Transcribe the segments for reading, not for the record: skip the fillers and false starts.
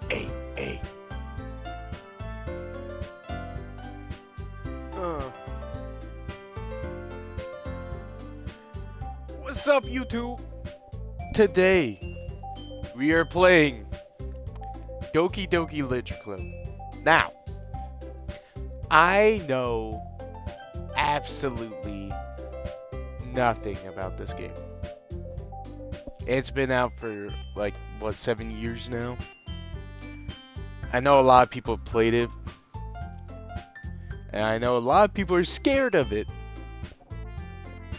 Hey. What's up, YouTube? Today, we are playing Doki Doki Literature Club. Now, I know absolutely nothing about this game. It's been out for, 7 years now? I know a lot of people played it. And I know a lot of people are scared of it.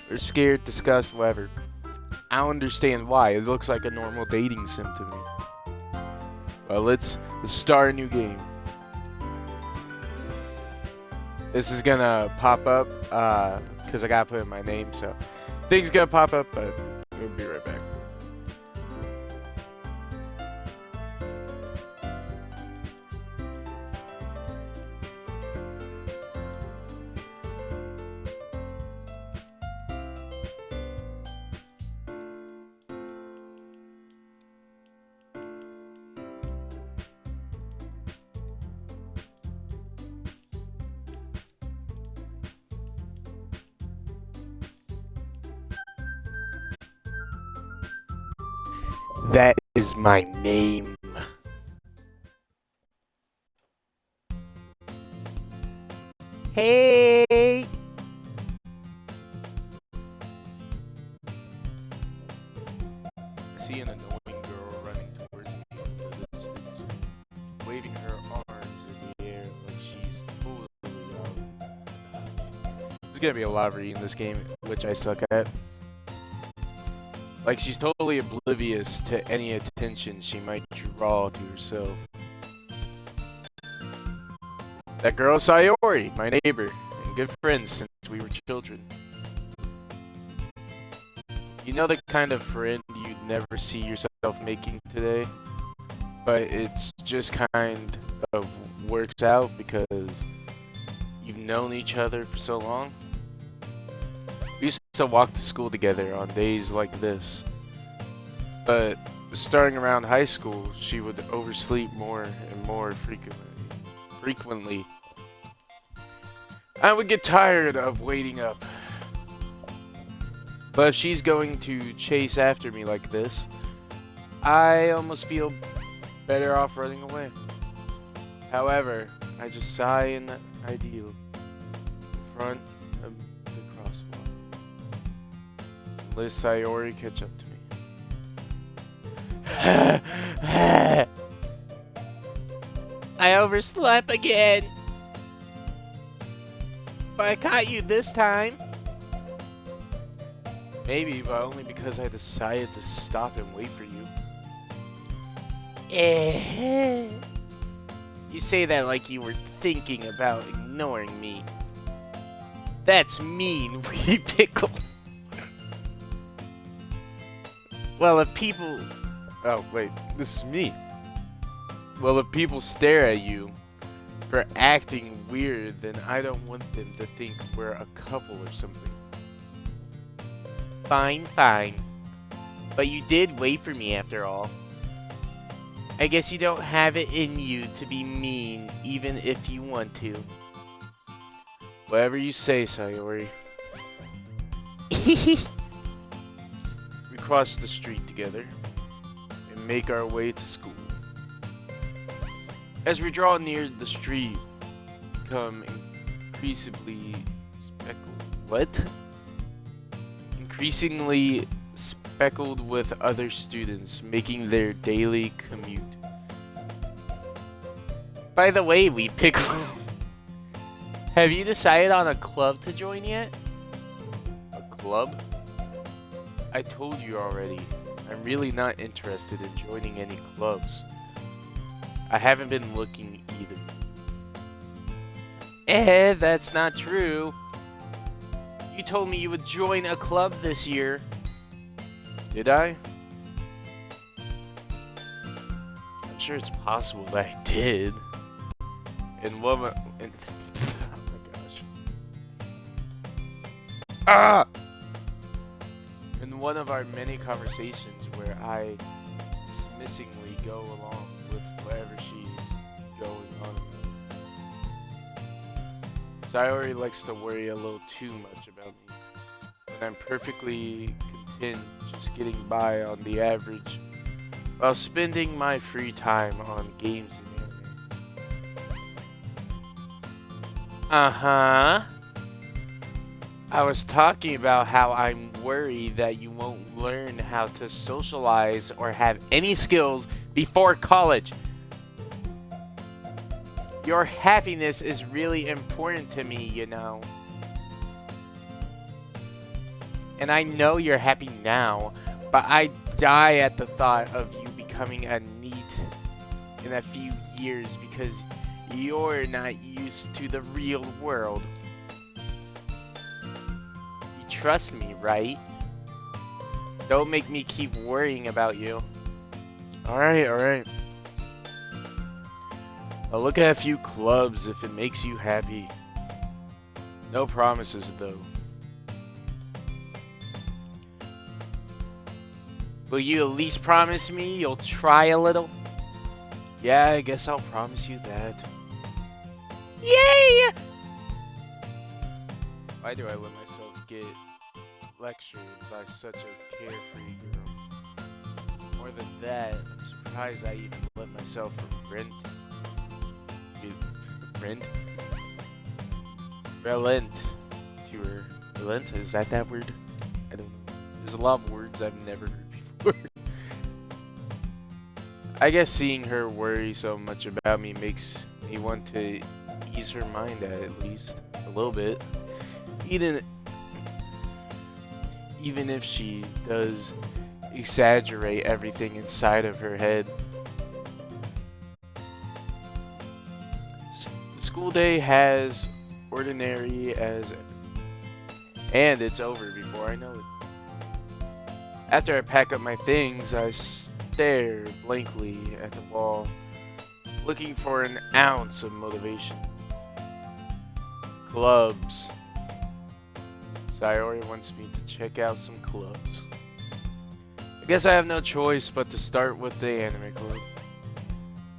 They're scared, disgust, whatever. I don't understand why. It looks like a normal dating sim to me. Well, let's start a new game. This is gonna pop up, because I gotta put in my name, so things gonna pop up, but we'll be right back. That is my name. Hey! I see an annoying girl running towards me in the distance, waving her arms in the air like she's totally out. There's gonna be a lot of reading this game, which I suck at. Like she's totally oblivious to any attention she might draw to herself. That girl Sayori, my neighbor, and good friends since we were children. You know the kind of friend you'd never see yourself making today? But it's just kind of works out because you've known each other for so long? We used to walk to school together on days like this. But starting around high school, she would oversleep more and more frequently. I would get tired of waiting up. But if she's going to chase after me like this, I almost feel better off running away. However, I just sigh in the ideal in front of the crosswalk. Let Sayori catch up to me. I overslept again. But I caught you this time. Maybe, but only because I decided to stop and wait for you. You say that like you were thinking about ignoring me. That's mean, wee pickle. Well, if people... Oh, wait, this is me. Well, if people stare at you for acting weird, then I don't want them to think we're a couple or something. Fine. But you did wait for me after all. I guess you don't have it in you to be mean, even if you want to. Whatever you say, Sayori. We cross the street together and make our way to school. As we draw near the street, become increasingly speckled with other students making their daily commute. By the way, we pickle. Have you decided on a club to join yet? A club? I told you already. I'm really not interested in joining any clubs. I haven't been looking either. That's not true. You told me you would join a club this year. Did I? I'm sure it's possible that I did. And what oh my gosh. Ah! In one of our many conversations where I dismissingly go along with whatever Sayori likes to worry a little too much about me, when I'm perfectly content just getting by on the average while spending my free time on games and anime. Uh-huh. I was talking about how I'm worried that you won't learn how to socialize or have any skills before college. Your happiness is really important to me, you know. And I know you're happy now, but I die at the thought of you becoming a NEET in a few years because you're not used to the real world. You trust me, right? Don't make me keep worrying about you. Alright. I'll look at a few clubs if it makes you happy. No promises, though. Will you at least promise me you'll try a little? Yeah, I guess I'll promise you that. Yay! Why do I let myself get lectured by such a carefree girl? More than that, I'm surprised I even let myself relent to her. Relent? Is that word? I don't know. There's a lot of words I've never heard before. I guess seeing her worry so much about me makes me want to ease her mind at least a little bit. Even if she does exaggerate everything inside of her head. The school day has ordinary as, and it's over before I know it. After I pack up my things, I stare blankly at the wall, looking for an ounce of motivation. Clubs. Sayori wants me to check out some clubs. I guess I have no choice but to start with the anime club.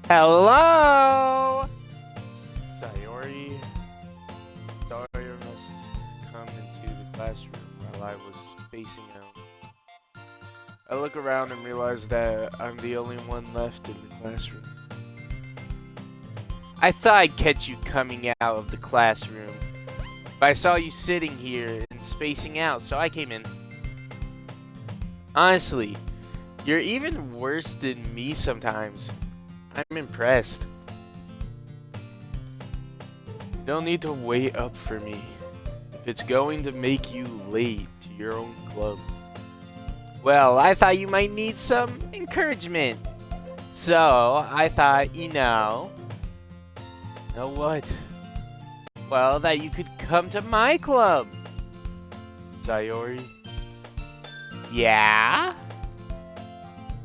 Hello! Sayori must come into the classroom while I was spacing out. I look around and realize that I'm the only one left in the classroom. I thought I'd catch you coming out of the classroom, but I saw you sitting here and spacing out, so I came in. Honestly, you're even worse than me sometimes. I'm impressed. You don't need to wait up for me if it's going to make you late to your own club. Well, I thought you might need some encouragement. So, I thought, you know what? Well, that you could come to my club. Sayori? Yeah?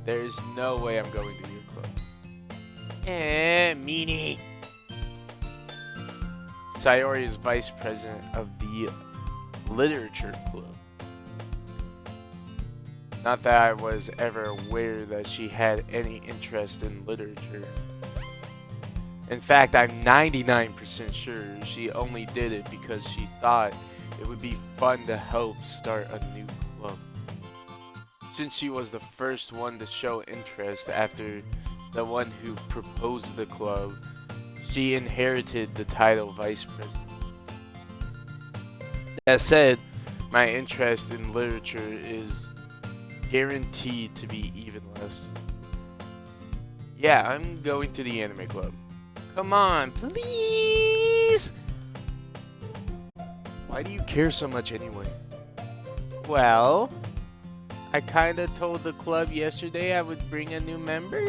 There's no way I'm going to your club. Meanie. Sayori is vice president of the Literature Club. Not that I was ever aware that she had any interest in literature. In fact, I'm 99% sure she only did it because she thought it would be fun to help start a new club. Since she was the first one to show interest after the one who proposed the club, she inherited the title vice president. That said, my interest in literature is guaranteed to be even less. Yeah, I'm going to the anime club. Come on, please! Why do you care so much anyway? Well, I kinda told the club yesterday I would bring a new member.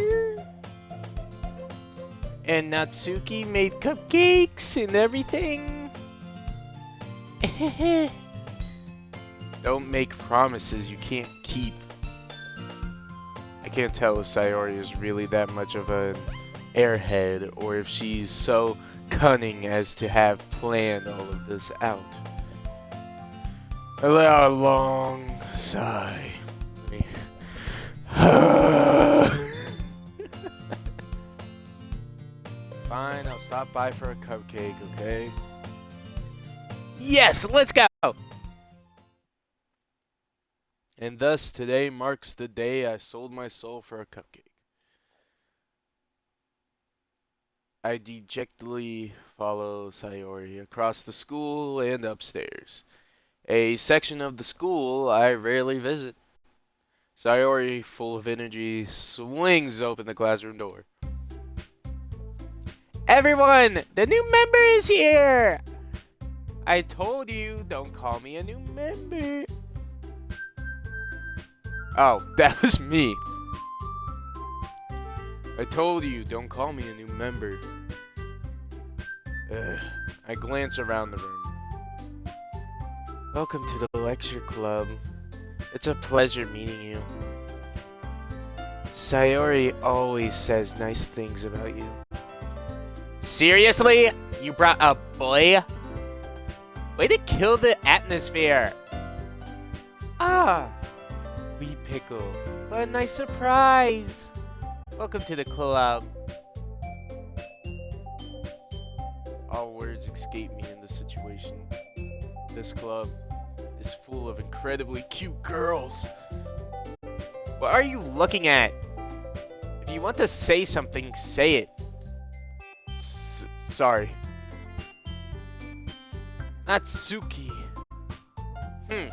And Natsuki made cupcakes and everything. Don't make promises you can't keep. I can't tell if Sayori is really that much of an airhead or if she's so cunning as to have planned all of this out. I let out a long sigh. Fine, I'll stop by for a cupcake, okay? Yes, let's go! And thus today marks the day I sold my soul for a cupcake. I dejectedly follow Sayori across the school and upstairs. A section of the school I rarely visit. Sayori, full of energy, swings open the classroom door. Everyone! The new member is here! I told you, don't call me a new member. Oh, that was me. I told you, don't call me a new member. I glance around the room. Welcome to the lecture club. It's a pleasure meeting you. Sayori always says nice things about you. Seriously? You brought a boy? Way to kill the atmosphere! Ah! Wee Pickle. What a nice surprise! Welcome to the club. All words escape me in this situation. This club is full of incredibly cute girls. What are you looking at? If you want to say something, say it. Sorry. Natsuki. The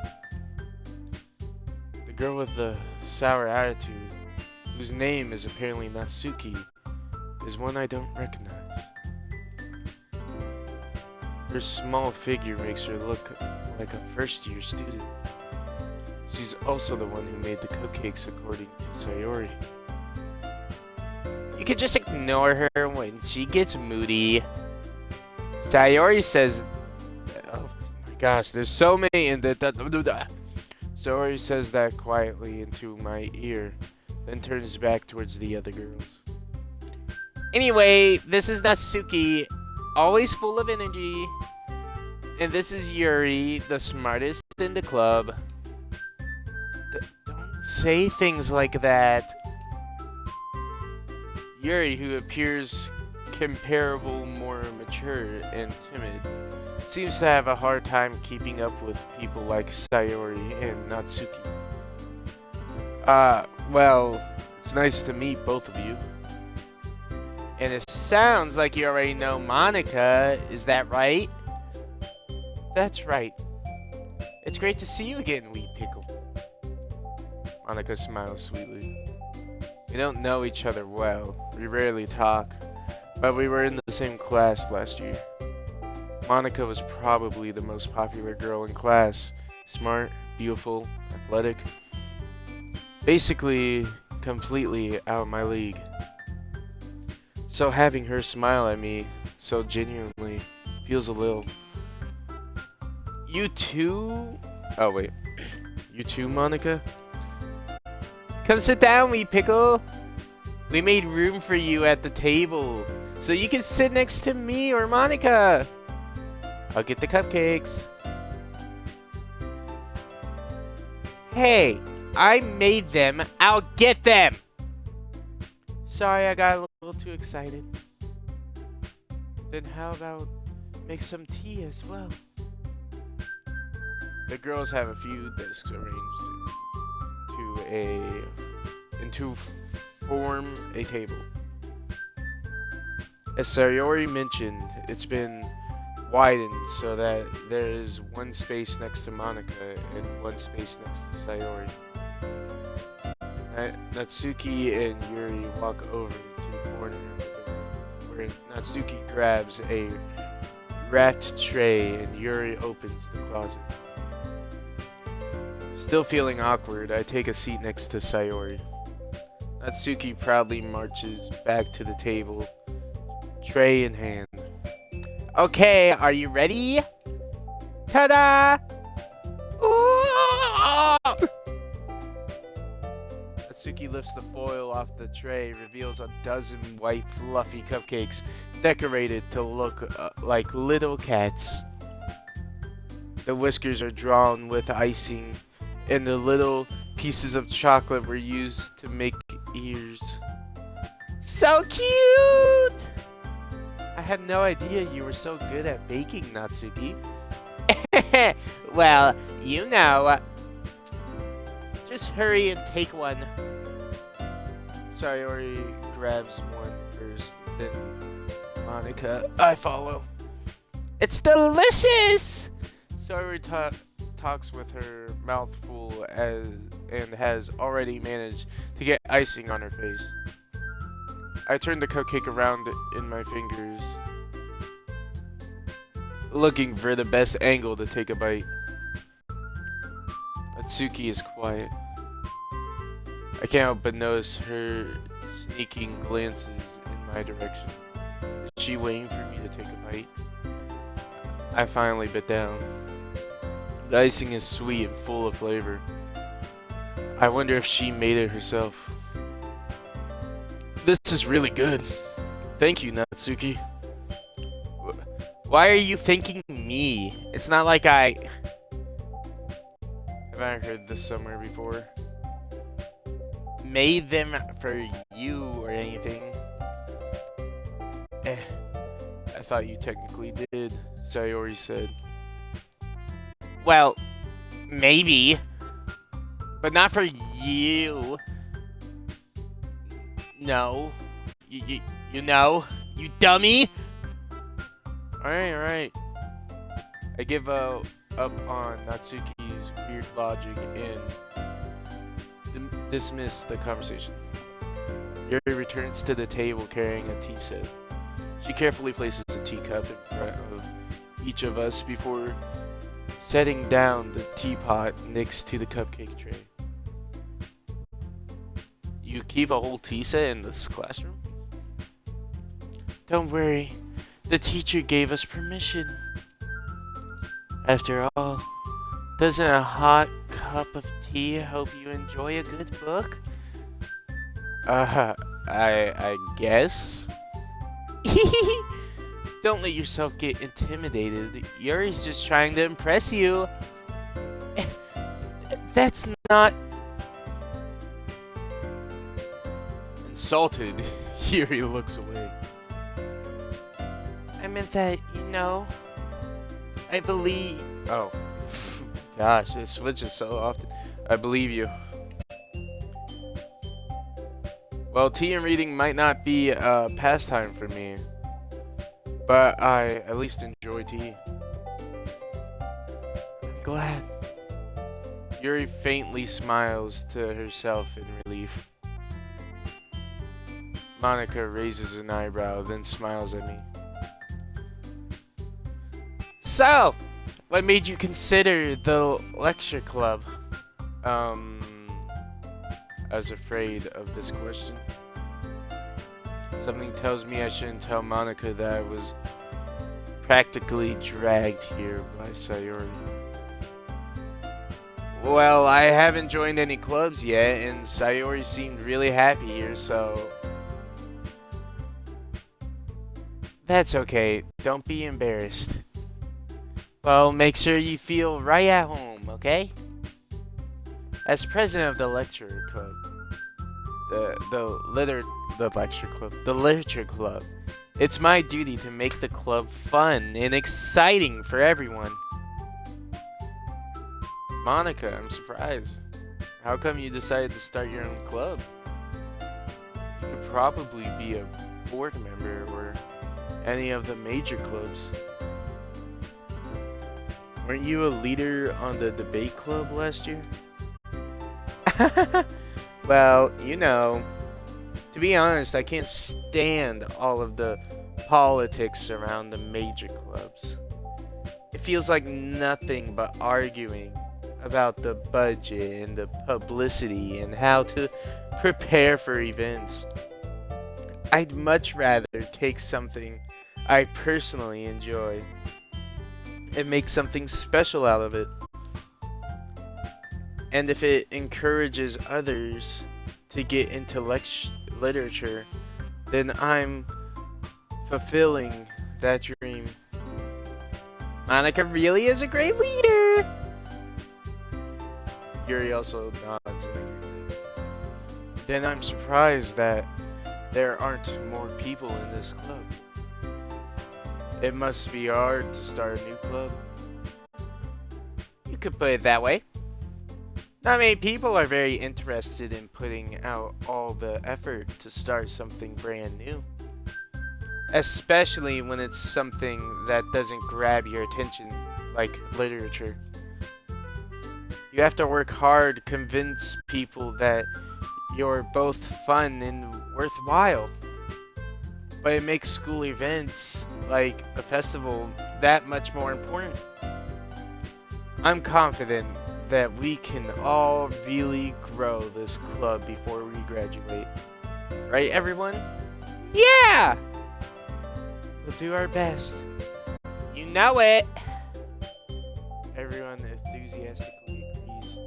girl with the sour attitude, whose name is apparently Natsuki, is one I don't recognize. Her small figure makes her look like a first-year student. She's also the one who made the cupcakes, according to Sayori. You can just ignore her when she gets moody. Sayori says... Oh my gosh, there's so many in the... Sayori says that quietly into my ear, then turns back towards the other girls. Anyway, this is Natsuki, always full of energy. And this is Yuri, the smartest in the club. Don't say things like that. Yuri, who appears comparable, more mature and timid, seems to have a hard time keeping up with people like Sayori and Natsuki. Well, it's nice to meet both of you. And it sounds like you already know Monica, is that right? That's right. It's great to see you again, Wee Pickle. Monica smiles sweetly. We don't know each other well. We rarely talk, but we were in the same class last year. Monica was probably the most popular girl in class. Smart, beautiful, athletic. Basically, completely out of my league. So having her smile at me so genuinely feels a little... You too? Oh wait. You too, Monica? Come sit down, Wee Pickle. We made room for you at the table, so you can sit next to me or Monica. I'll get the cupcakes. Hey, I made them. I'll get them. Sorry, I got a little too excited. Then how about make some tea as well? The girls have a few desks arranged to form a table. As Sayori mentioned, it's been widened so that there is one space next to Monica and one space next to Sayori. Natsuki and Yuri walk over to the corner of the room, where Natsuki grabs a wrapped tray and Yuri opens the closet. Still feeling awkward, I take a seat next to Sayori. Natsuki proudly marches back to the table, tray in hand. Okay, are you ready? Ta-da! Natsuki lifts the foil off the tray, reveals a dozen white fluffy cupcakes decorated to look like little cats. The whiskers are drawn with icing, and the little pieces of chocolate were used to make ears. So cute! I had no idea you were so good at baking, Natsuki. Well, you know. Just hurry and take one. Sayori grabs one first, then Monica. I follow. It's delicious! Sayori talks with her mouth full and has already managed to get icing on her face. I turn the cupcake around in my fingers, looking for the best angle to take a bite. Natsuki is quiet. I can't help but notice her sneaking glances in my direction. Is she waiting for me to take a bite? I finally bit down. The icing is sweet and full of flavor. I wonder if she made it herself. This is really good. Thank you, Natsuki. Why are you thanking me? It's not like I... Have I heard this somewhere before? Made them for you or anything. I thought you technically did, Sayori said. Well, maybe. But not for you. No. You know? You dummy! Alright. I give up on Natsuki's weird logic and dismiss the conversation. Yuri returns to the table carrying a tea set. She carefully places a teacup in front of each of us before setting down the teapot next to the cupcake tray. You keep a whole tea set in this classroom? Don't worry, the teacher gave us permission. After all, doesn't a hot cup of tea help you enjoy a good book? I guess? Don't let yourself get intimidated. Yuri's just trying to impress you. That's not... Insulted, Yuri looks away. I meant that, you know, I believe... Oh. Gosh, it switches so often. I believe you. Well, tea and reading might not be a pastime for me, but I at least enjoy tea. I'm glad. Yuri faintly smiles to herself in relief. Monica raises an eyebrow, then smiles at me. So, what made you consider the lecture club? I was afraid of this question. Something tells me I shouldn't tell Monica that I was practically dragged here by Sayori. Well, I haven't joined any clubs yet, and Sayori seemed really happy here, so... That's okay. Don't be embarrassed. Well, make sure you feel right at home, okay? As president of the lecture club, the literature club, it's my duty to make the club fun and exciting for everyone. Monica, I'm surprised. How come you decided to start your own club? You could probably be a board member or any of the major clubs. Weren't you a leader on the debate club last year? Well, you know, to be honest, I can't stand all of the politics around the major clubs. It feels like nothing but arguing about the budget and the publicity and how to prepare for events. I'd much rather take something I personally enjoy and make something special out of it. And if it encourages others to get into literature, then I'm fulfilling that dream. Monica really is a great leader! Yuri also nods in agreement. Then I'm surprised that there aren't more people in this club. It must be hard to start a new club. could put it that way. Not many people are very interested in putting out all the effort to start something brand new. Especially when it's something that doesn't grab your attention, like literature. You have to work hard to convince people that you're both fun and worthwhile. But it makes school events, like a festival, that much more important. I'm confident that we can all really grow this club before we graduate. Right, everyone? Yeah! We'll do our best. You know it! Everyone enthusiastically agrees.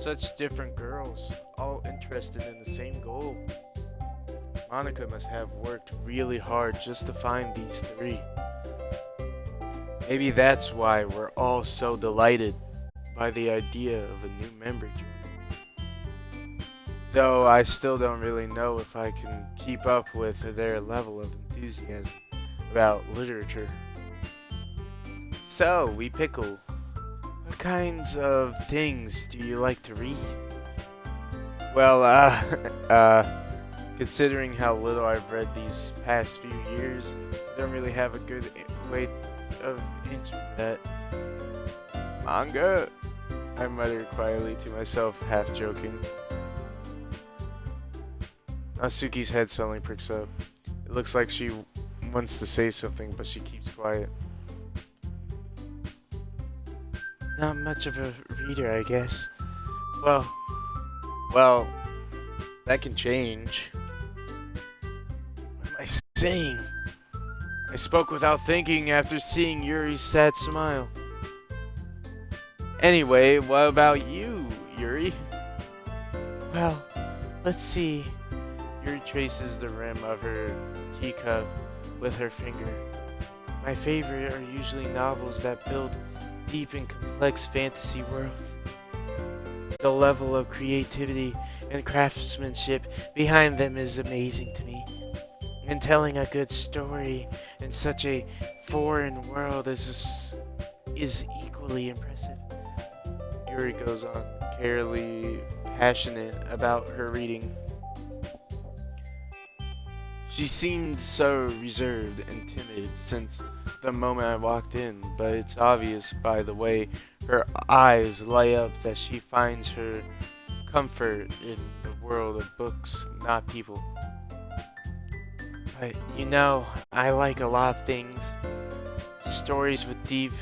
Such different girls, all interested in the same goal. Monica must have worked really hard just to find these three. Maybe that's why we're all so delighted by the idea of a new member joining. Though I still don't really know if I can keep up with their level of enthusiasm about literature. So, we pickle. What kinds of things do you like to read? Well, considering how little I've read these past few years, I don't really have a good way of answering that. Manga? I muttered quietly to myself, half joking. Natsuki's head suddenly pricks up. It looks like she wants to say something, but she keeps quiet. Not much of a reader, I guess. Well, that can change. What am I saying? I spoke without thinking after seeing Yuri's sad smile. Anyway, what about you, Yuri? Well, let's see. Yuri traces the rim of her teacup with her finger. My favorite are usually novels that build deep and complex fantasy worlds. The level of creativity and craftsmanship behind them is amazing to me. And telling a good story in such a foreign world is equally impressive. Yuri goes on, carefully passionate about her reading. She seemed so reserved and timid since the moment I walked in, but it's obvious by the way her eyes light up that she finds her comfort in the world of books, not people. But you know, I like a lot of things. Stories with deep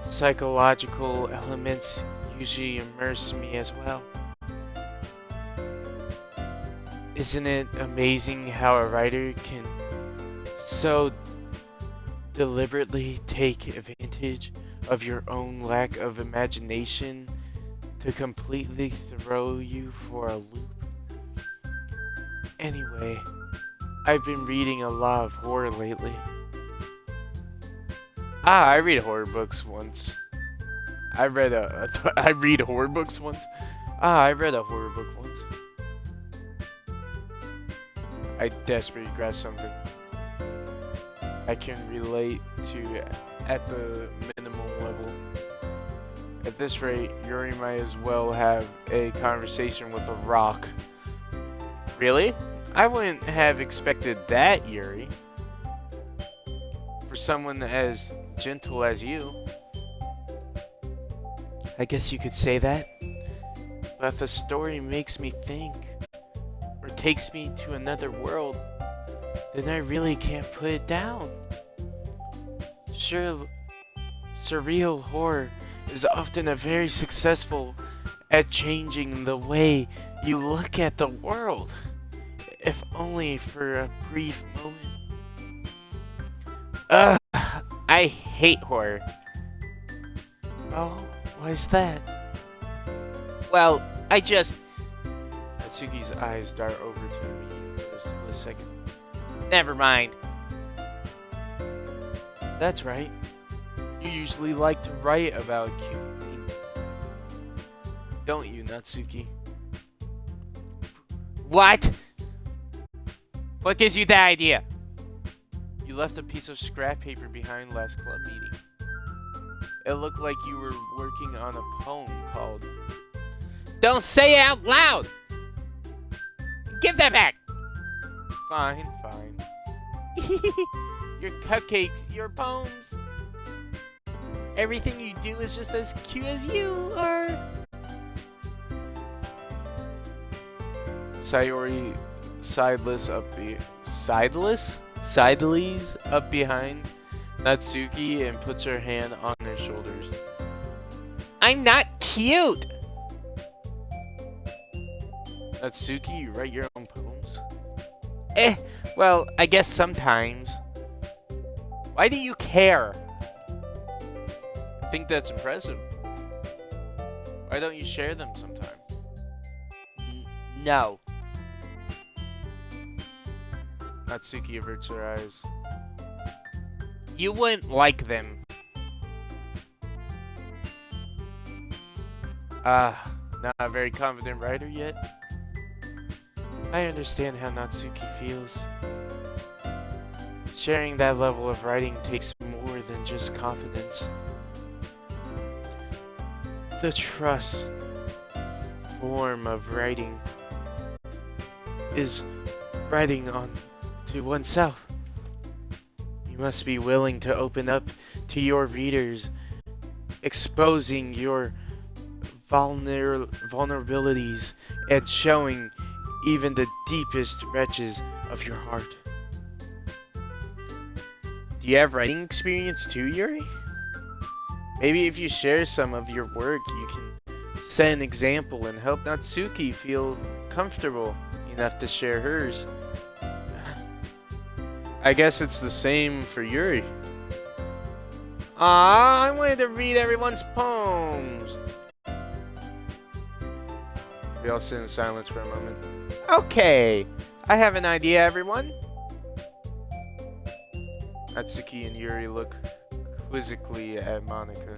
psychological elements usually immerse me as well. Isn't it amazing how a writer can so deliberately take advantage of your own lack of imagination to completely throw you for a loop? Anyway, I've been reading a lot of horror lately. I read horror books once. I read horror books once. I read a horror book once. I desperately grasp something I can relate to at the minimum level. At this rate, Yuri might as well have a conversation with a rock. Really? I wouldn't have expected that, Yuri. For someone as gentle as you. I guess you could say that. But if a story makes me think, or takes me to another world, then I really can't put it down. Sure, surreal horror is often a very successful at changing the way you look at the world, if only for a brief moment. Ugh, I hate horror. Oh, why is that? Well, Natsuki's eyes dart over to me for a split second. Never mind. That's right. You usually like to write about cute things. Don't you, Natsuki? What? What gives you that idea? You left a piece of scrap paper behind last club meeting. It looked like you were working on a poem called... Don't say it out loud! Give that back! Fine, fine. Your cupcakes, your poems. Everything you do is just as cute as you are. Sayori sideless up behind Natsuki and puts her hand on her shoulders. I'm not cute! Natsuki, you write your own poems? Well, I guess sometimes. Why do you care? I think that's impressive. Why don't you share them sometime? No. Natsuki averts her eyes. You wouldn't like them. Not a very confident writer yet. I understand how Natsuki feels. Sharing that level of writing takes more than just confidence. The trust form of writing is writing on to oneself. You must be willing to open up to your readers, exposing your vulnerabilities and showing even the deepest reaches of your heart. Do you have writing experience too, Yuri? Maybe if you share some of your work, you can set an example and help Natsuki feel comfortable enough to share hers. I guess it's the same for Yuri. I wanted to read everyone's poems. We all sit in silence for a moment. Okay, I have an idea, everyone. Natsuki and Yuri look quizzically at Monika.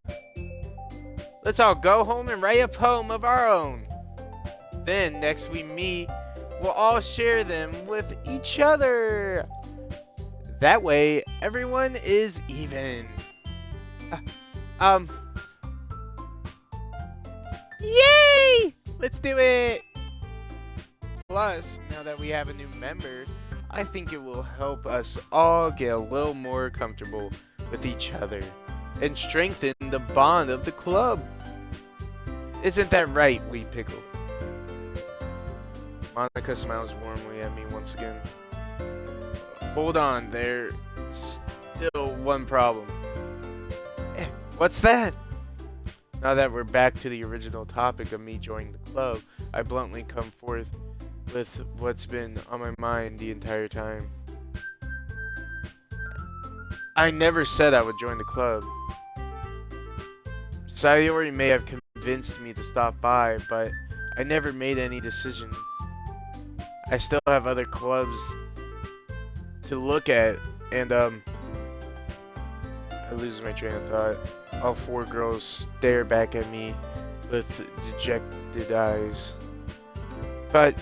Let's all go home and write a poem of our own. Then, next we meet, we'll all share them with each other. That way, everyone is even. Yay! Let's do it! Plus, now that we have a new member, I think it will help us all get a little more comfortable with each other and strengthen the bond of the club. Isn't that right, Wheat Pickle? Monika smiles warmly at me once again. Hold on, there's still one problem. What's that? Now that we're back to the original topic of me joining the club, I bluntly come forth with what's been on my mind the entire time. I never said I would join the club. Sayori may have convinced me to stop by, but I never made any decision. I still have other clubs to look at, and I lose my train of thought. All four girls stare back at me with dejected eyes. But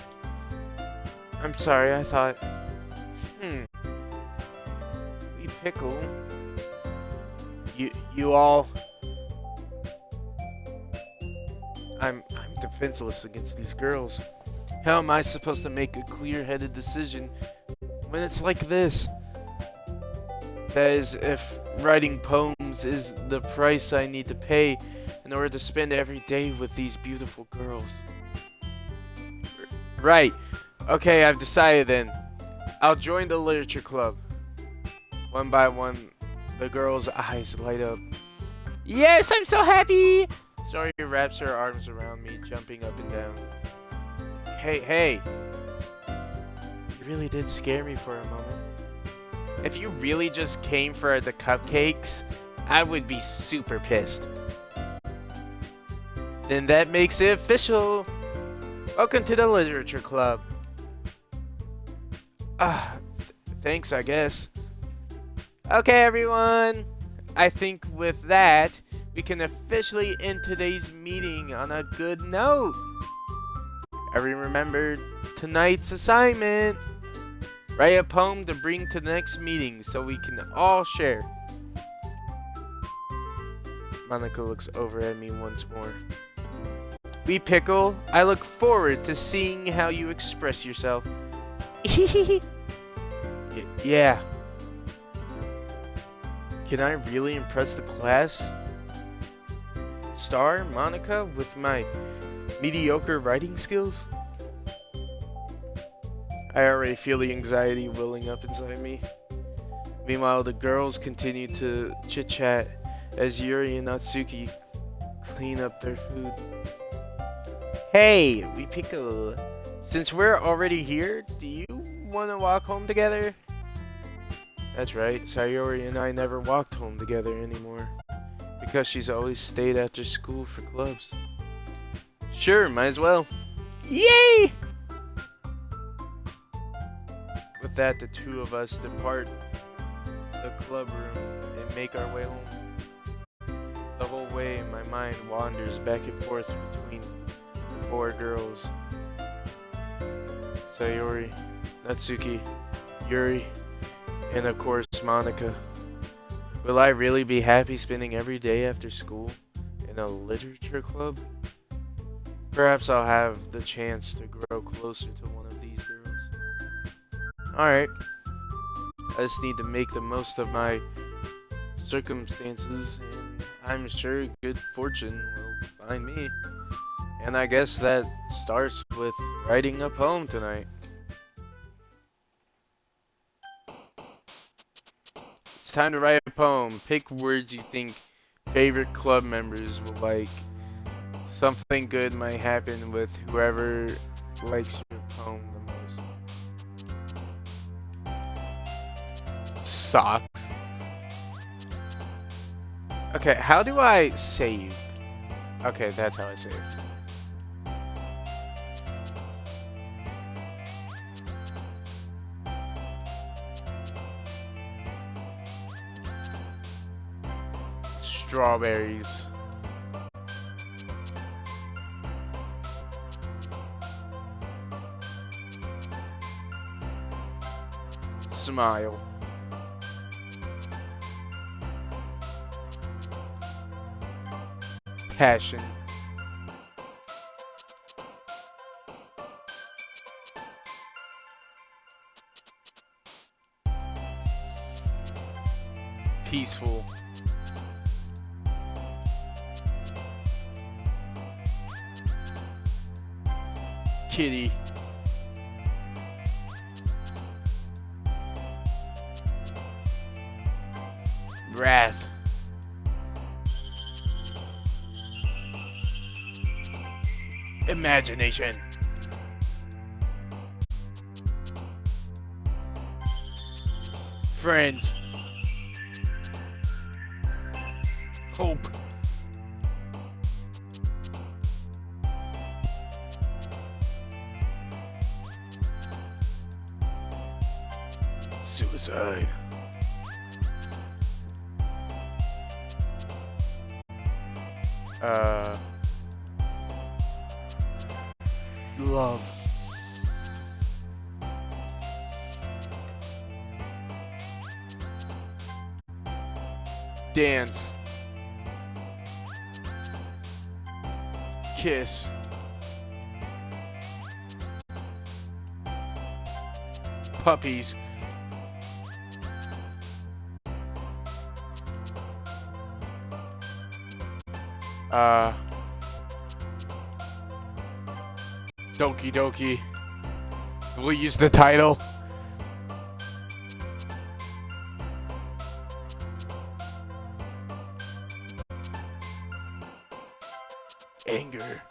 I'm sorry, I thought, we pickle. You all. I'm defenseless against these girls. How am I supposed to make a clear-headed decision when it's like this? That is, if writing poems is the price I need to pay in order to spend every day with these beautiful girls. Right. Okay, I've decided then. I'll join the literature club. One by one, the girls' eyes light up. Yes, I'm so happy! Sayori wraps her arms around me, jumping up and down. Hey. You really did scare me for a moment. If you really just came for the cupcakes, I would be super pissed. Then that makes it official. Welcome to the literature club. Thanks, I guess. Okay, everyone. I think with that, we can officially end today's meeting on a good note. Everyone remember tonight's assignment. Write a poem to bring to the next meeting so we can all share. Monica looks over at me once more. Wee Pickle, I look forward to seeing how you express yourself. Yeah. Can I really impress the class? Star, Monica, with my mediocre writing skills? I already feel the anxiety welling up inside me. Meanwhile, the girls continue to chit-chat as Yuri and Natsuki clean up their food. Hey, Wee Pickle. Since we're already here, do you want to walk home together? That's right, Sayori and I never walked home together anymore. Because she's always stayed after school for clubs. Sure, might as well. Yay! With that, the two of us depart the club room and make our way home. The whole way, my mind wanders back and forth between the four girls. Sayori, Natsuki, Yuri, and of course Monica. Will I really be happy spending every day after school in a literature club? Perhaps I'll have the chance to grow closer to one of these girls. Alright. I just need to make the most of my circumstances, and I'm sure good fortune will find me. And I guess that starts with writing a poem tonight. It's time to write a poem. Pick words you think favorite club members will like. Something good might happen with whoever likes your poem the most. Socks. Okay, how do I save? Okay, that's how I save. Strawberries. Smile. Passion. Peaceful. Kitty. Wrath. Imagination. Friends. Hope. Suicide. Love. Dance. Kiss. Puppies. Doki Doki. We'll use the title. Anger.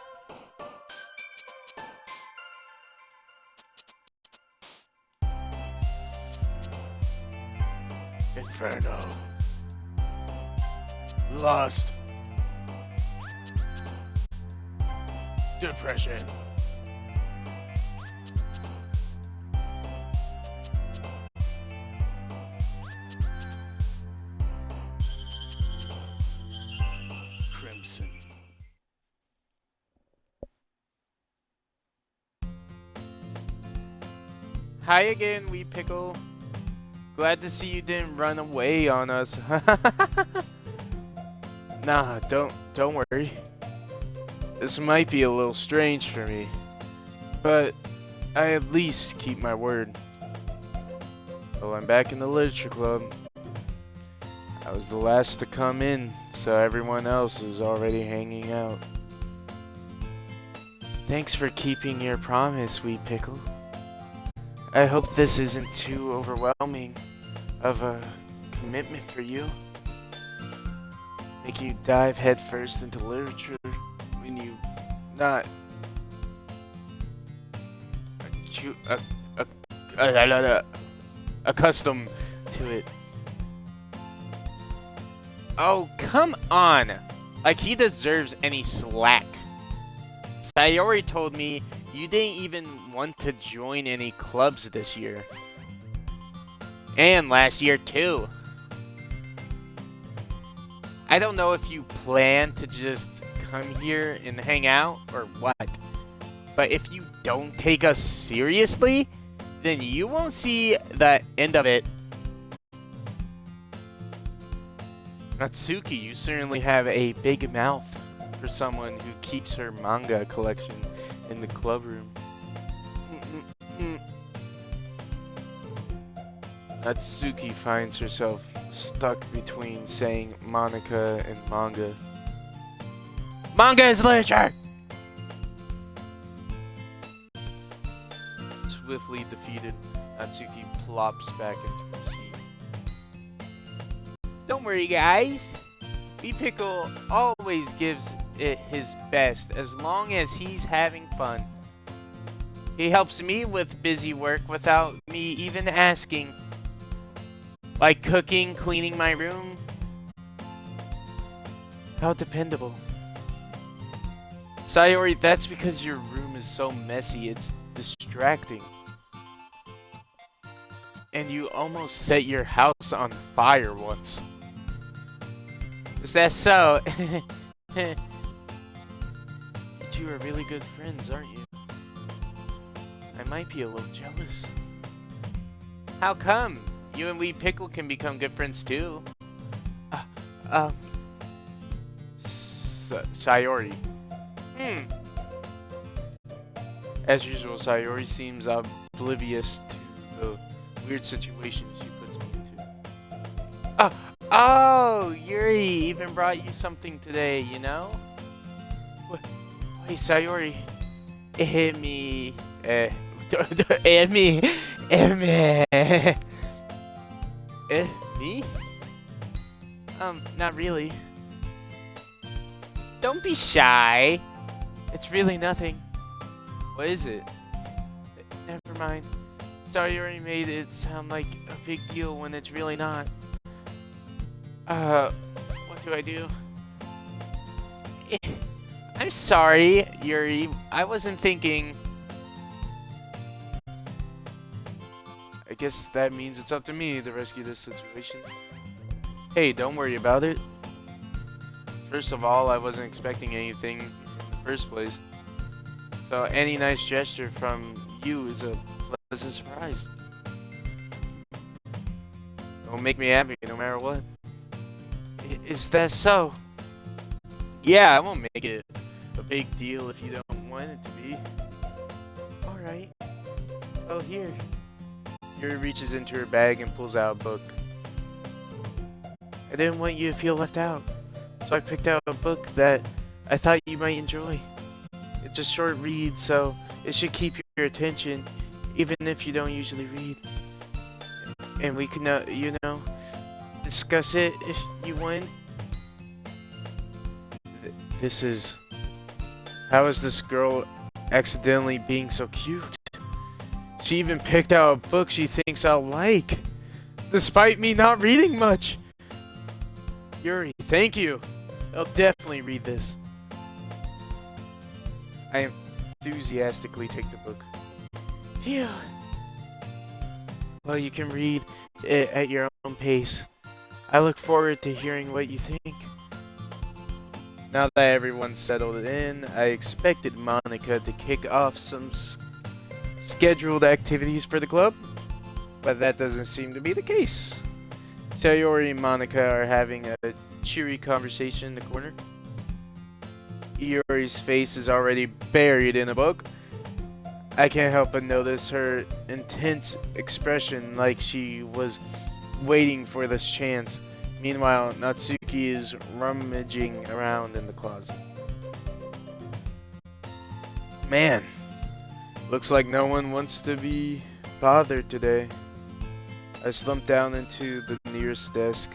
Inferno. Lust. Depression. Crimson. Hi again, Wee Pickle. Glad to see you didn't run away on us. Nah, don't worry. This might be a little strange for me, but I at least keep my word. Well, I'm back in the literature club. I was the last to come in, so everyone else is already hanging out. Thanks for keeping your promise, Wee Pickle. I hope this isn't too overwhelming of a commitment for you. Make you dive headfirst into literature when you not accustomed to it. Oh, come on! Like he deserves any slack. Sayori told me you didn't even want to join any clubs this year. And last year too. I don't know if you plan to just come here and hang out or what. But if you don't take us seriously, then you won't see the end of it. Natsuki, you certainly have a big mouth for someone who keeps her manga collection in the club room. Natsuki finds herself stuck between saying Monica and manga. Manga is literature! Swiftly defeated, Natsuki plops back into her seat. Don't worry, guys. B-Pickle always gives it his best as long as he's having fun. He helps me with busy work without me even asking. Like cooking, cleaning my room. How dependable. Sayori, that's because your room is so messy, it's distracting. And you almost set your house on fire once. Is that so? You two are really good friends, aren't you? I might be a little jealous. How come? You and Wee Pickle can become good friends too. Sayori. As usual, Sayori seems oblivious to the weird situation she puts me into. Oh, Yuri even brought you something today, you know? Wait, Sayori. Me. Me? Not really. Don't be shy. It's really nothing. What is it? Never mind. Sayori made it sound like a big deal when it's really not. What do I do? I'm sorry, Yuri. I wasn't thinking. I guess that means it's up to me to rescue this situation. Hey, don't worry about it. First of all, I wasn't expecting anything in the first place. So any nice gesture from you is a pleasant surprise. It'll make me happy no matter what. Is that so? Yeah, I won't make it a big deal if you don't want it to be. Alright. Well, here. Yuri reaches into her bag and pulls out a book. I didn't want you to feel left out, so I picked out a book that I thought you might enjoy. It's a short read, so it should keep your attention, even if you don't usually read. And we can, discuss it if you want. This is... How is this girl accidentally being so cute? She even picked out a book she thinks I'll like, despite me not reading much. Yuri, thank you. I'll definitely read this. I enthusiastically take the book. Phew. Well, you can read it at your own pace. I look forward to hearing what you think. Now that everyone's settled in, I expected Monica to kick off some scheduled activities for the club, but that doesn't seem to be the case. Sayori and Monica are having a cheery conversation in the corner. Iori's face is already buried in a book. I can't help but notice her intense expression, like she was waiting for this chance. Meanwhile, Natsuki is rummaging around in the closet. Man, looks like no one wants to be bothered today. I slumped down into the nearest desk.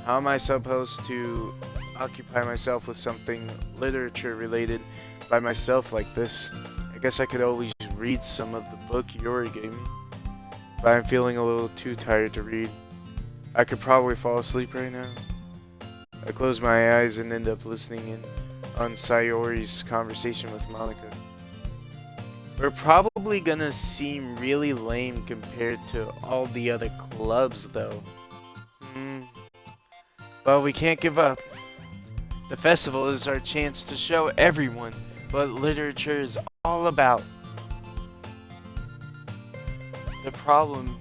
How am I supposed to occupy myself with something literature related by myself like this? I guess I could always read some of the book Yuri gave me, but I'm feeling a little too tired to read. I could probably fall asleep right now. I close my eyes and end up listening in on Sayori's conversation with Monica. We're probably gonna seem really lame compared to all the other clubs though. But we can't give up. The festival is our chance to show everyone what literature is all about. The problem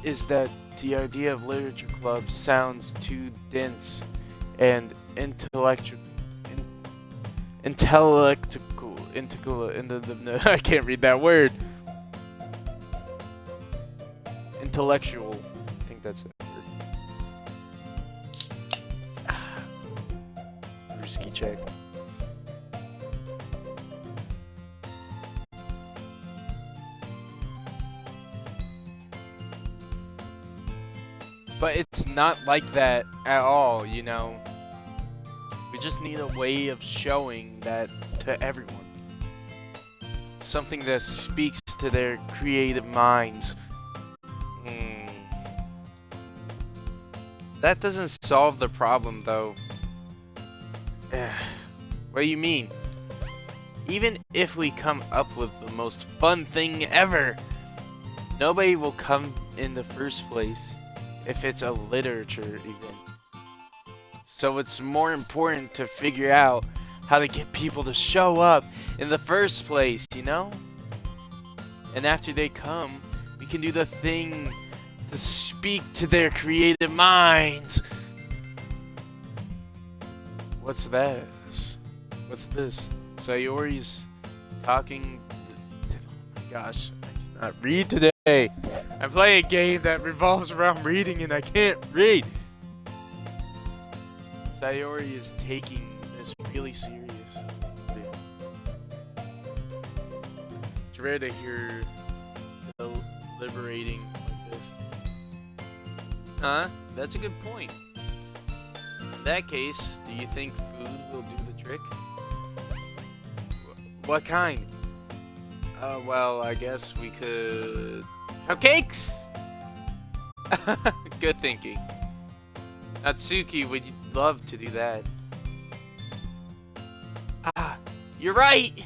is that the idea of literature club sounds too dense and intellectual. I can't read that word. Intellectual. I think that's it. Brewski check. But it's not like that at all, you know. We just need a way of showing that to everyone. Something that speaks to their creative minds. That doesn't solve the problem, though. What do you mean? Even if we come up with the most fun thing ever, nobody will come in the first place if it's a literature event. So it's more important to figure out how to get people to show up in the first place, you know? And after they come, we can do the thing to speak to their creative minds. What's that? What's this? Sayori's talking. Oh my gosh, I cannot read today. I'm playing a game that revolves around reading and I can't read. Sayori is taking this really serious. It's rare to hear deliberating like this. Huh? That's a good point. In that case, do you think food will do the trick? What kind? Well, I guess we could... Cupcakes? Good thinking. Natsuki would love to do that. Ah, you're right!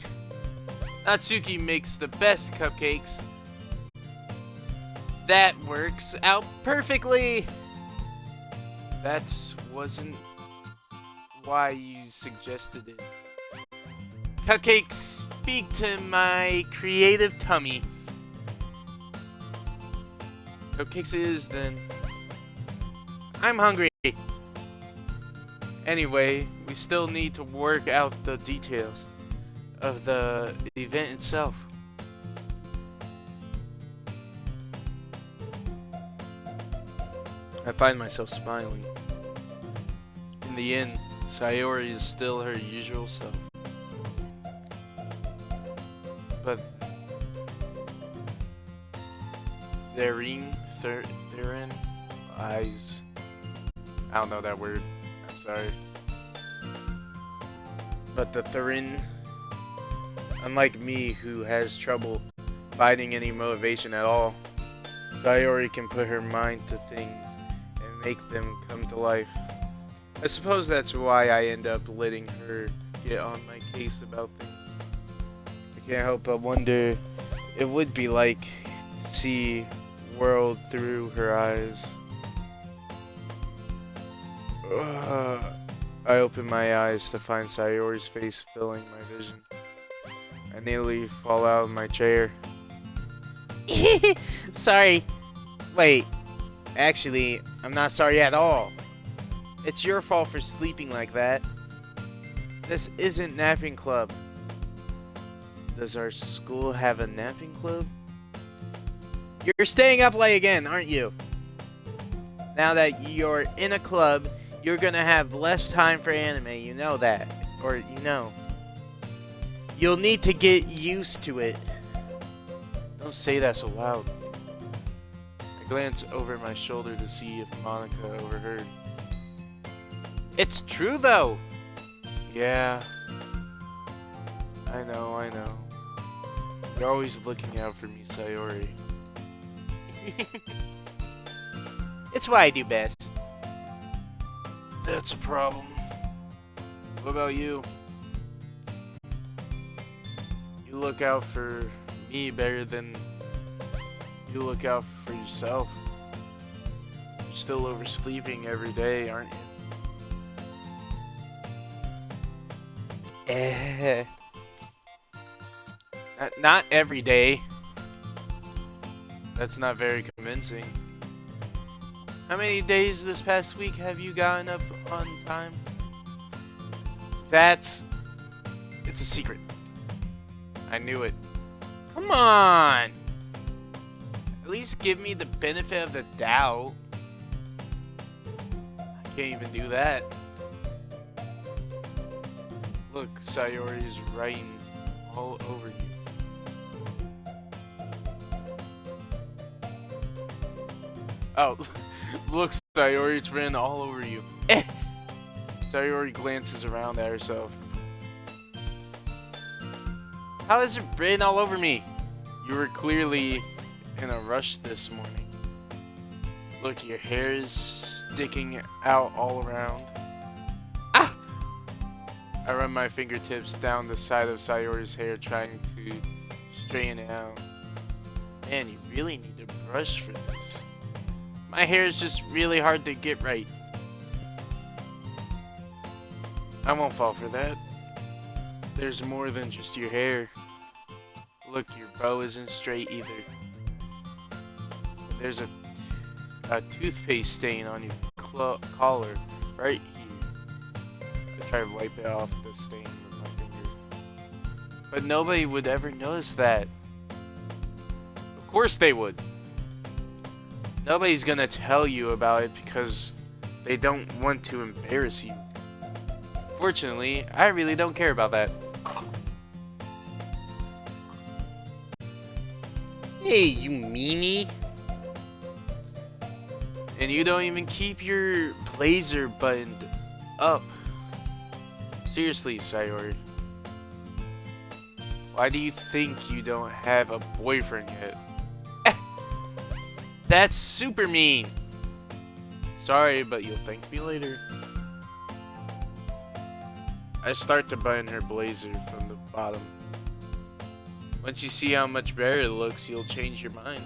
Natsuki makes the best cupcakes. That works out perfectly! That wasn't why you suggested it. Cupcakes speak to my creative tummy. Cupcakes it is then. I'm hungry. Anyway, we still need to work out the details of the event itself. I find myself smiling. In the end, Sayori is still her usual self. But Therin eyes. I don't know that word. I'm sorry. But the Therin, unlike me who has trouble finding any motivation at all, Sayori can put her mind to things and make them come to life. I suppose that's why I end up letting her get on my case about things. I can't help but wonder it would be like to see world through her eyes. I open my eyes to find Sayori's face filling my vision. I nearly fall out of my chair. Sorry. Wait. Actually, I'm not sorry at all. It's your fault for sleeping like that. This isn't napping club. Does our school have a napping club? You're staying up late again, aren't you? Now that you're in a club, you're gonna have less time for anime, you know that. Or, you know. You'll need to get used to it. Don't say that so loud. I glance over my shoulder to see if Monica overheard. It's true, though. Yeah. I know. You're always looking out for me, Sayori. It's what I do best. That's a problem. What about you? You look out for me better than you look out for yourself. You're still oversleeping every day, aren't you? Not every day. That's not very convincing. How many days this past week have you gotten up on time? It's a secret. I knew it. Come on! At least give me the benefit of the doubt. I can't even do that. Look, Sayori is writing all over you. Oh, look, Sayori, it's written all over you. Sayori glances around at herself. How is it written all over me? You were clearly in a rush this morning. Look, your hair is sticking out all around. Ah! I run my fingertips down the side of Sayori's hair, trying to straighten it out. Man, you really need a brush for this. My hair is just really hard to get right. I won't fall for that. There's more than just your hair. Look, your bow isn't straight either. There's a toothpaste stain on your collar right here. I try to wipe it off the stain with my finger. But nobody would ever notice that. Of course they would. Nobody's gonna tell you about it because they don't want to embarrass you. Fortunately, I really don't care about that. Hey, you meanie. And you don't even keep your blazer buttoned up. Seriously, Sayori. Why do you think you don't have a boyfriend yet? That's super mean. Sorry, but you'll thank me later. I start to button her blazer from the bottom. Once you see how much better it looks, you'll change your mind.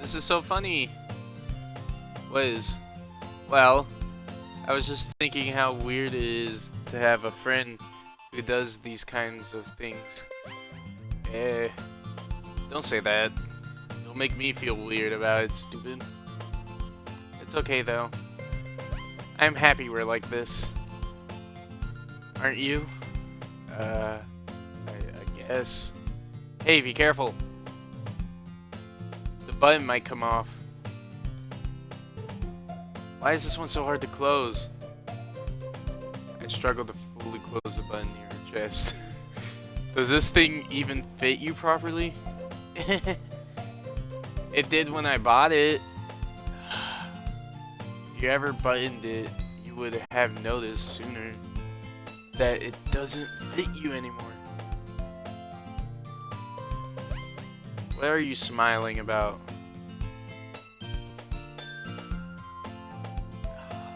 This is so funny. What is? Well, I was just thinking how weird it is to have a friend who does these kinds of things. Don't say that. It'll make me feel weird about it, stupid. It's okay though. I'm happy we're like this. Aren't you? I guess. Hey, be careful. The button might come off. Why is this one so hard to close? I struggle to fully close the button near her chest. Does this thing even fit you properly? It did when I bought it. If you ever buttoned it, you would have noticed sooner that it doesn't fit you anymore. What are you smiling about? Oh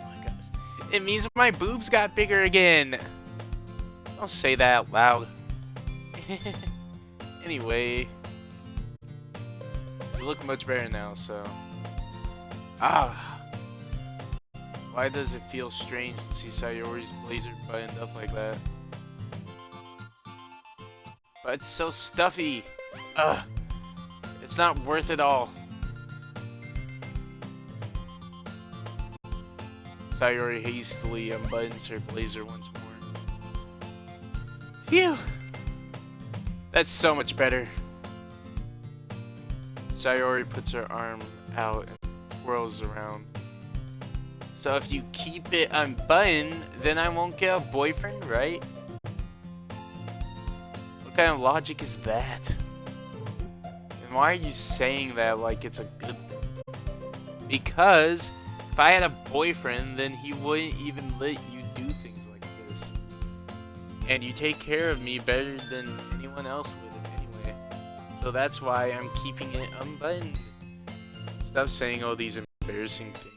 my gosh. It means my boobs got bigger again. Don't say that out loud. Anyway, you look much better now, so... Why does it feel strange to see Sayori's blazer buttoned up like that? But it's so stuffy. It's not worth it all. Sayori hastily unbuttons her blazer once more. Phew! That's so much better. Sayori puts her arm out and twirls around. So if you keep it unbuttoned, then I won't get a boyfriend, right? What kind of logic is that? And why are you saying that like it's a good thing? Because if I had a boyfriend, then he wouldn't even let you do things like this. And you take care of me better than anyone else would anyway. So that's why I'm keeping it unbuttoned. Stop saying all these embarrassing things.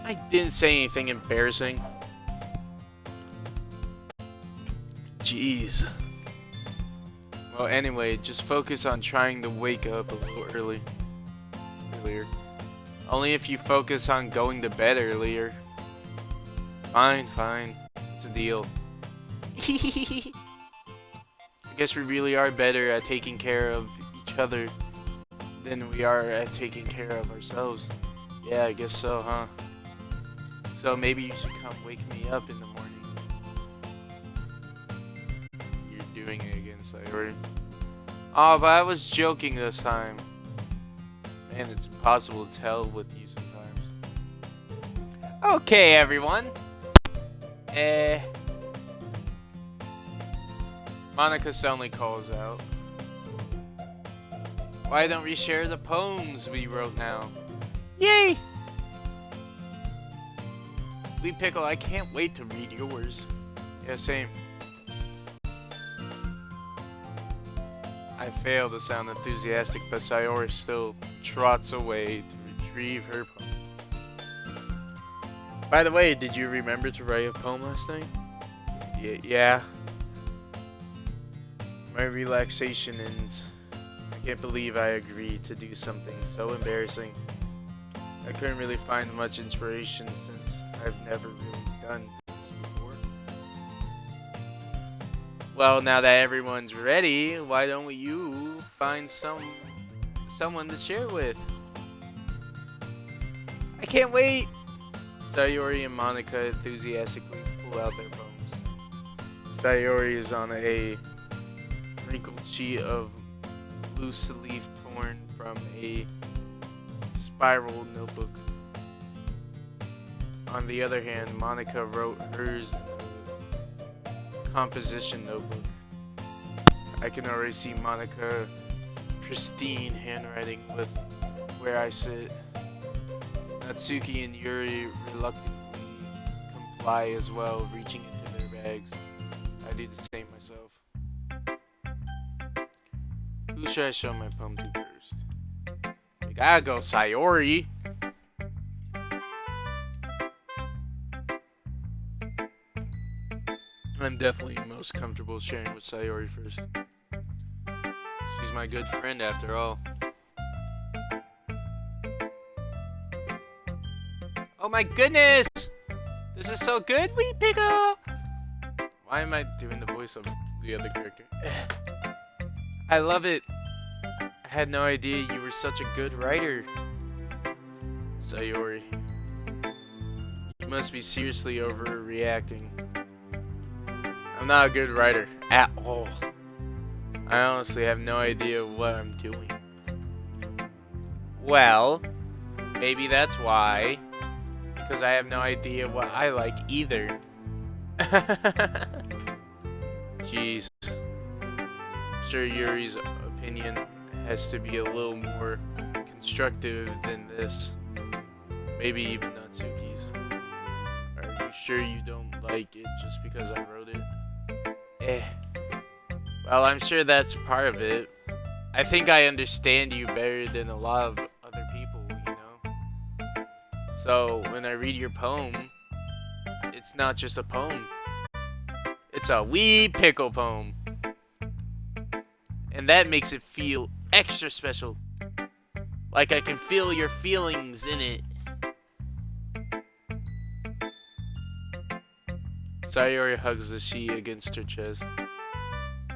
I didn't say anything embarrassing. Jeez. Well, anyway, just focus on trying to wake up a little earlier. Only if you focus on going to bed earlier. Fine. It's a deal. I guess we really are better at taking care of each other than we are at taking care of ourselves. Yeah, I guess so, huh? So maybe you should come wake me up in the morning. You're doing it again, Sayori. Oh, but I was joking this time. Man, it's impossible to tell with you sometimes. Okay, everyone. Monica suddenly calls out. Why don't we share the poems we wrote now? Yay! Lee Pickle, I can't wait to read yours. Yeah, same. I fail to sound enthusiastic, but Sayori still trots away to retrieve her poem. By the way, did you remember to write a poem last night? Yeah. My relaxation ends. I can't believe I agreed to do something so embarrassing. I couldn't really find much inspiration since I've never really done this before. Well, now that everyone's ready, why don't you find someone to share with? I can't wait! Sayori and Monica enthusiastically pull out their poems. Sayori is on a wrinkled sheet of loose leaf torn from a spiral notebook. On the other hand, Monica wrote hers in a composition notebook. I can already see Monica pristine handwriting with Where I Sit. Natsuki and Yuri reluctantly comply as well, reaching into their bags. I do the same myself. Who should I show my poem to first? We gotta go Sayori. I'm definitely most comfortable sharing with Sayori first. She's my good friend after all. Oh my goodness! This is so good, Wee Pickle! Why am I doing the voice of the other character? I love it. I had no idea you were such a good writer. Sayori. You must be seriously overreacting. I'm not a good writer at all. I honestly have no idea what I'm doing. Well, maybe that's why. Because I have no idea what I like either. Jeez. I'm sure Yuri's opinion has to be a little more constructive than this. Maybe even Natsuki's. Are you sure you don't like it just because I wrote it? Well, I'm sure that's part of it. I think I understand you better than a lot of other people, you know? So, when I read your poem, it's not just a poem. It's a wee pickle poem. And that makes it feel extra special. Like I can feel your feelings in it. Sayori hugs the sheet against her chest.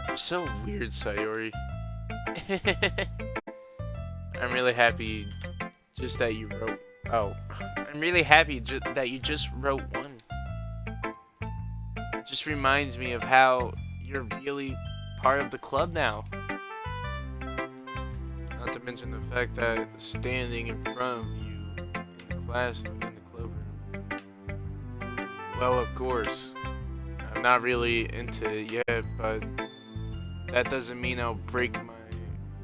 You're so weird, Sayori. I'm really happy just that you wrote... Oh. I'm really happy that you just wrote one. It just reminds me of how you're really part of the club now. Not to mention the fact that standing in front of you in the class, in the club room. Well, of course, I'm not really into it yet, but that doesn't mean I'll break my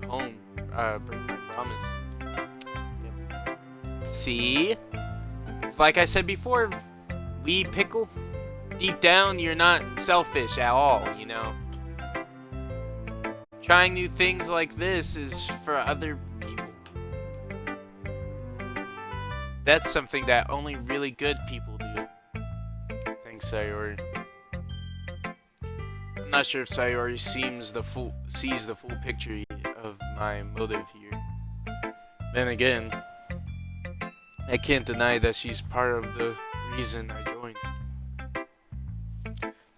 poem, break my promise. Yep. See? It's like I said before, Lee Pickle. Deep down, you're not selfish at all, you know? Trying new things like this is for other people. That's something that only really good people do. Thanks, Sayori. I'm not sure if Sayori sees the full picture of my motive here. Then again, I can't deny that she's part of the reason I joined.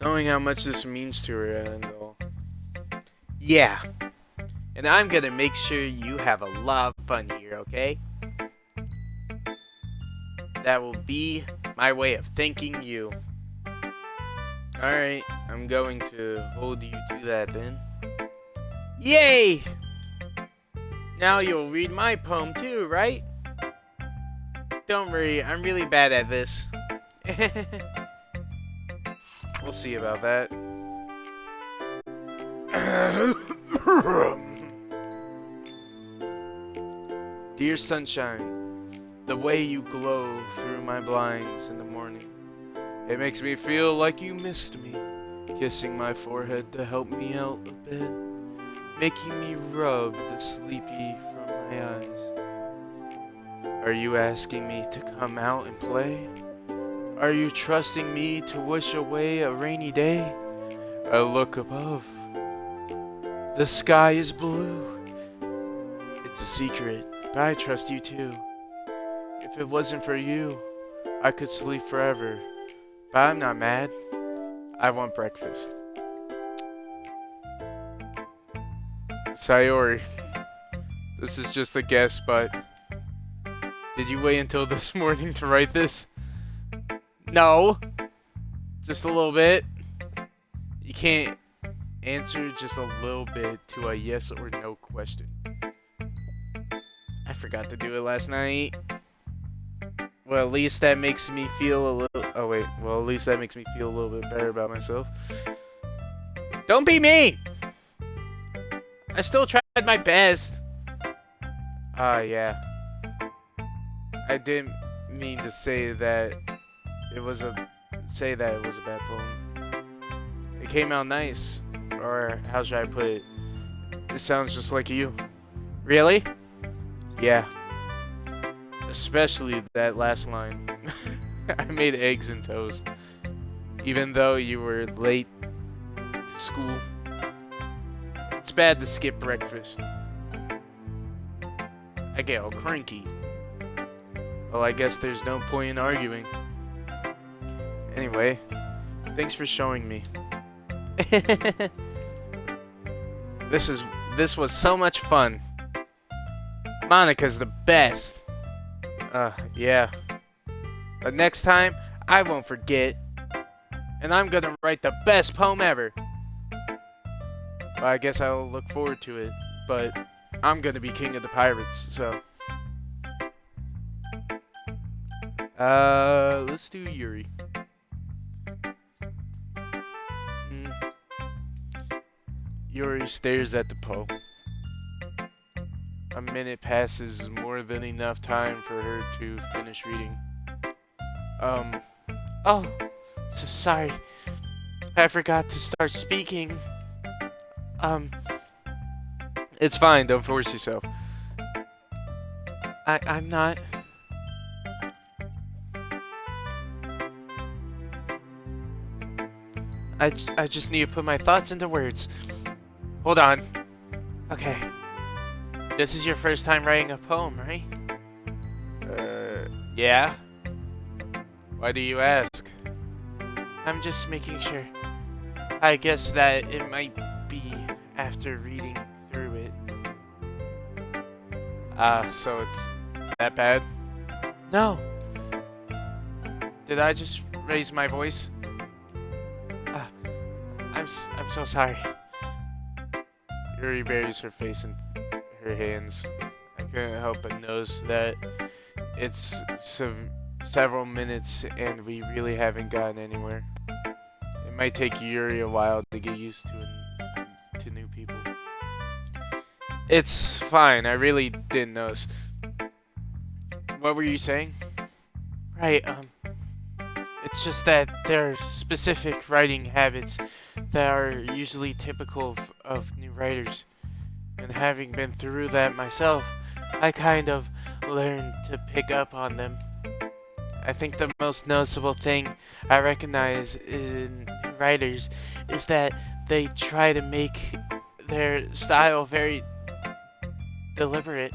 Knowing how much this means to her and all. Yeah. And I'm gonna make sure you have a lot of fun here, okay? That will be my way of thanking you. Alright, I'm going to hold you to that then. Yay! Now you'll read my poem too, right? Don't worry, I'm really bad at this. We'll see about that. Dear sunshine, the way you glow through my blinds in the morning, it makes me feel like you missed me, kissing my forehead to help me out of bed, making me rub the sleepy from my eyes. Are you asking me to come out and play? Are you trusting me to wish away a rainy day? I look above. The sky is blue. It's a secret, but I trust you too. If it wasn't for you, I could sleep forever. But I'm not mad. I want breakfast. Sayori, this is just a guess, but did you wait until this morning to write this? No. Just a little bit. You can't answer just a little bit to a yes or no question. I forgot to do it last night. Well, at least that makes me feel a little... Oh wait, well at least that makes me feel a little bit better about myself. Don't be mean! I still tried my best. Yeah. I didn't mean to say that it was a bad poem. It came out nice. Or how should I put it? It sounds just like you. Really? Yeah. Especially that last line. I made eggs and toast. Even though you were late to school. It's bad to skip breakfast. I get all cranky. Well, I guess there's no point in arguing. Anyway, thanks for showing me. This was so much fun. Monica's the best. Yeah. But next time, I won't forget. And I'm gonna write the best poem ever. Well, I guess I'll look forward to it. But I'm gonna be king of the pirates, so. Let's do Yuri. Yuri stares at the poem. A minute passes, more than enough time for her to finish reading. Oh, so sorry. I forgot to start speaking. It's fine, don't force yourself. I'm not. I just need to put my thoughts into words. Hold on. Okay. This is your first time writing a poem, right? Yeah? Why do you ask? I'm just making sure. I guess that it might be after reading through it. So it's that bad? No. Did I just raise my voice? Uh, I'm so sorry. Yuri buries her face in her hands. I couldn't help but notice that it's several minutes and we really haven't gotten anywhere. It might take Yuri a while to get used to new people. It's fine. I really didn't notice. What were you saying? Right, it's just that there are specific writing habits that are usually typical of new writers. And having been through that myself, I kind of learned to pick up on them. I think the most noticeable thing I recognize in new writers is that they try to make their style very deliberate.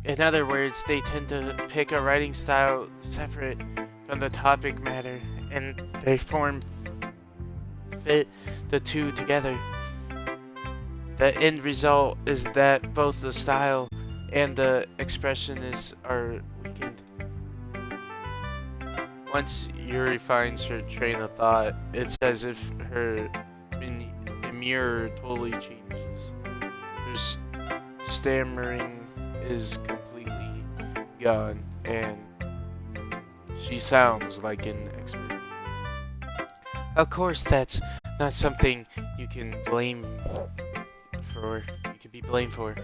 In other words, they tend to pick a writing style separate from the topic matter, and they fit the two together. The end result is that both the style and the expressionists are weakened. Once Yuri finds her train of thought, it's as if her mirror totally changes. Her stammering is completely gone, and she sounds like an expert. Of course, that's not something you can be blamed for.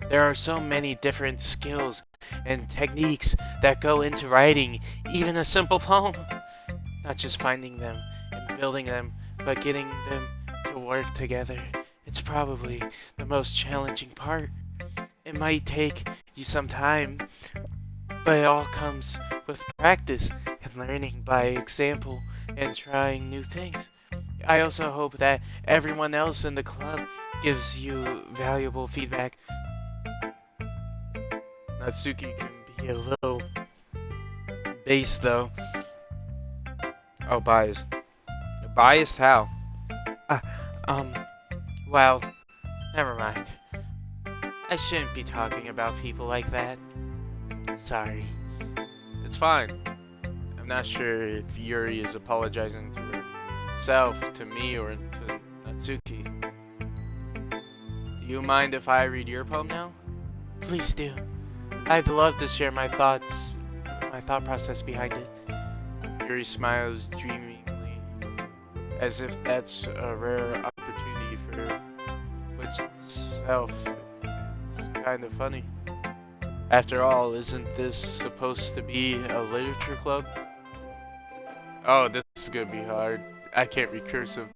There are so many different skills and techniques that go into writing even a simple poem. Not just finding them and building them, but getting them to work together. It's probably the most challenging part. It might take you some time, but it all comes with practice and learning by example and trying new things. I also hope that everyone else in the club gives you valuable feedback. Natsuki can be a little based though. Oh, biased. Biased how? Well, never mind. I shouldn't be talking about people like that. Sorry. It's fine. I'm not sure if Yuri is apologizing to herself, to me, or to Natsuki. Do you mind if I read your poem now? Please do. I'd love to share my thought process behind it. Yuri smiles dreamingly, as if that's a rare opportunity for her, which itself is kind of funny. After all, isn't this supposed to be a literature club? Oh, this is gonna be hard. I can't read cursive.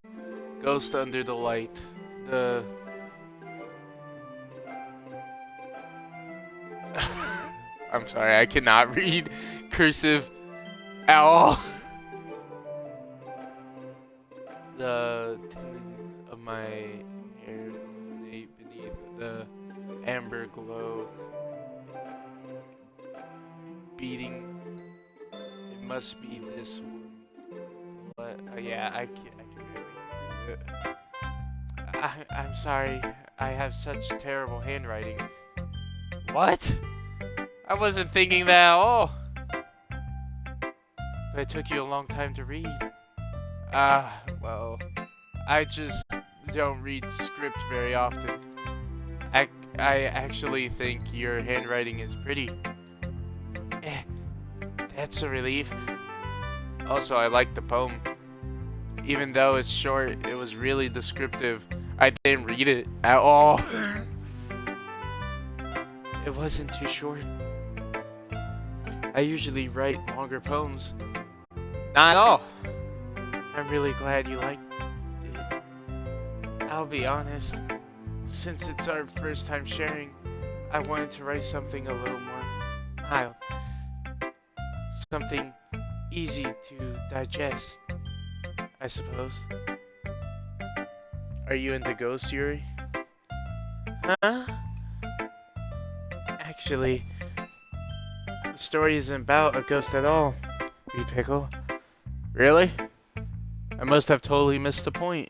Ghost under the light. I'm sorry, I cannot read cursive at all. The tendons of my hair beneath the amber glow. Beating. It must be this one. What? Yeah, I can really read it. I'm sorry. I have such terrible handwriting. What? I wasn't thinking that at all. But it took you a long time to read. Well, I just don't read script very often. I actually think your handwriting is pretty. That's a relief. Also, I like the poem. Even though it's short, it was really descriptive. I didn't read it at all. It wasn't too short. I usually write longer poems. Not at all. I'm really glad you liked it. I'll be honest, since it's our first time sharing, I wanted to write something a little more mild. Something easy to digest, I suppose. Are you into ghosts, Yuri? Huh? Actually, the story isn't about a ghost at all, Pickle. Really? I must have totally missed the point.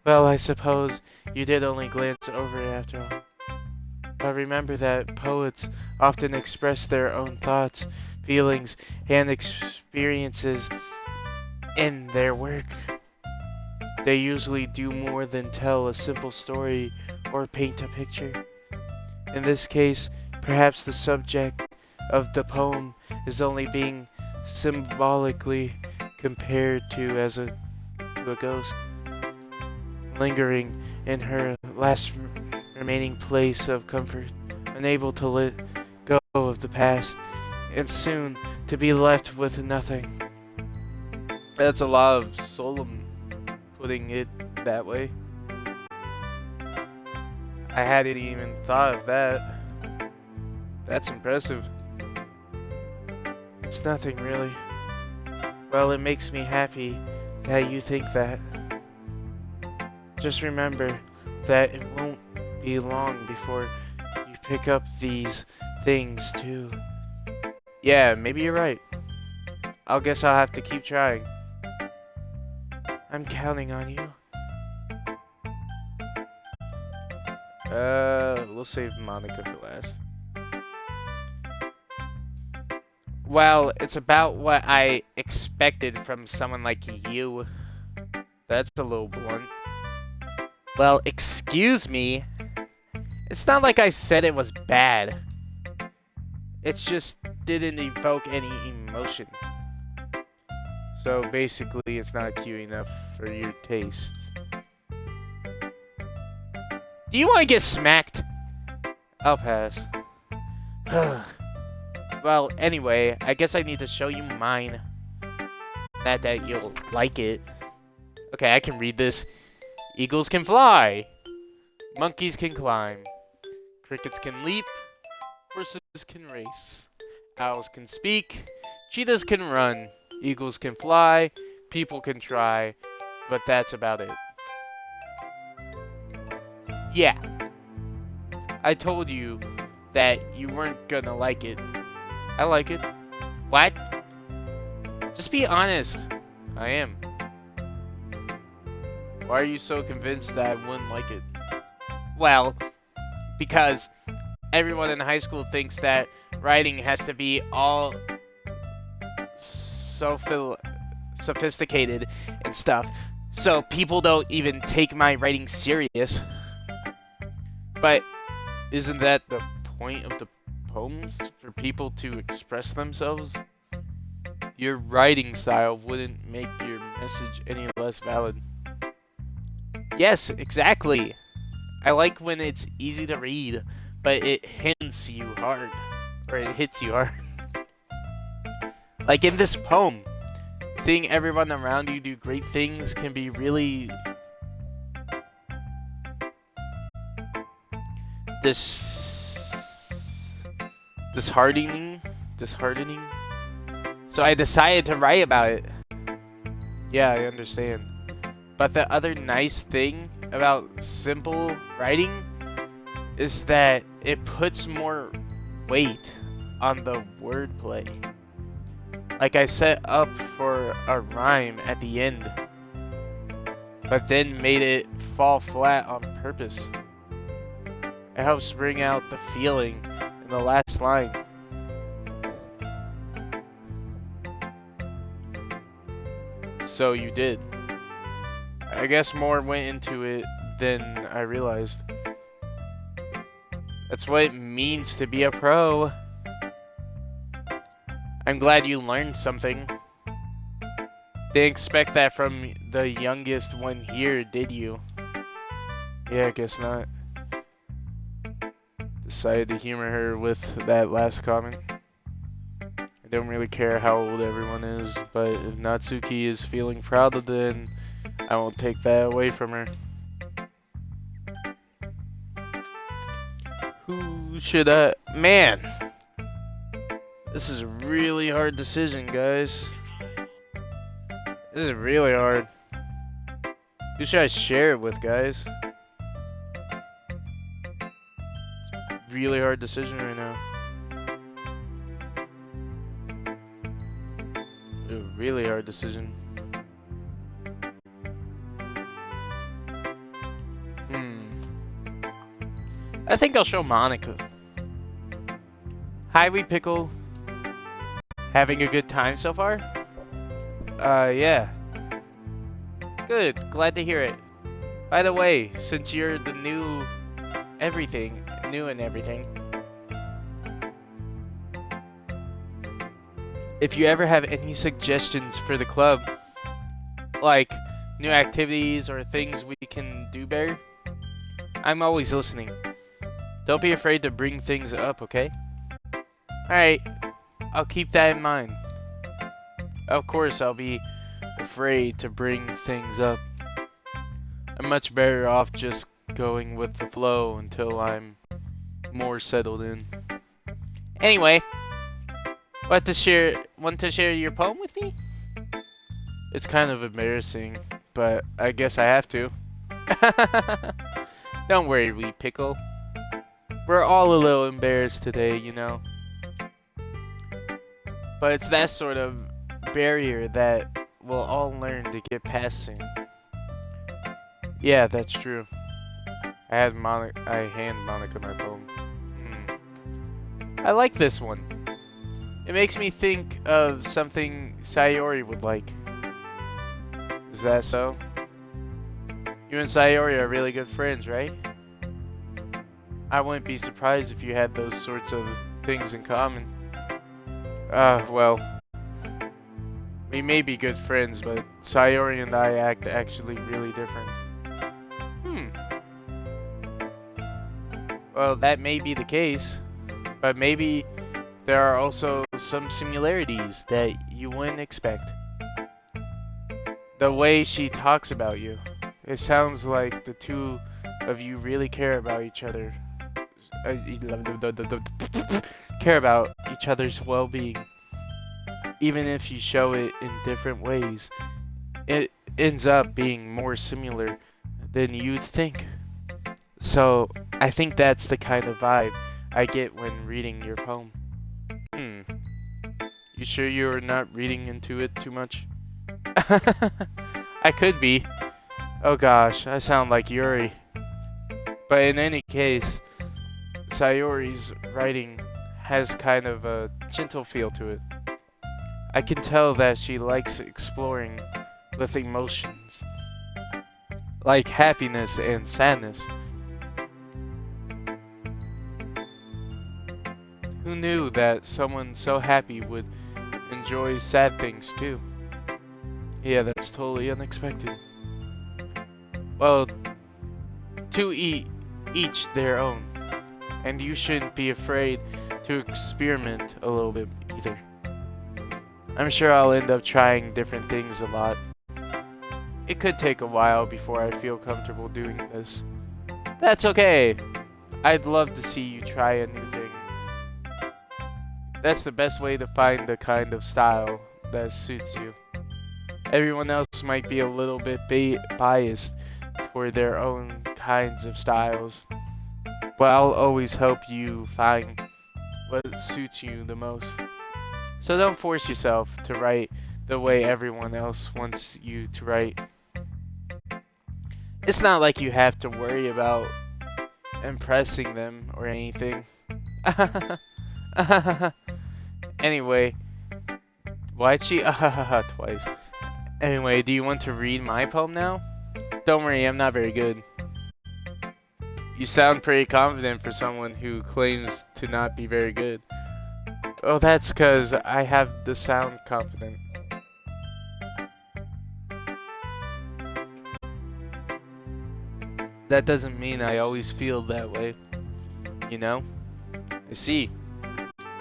Well, I suppose you did only glance over it after all. But remember that poets often express their own thoughts, feelings, and experiences in their work. They usually do more than tell a simple story or paint a picture. In this case, perhaps the subject of the poem is only being symbolically compared to a ghost, lingering in her last remaining place of comfort, unable to let go of the past, and soon to be left with nothing. That's a lot of solemn putting it that way. I hadn't even thought of that. That's impressive. It's nothing really. Well, it makes me happy that you think that. Just remember that it won't be long before you pick up these things too. Yeah, maybe you're right. I guess I'll have to keep trying. I'm counting on you. We'll save Monica for last. Well, it's about what I expected from someone like you. That's a little blunt. Well, excuse me. It's not like I said it was bad. It just didn't evoke any emotion. So basically, it's not cute enough for your taste. Do you want to get smacked? I'll pass. Well, anyway, I guess I need to show you mine. Not that you'll like it. Okay, I can read this. Eagles can fly. Monkeys can climb. Crickets can leap. Horses can race. Owls can speak. Cheetahs can run. Eagles can fly. People can try. But that's about it. Yeah. I told you that you weren't gonna like it. I like it. What? Just be honest. I am. Why are you so convinced that I wouldn't like it? Well, because everyone in high school thinks that writing has to be all so sophisticated and stuff. So people don't even take my writing serious. But isn't that the point of the poems? For people to express themselves? Your writing style wouldn't make your message any less valid. Yes, exactly. I like when it's easy to read, but it hits you hard. Or it hits you hard. Like in this poem, seeing everyone around you do great things can be really disheartening. So I decided to write about it. Yeah, I understand. But the other nice thing about simple writing is that it puts more weight on the wordplay. Like I set up for a rhyme at the end, but then made it fall flat on purpose. It helps bring out the feeling in the last line. So you did. I guess more went into it than I realized. That's what it means to be a pro. I'm glad you learned something. Didn't expect that from the youngest one here, did you? Yeah, I guess not. Decided to humor her with that last comment. I don't really care how old everyone is, but if Natsuki is feeling proud of then I won't take that away from her. Who should I... Man! This is a really hard decision, guys. This is really hard. Who should I share it with, guys? It's a really hard decision right now. A really hard decision. I think I'll show Monica. Hi, Wee Pickle. Having a good time so far? Yeah. Good, glad to hear it. By the way, since you're the new and everything, if you ever have any suggestions for the club, like new activities or things we can do better, I'm always listening. Don't be afraid to bring things up, okay? Alright, I'll keep that in mind. Of course, I'll be afraid to bring things up. I'm much better off just going with the flow until I'm more settled in. Anyway, want to share your poem with me? It's kind of embarrassing, but I guess I have to. Don't worry, Wee Pickle. We're all a little embarrassed today, you know. But it's that sort of barrier that we'll all learn to get past soon. Yeah, that's true. I hand Monica my poem. I like this one. It makes me think of something Sayori would like. Is that so? You and Sayori are really good friends, right? I wouldn't be surprised if you had those sorts of things in common. Well, we may be good friends, but Sayori and I act actually really different. Well, that may be the case, but maybe there are also some similarities that you wouldn't expect. The way she talks about you, it sounds like the two of you really care about each other. Care about each other's well-being. Even if you show it in different ways, it ends up being more similar than you'd think. So, I think that's the kind of vibe I get when reading your poem. You sure you're not reading into it too much? I could be. Oh gosh, I sound like Yuri. But in any case, Sayori's writing has kind of a gentle feel to it. I can tell that she likes exploring with emotions, like happiness and sadness. Who knew that someone so happy would enjoy sad things too? Yeah, that's totally unexpected. Well, to each their own. And you shouldn't be afraid to experiment a little bit either. I'm sure I'll end up trying different things a lot. It could take a while before I feel comfortable doing this. That's okay. I'd love to see you try a new thing. That's the best way to find the kind of style that suits you. Everyone else might be a little bit biased for their own kinds of styles, but I'll always help you find what suits you the most. So don't force yourself to write the way everyone else wants you to write. It's not like you have to worry about impressing them or anything. Anyway, why'd she twice? Anyway, do you want to read my poem now? Don't worry, I'm not very good. You sound pretty confident for someone who claims to not be very good. Oh, that's because I have the sound confident. That doesn't mean I always feel that way, you know? I see.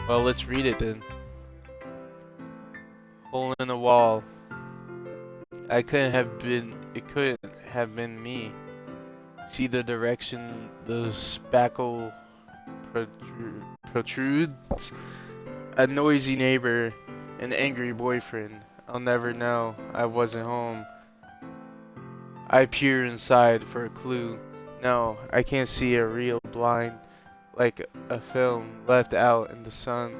Well, let's read it then. Hole in the wall. It couldn't have been me. See the direction the spackle protrudes? A noisy neighbor, an angry boyfriend. I'll never know. I wasn't home. I peer inside for a clue. No, I can't see a real blind, like a film left out in the sun.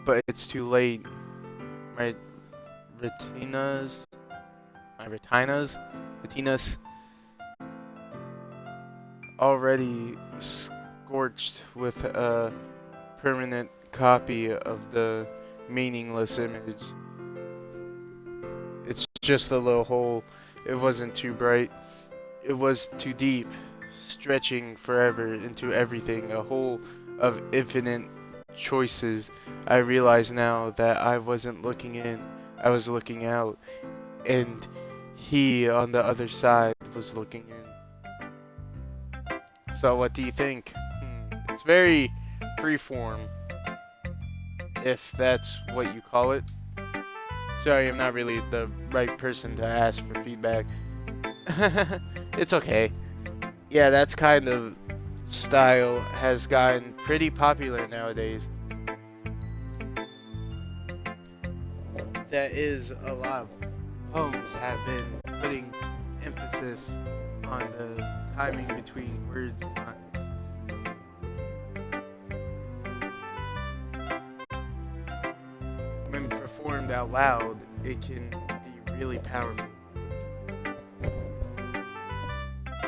But it's too late. My retinas already torched with a permanent copy of the meaningless image. It's just a little hole. It wasn't too bright. It was too deep, stretching forever into everything, a hole of infinite choices. I realize now that I wasn't looking in, I was looking out, and he on the other side was looking in. So what do you think? It's very freeform, if that's what you call it. Sorry, I'm not really the right person to ask for feedback. It's okay. Yeah, that's kind of style has gotten pretty popular nowadays. That is, a lot of poems have been putting emphasis on the timing between words and lines. When performed out loud, it can be really powerful.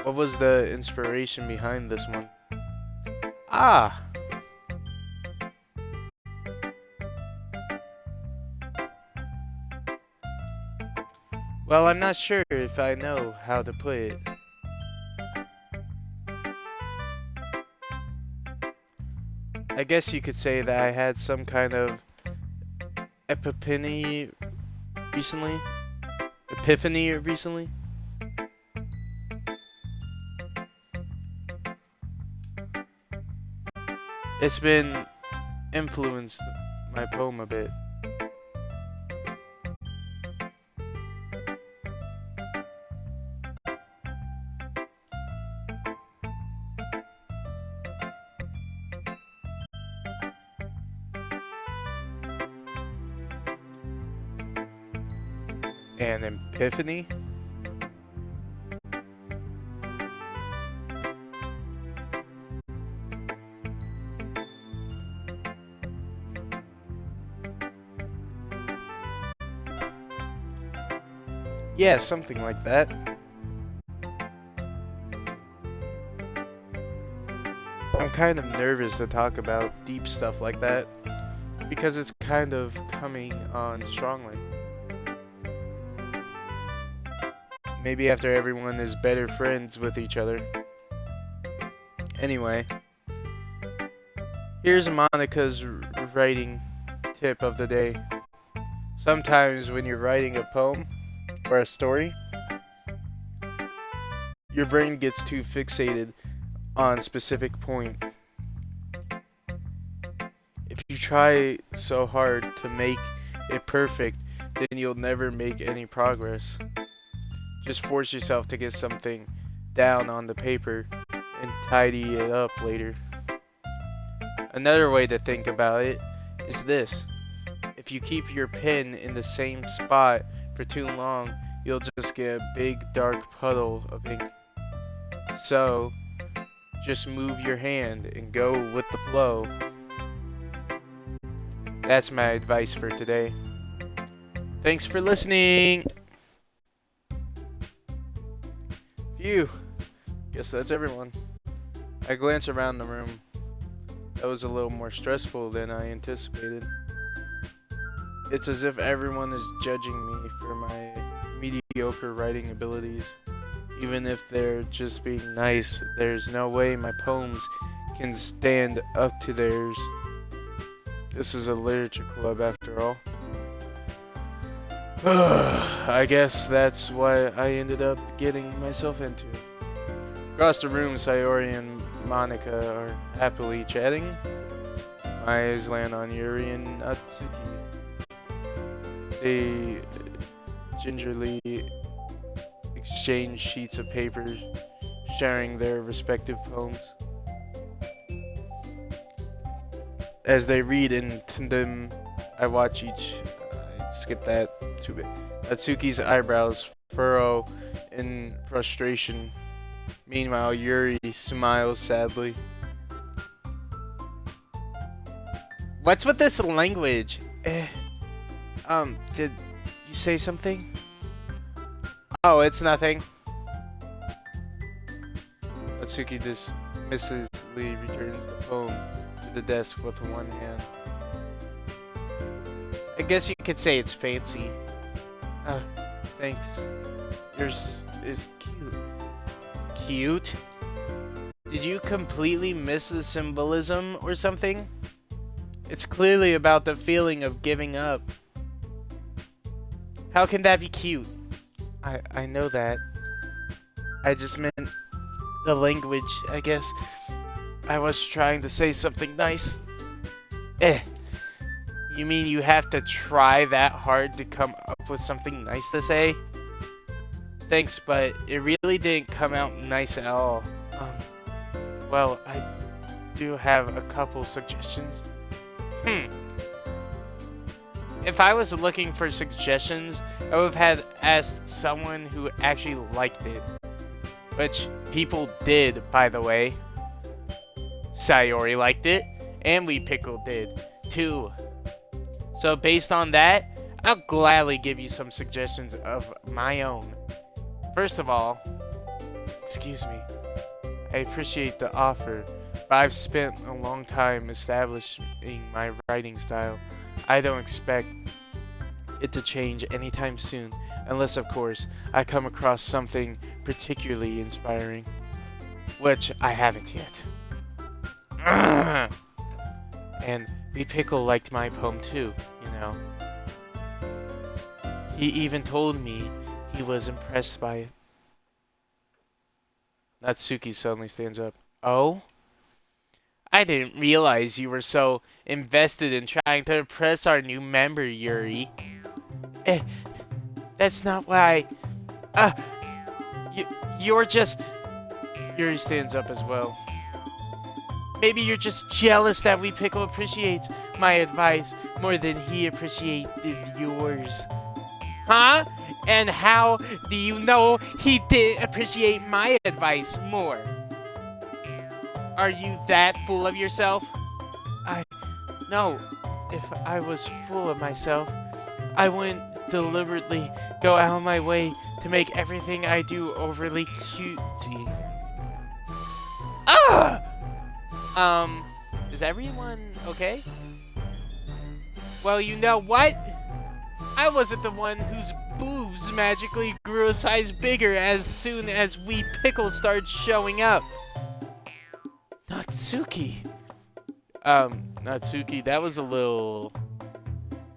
What was the inspiration behind this one? Ah! Well, I'm not sure if I know how to put it. I guess you could say that I had some kind of epiphany recently. It's been influenced my poem a bit. An epiphany? Yeah, something like that. I'm kind of nervous to talk about deep stuff like that because it's kind of coming on strongly. Maybe after everyone is better friends with each other. Anyway, here's Monica's writing tip of the day. Sometimes when you're writing a poem or a story, your brain gets too fixated on a specific point. If you try so hard to make it perfect, then you'll never make any progress. Just force yourself to get something down on the paper and tidy it up later. Another way to think about it is this. If you keep your pen in the same spot for too long, you'll just get a big dark puddle of ink. So, just move your hand and go with the flow. That's my advice for today. Thanks for listening! Phew. Guess that's everyone. I glance around the room. That was a little more stressful than I anticipated. It's as if everyone is judging me for my mediocre writing abilities. Even if they're just being nice, there's no way my poems can stand up to theirs. This is a literature club after all. I guess that's why I ended up getting myself into it. Across the room, Sayori and Monica are happily chatting. My eyes land on Yuri and Natsuki. They gingerly exchange sheets of paper, sharing their respective poems. As they read into them, I watch each. Skip that. Too big. Natsuki's eyebrows furrow in frustration. Meanwhile, Yuri smiles sadly. What's with this language? Did you say something? Oh, it's nothing. Natsuki Mrs. Lee returns the poem to the desk with one hand. I guess you could say it's fancy. Thanks. Yours is cute. Cute? Did you completely miss the symbolism or something? It's clearly about the feeling of giving up. How can that be cute? I know that. I just meant the language, I guess. I was trying to say something nice. You mean you have to try that hard to come up with something nice to say? Thanks, but it really didn't come out nice at all. Well, I do have a couple suggestions. If I was looking for suggestions, I would have asked someone who actually liked it. Which people did, by the way. Sayori liked it, and Wee Pickle did, too. So based on that, I'll gladly give you some suggestions of my own. First of all, excuse me, I appreciate the offer, but I've spent a long time establishing my writing style. I don't expect it to change anytime soon, unless of course I come across something particularly inspiring, which I haven't yet. And Wee Pickle liked my poem too, you know. He even told me he was impressed by it. Natsuki suddenly stands up. Oh? I didn't realize you were so invested in trying to impress our new member, Yuri. That's not why. You're just... Yuri stands up as well. Maybe you're just jealous that Wee Pickle appreciates my advice more than he appreciated yours. Huh? And how do you know he did appreciate my advice more? Are you that full of yourself? No. If I was full of myself, I wouldn't deliberately go out of my way to make everything I do overly cutesy. Is everyone okay? Well, you know what? I wasn't the one whose boobs magically grew a size bigger as soon as Wee Pickle started showing up. Natsuki. Natsuki, that was a little...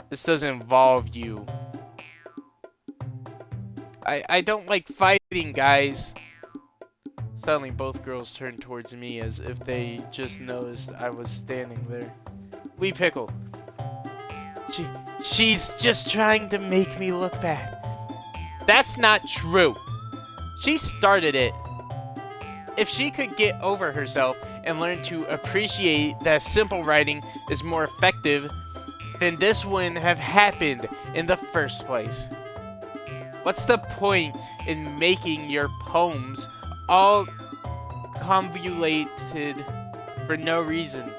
This doesn't involve you. I don't like fighting, guys. Suddenly, both girls turned towards me as if they just noticed I was standing there. Wee Pickle. She's just trying to make me look bad. That's not true. She started it. If she could get over herself and learn to appreciate that simple writing is more effective, then this wouldn't have happened in the first place. What's the point in making your poems all convoluted for no reason?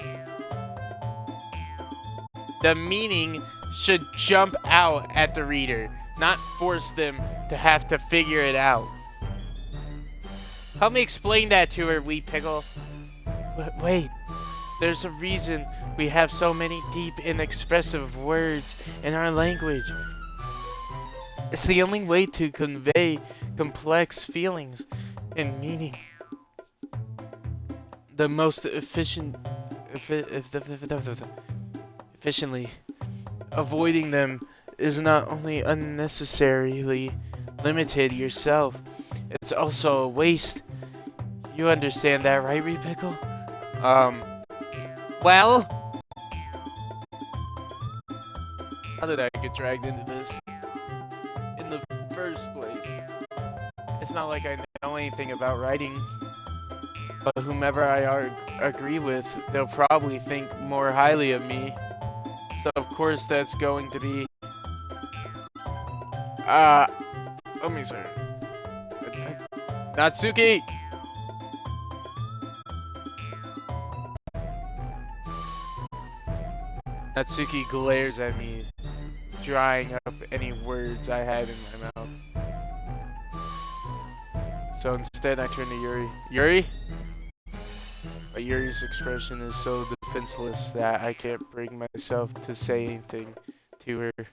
The meaning should jump out at the reader, not force them to have to figure it out. Help me explain that to her, Wee Pickle. Wait, there's a reason we have so many deep and expressive words in our language. It's the only way to convey complex feelings and meaning. The most efficiently. Avoiding them is not only unnecessarily limited yourself, it's also a waste. You understand that, right, Wee Pickle? Well? How did I get dragged into this in the first place? It's not like I know anything about writing, but whomever I agree with, they'll probably think more highly of me. So of course that's going to be... let me see. Natsuki! Natsuki glares at me, drying up any words I had in my mouth. So instead I turn to Yuri. Yuri? Yuri's expression is so defenseless that I can't bring myself to say anything to her.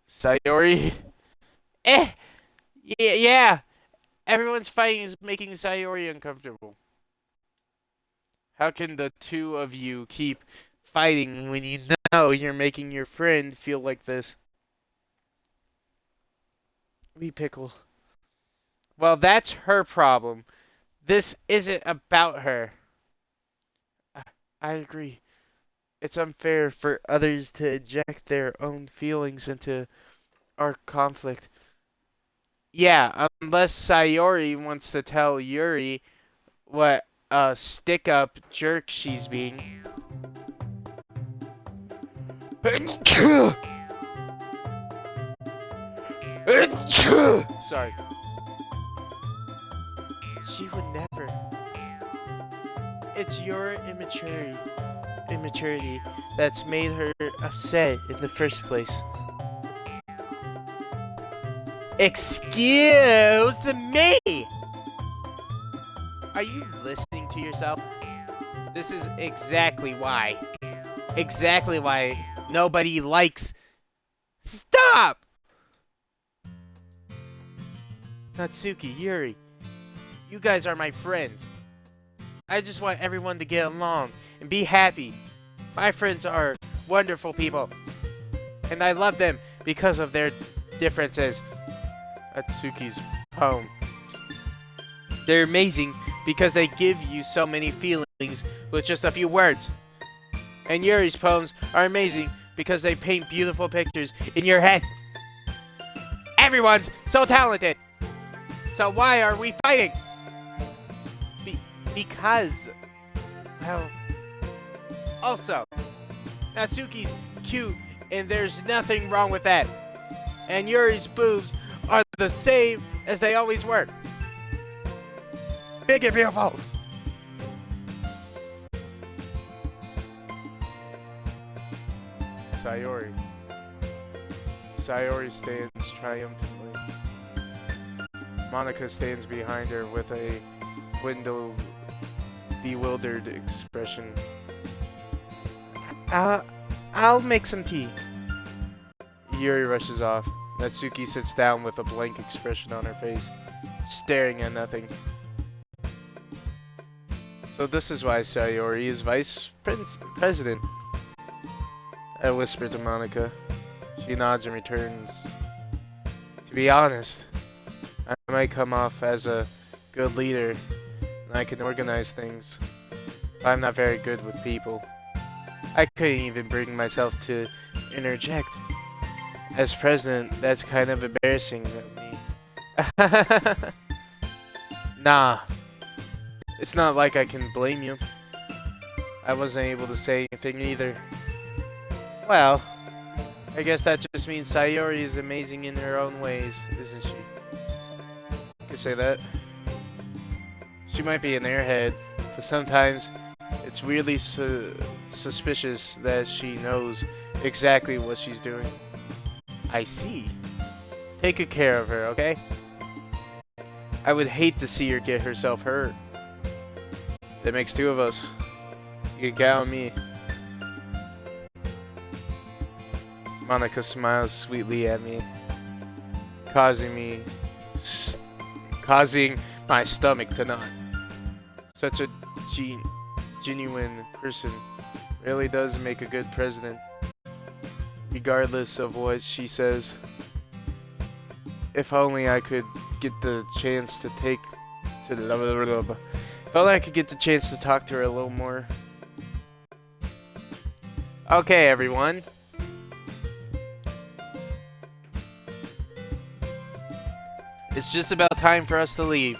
Sayori? Eh! Yeah! Everyone's fighting is making Sayori uncomfortable. How can the two of you keep fighting when you know you're making your friend feel like this? Me pickle. Well, that's her problem. This isn't about her. I agree. It's unfair for others to inject their own feelings into our conflict. Yeah, unless Sayori wants to tell Yuri what a stick-up jerk she's being. Sorry. She would never. It's your immaturity that's made her upset in the first place. Excuse me! Are you listening to yourself? This is exactly why. Exactly why nobody likes... Stop! Natsuki, Yuri, you guys are my friends. I just want everyone to get along and be happy. My friends are wonderful people. And I love them because of their differences. Atsuki's poem. They're amazing because they give you so many feelings with just a few words. And Yuri's poems are amazing because they paint beautiful pictures in your head. Everyone's so talented. So why are we fighting? Because... Well... Also, Natsuki's cute and there's nothing wrong with that. And Yuri's boobs are the same as they always were. Big and beautiful. Sayori. Sayori stands triumphantly. Monica stands behind her with a bewildered expression. I'll make some tea. Yuri rushes off. Natsuki sits down with a blank expression on her face, staring at nothing. So this is why Sayori is vice president. I whisper to Monica. She nods and returns. To be honest, I might come off as a good leader, and I can organize things, but I'm not very good with people. I couldn't even bring myself to interject. As president, that's kind of embarrassing of me. Nah, it's not like I can blame you. I wasn't able to say anything either. Well, I guess that just means Sayori is amazing in her own ways, isn't she? You could say that. She might be an airhead, but sometimes it's weirdly suspicious that she knows exactly what she's doing. I see. Take good care of her, okay? I would hate to see her get herself hurt. That makes two of us. You can count on me. Monica smiles sweetly at me, causing my stomach to knot. Such a genuine person really does make a good president, regardless of what she says. If only I could get the chance to if only I could get the chance to talk to her a little more. Okay, everyone. It's just about time for us to leave.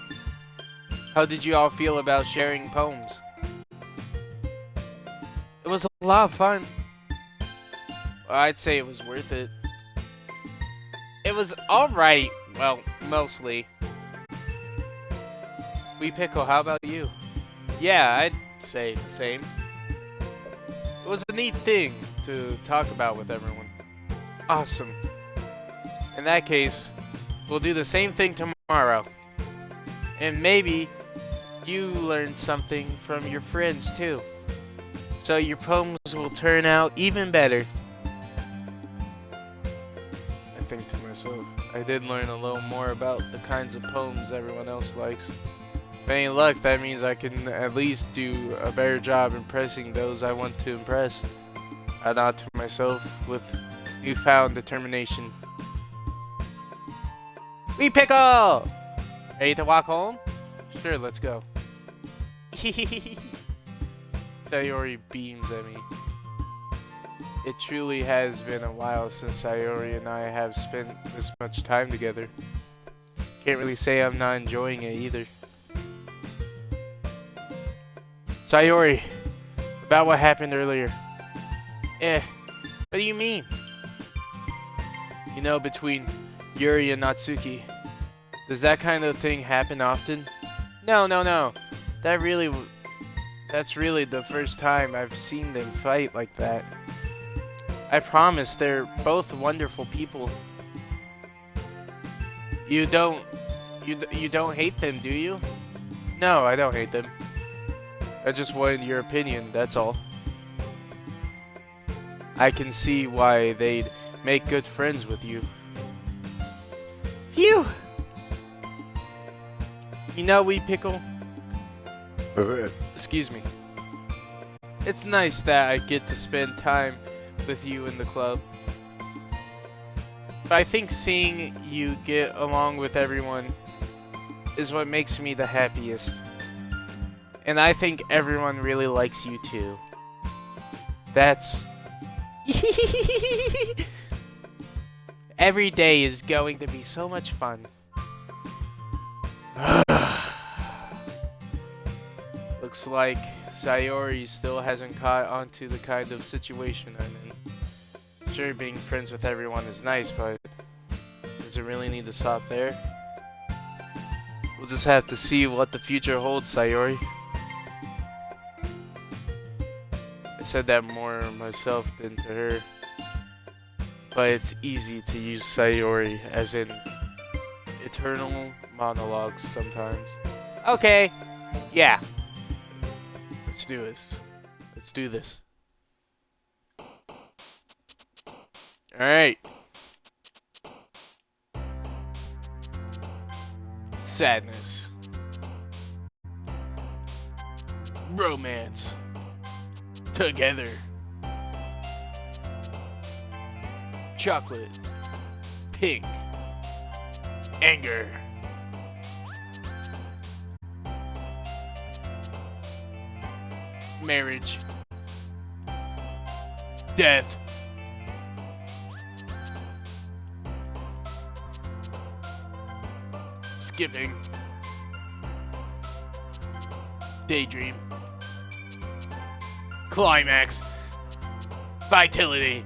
How did you all feel about sharing poems? It was a lot of fun. Well, I'd say it was worth it. It was alright. Well, mostly. We Pickle, how about you? Yeah, I'd say the same. It was a neat thing to talk about with everyone. Awesome. In that case, we'll do the same thing tomorrow. And maybe you learn something from your friends too. So your poems will turn out even better. I think to myself, I did learn a little more about the kinds of poems everyone else likes. If any luck, that means I can at least do a better job impressing those I want to impress. I nod to myself with newfound determination. We pickle! Ready to walk home? Sure, let's go. Sayori beams at me. It truly has been a while since Sayori and I have spent this much time together. Can't really say I'm not enjoying it either. Sayori, about what happened earlier. What do you mean? You know, between Yuri and Natsuki. Does that kind of thing happen often? No. That's really the first time I've seen them fight like that. I promise they're both wonderful people. You don't hate them, do you? No, I don't hate them. I just wanted your opinion, that's all. I can see why they'd make good friends with you. Phew! You know, we pickle. Excuse me. It's nice that I get to spend time with you in the club. But I think seeing you get along with everyone is what makes me the happiest. And I think everyone really likes you too. That's... Every day is going to be so much fun. Looks like Sayori still hasn't caught on to the kind of situation I'm in. Sure, being friends with everyone is nice, but does it really need to stop there? We'll just have to see what the future holds, Sayori. I said that more myself than to her, but it's easy to use Sayori as in eternal monologues sometimes. Okay, yeah. Let's do this. Let's do this. Alright. Sadness. Romance. Together. Chocolate. Pink. Anger. Marriage. Death. Skipping. Daydream. Climax. Vitality.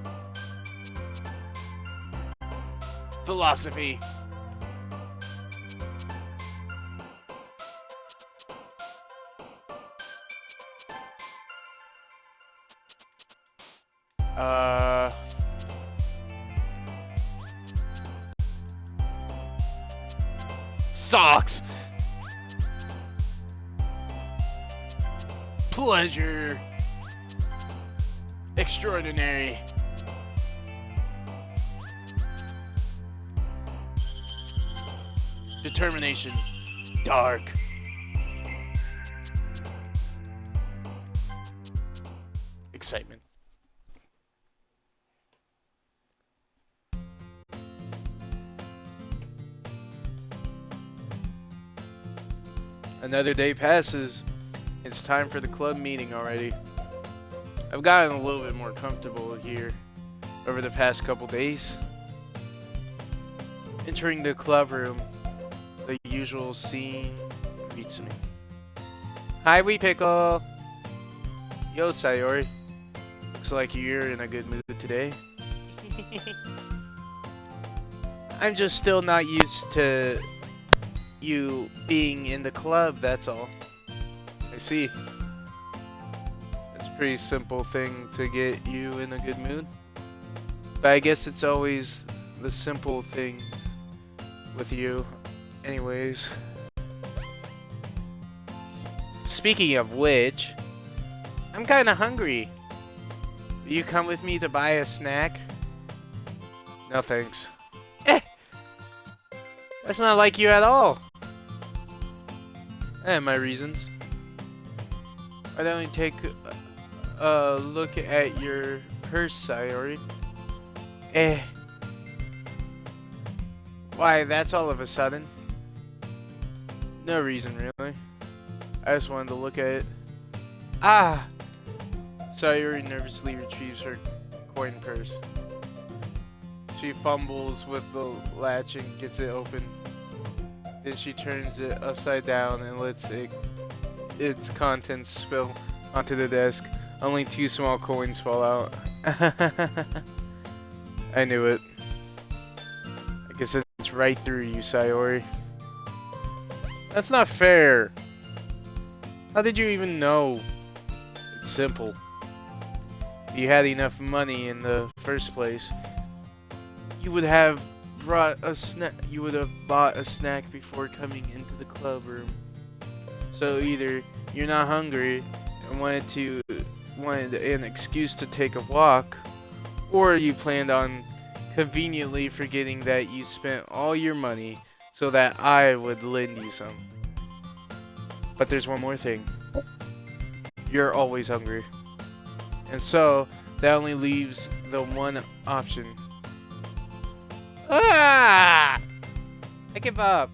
Philosophy. Socks. Pleasure. Extraordinary. Determination. Dark. Excitement. Another day passes. It's time for the club meeting already. I've gotten a little bit more comfortable here over the past couple days. Entering the club room, the usual scene greets me. Hi, Wee Pickle! Yo, Sayori. Looks like you're in a good mood today. I'm just still not used to you being in the club, that's all. I see. It's a pretty simple thing to get you in a good mood. But I guess it's always the simple things with you. Anyways. Speaking of which, I'm kind of hungry. Will you come with me to buy a snack? No thanks. That's not like you at all. I have my reasons. Why don't you take a look at your purse, Sayori? Why, that's all of a sudden? No reason, really. I just wanted to look at it. Ah! Sayori nervously retrieves her coin purse. She fumbles with the latch and gets it open. Then she turns it upside down and lets its contents spill onto the desk. Only 2 small coins fall out. I knew it. I guess it's right through you, Sayori. That's not fair. How did you even know? It's simple. If you had enough money in the first place, you would have brought a snack. You would have bought a snack before coming into the club room. So either you're not hungry and wanted an excuse to take a walk, or you planned on conveniently forgetting that you spent all your money so that I would lend you some. But there's one more thing. You're always hungry. And so, that only leaves the one option. Ah! I give up.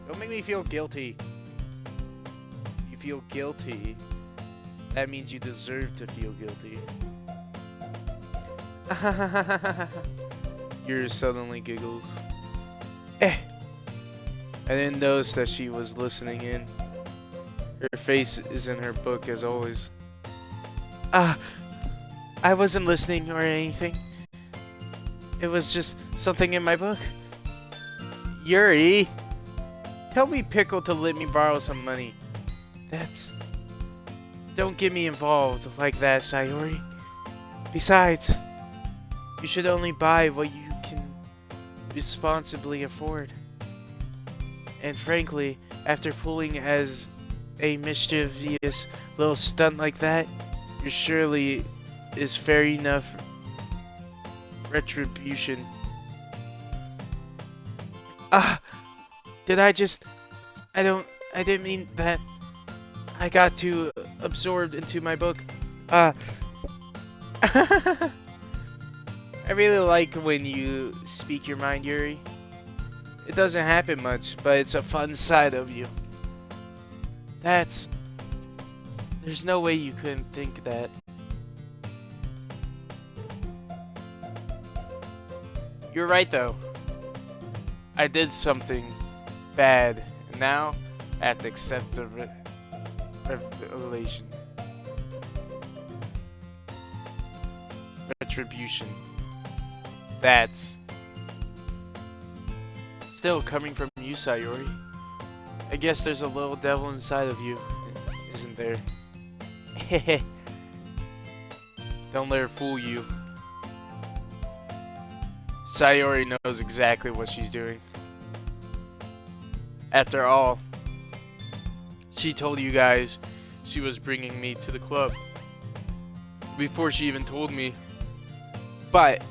Don't make me feel guilty. If you feel guilty, that means you deserve to feel guilty. Yours suddenly giggles. I didn't notice that she was listening in. Her face is in her book as always. I wasn't listening or anything. It was just something in my book. Yuri, tell me Pickle to let me borrow some money. Don't get me involved like that, Sayori. Besides, you should only buy what you can responsibly afford. And frankly, after pulling as a mischievous little stunt like that, you surely is fair enough retribution. Did I just... I didn't mean that. I got too absorbed into my book. I really like when you speak your mind, Yuri. It doesn't happen much, but it's a fun side of you. There's no way you couldn't think that. You're right, though. I did something bad, and now I have to accept the revelation. Retribution. That's still coming from you, Sayori. I guess there's a little devil inside of you, isn't there? Don't let her fool you. Sayori knows exactly what she's doing. After all, she told you guys she was bringing me to the club before she even told me. But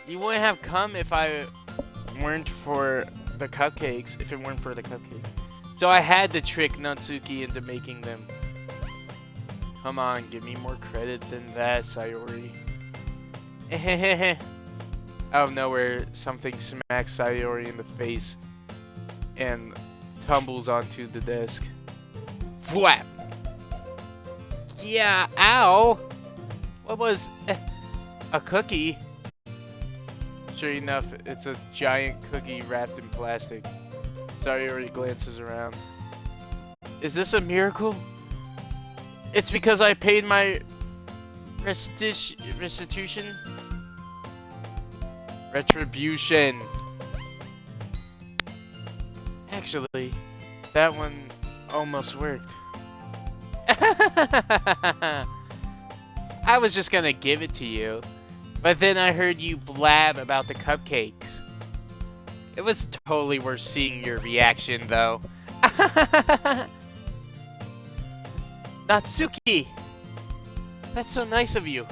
you wouldn't have come if I weren't for the cupcakes, if it weren't for the cupcake. So I had to trick Natsuki into making them. Come on, give me more credit than that, Sayori. Out of nowhere, something smacks Sayori in the face and tumbles onto the desk. Whap! Yeah, ow! What was... a cookie? Sure enough, it's a giant cookie wrapped in plastic. Sayori glances around. Is this a miracle? It's because I paid my restitution? Retribution. Actually, that one almost worked. I was just gonna give it to you. But then I heard you blab about the cupcakes. It was totally worth seeing your reaction, though. Natsuki! That's so nice of you.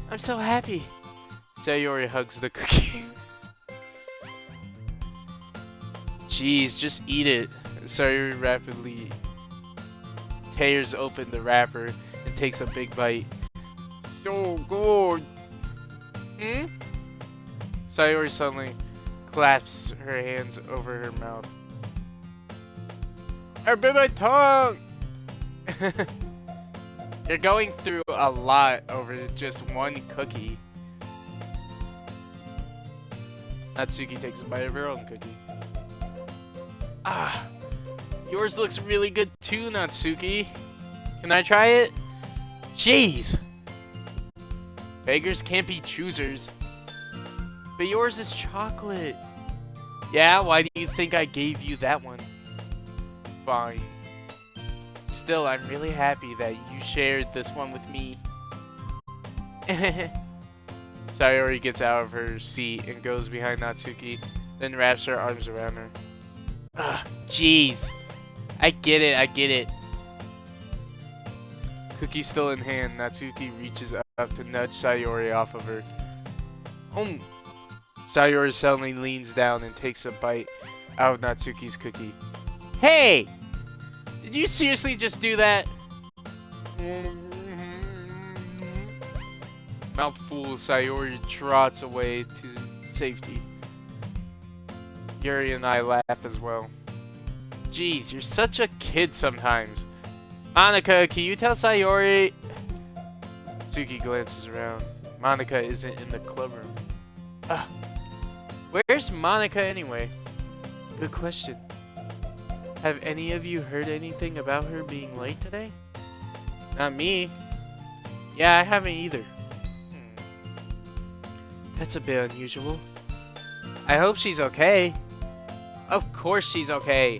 I'm so happy. Sayori hugs the cookie. Jeez, just eat it. Sayori rapidly tears open the wrapper and takes a big bite. So good. Sayori suddenly claps her hands over her mouth. I bit my tongue! You're going through a lot over just one cookie. Natsuki takes a bite of her own cookie. Ah, yours looks really good too, Natsuki. Can I try it? Jeez! Beggars can't be choosers. But yours is chocolate. Yeah, why do you think I gave you that one? Fine. Still, I'm really happy that you shared this one with me. Sayori gets out of her seat and goes behind Natsuki, then wraps her arms around her. Ugh, jeez. I get it. Cookie still in hand, Natsuki reaches up to nudge Sayori off of her. Sayori suddenly leans down and takes a bite out of Natsuki's cookie. Hey! Did you seriously just do that? Mouthful, Sayori trots away to safety. Yuri and I laugh as well. Jeez, you're such a kid sometimes. Monica, can you tell Sayori? Suki glances around. Monica isn't in the club room. Where's Monica anyway? Good question. Have any of you heard anything about her being late today? Not me. Yeah, I haven't either. That's a bit unusual. I hope she's okay. Of course she's okay.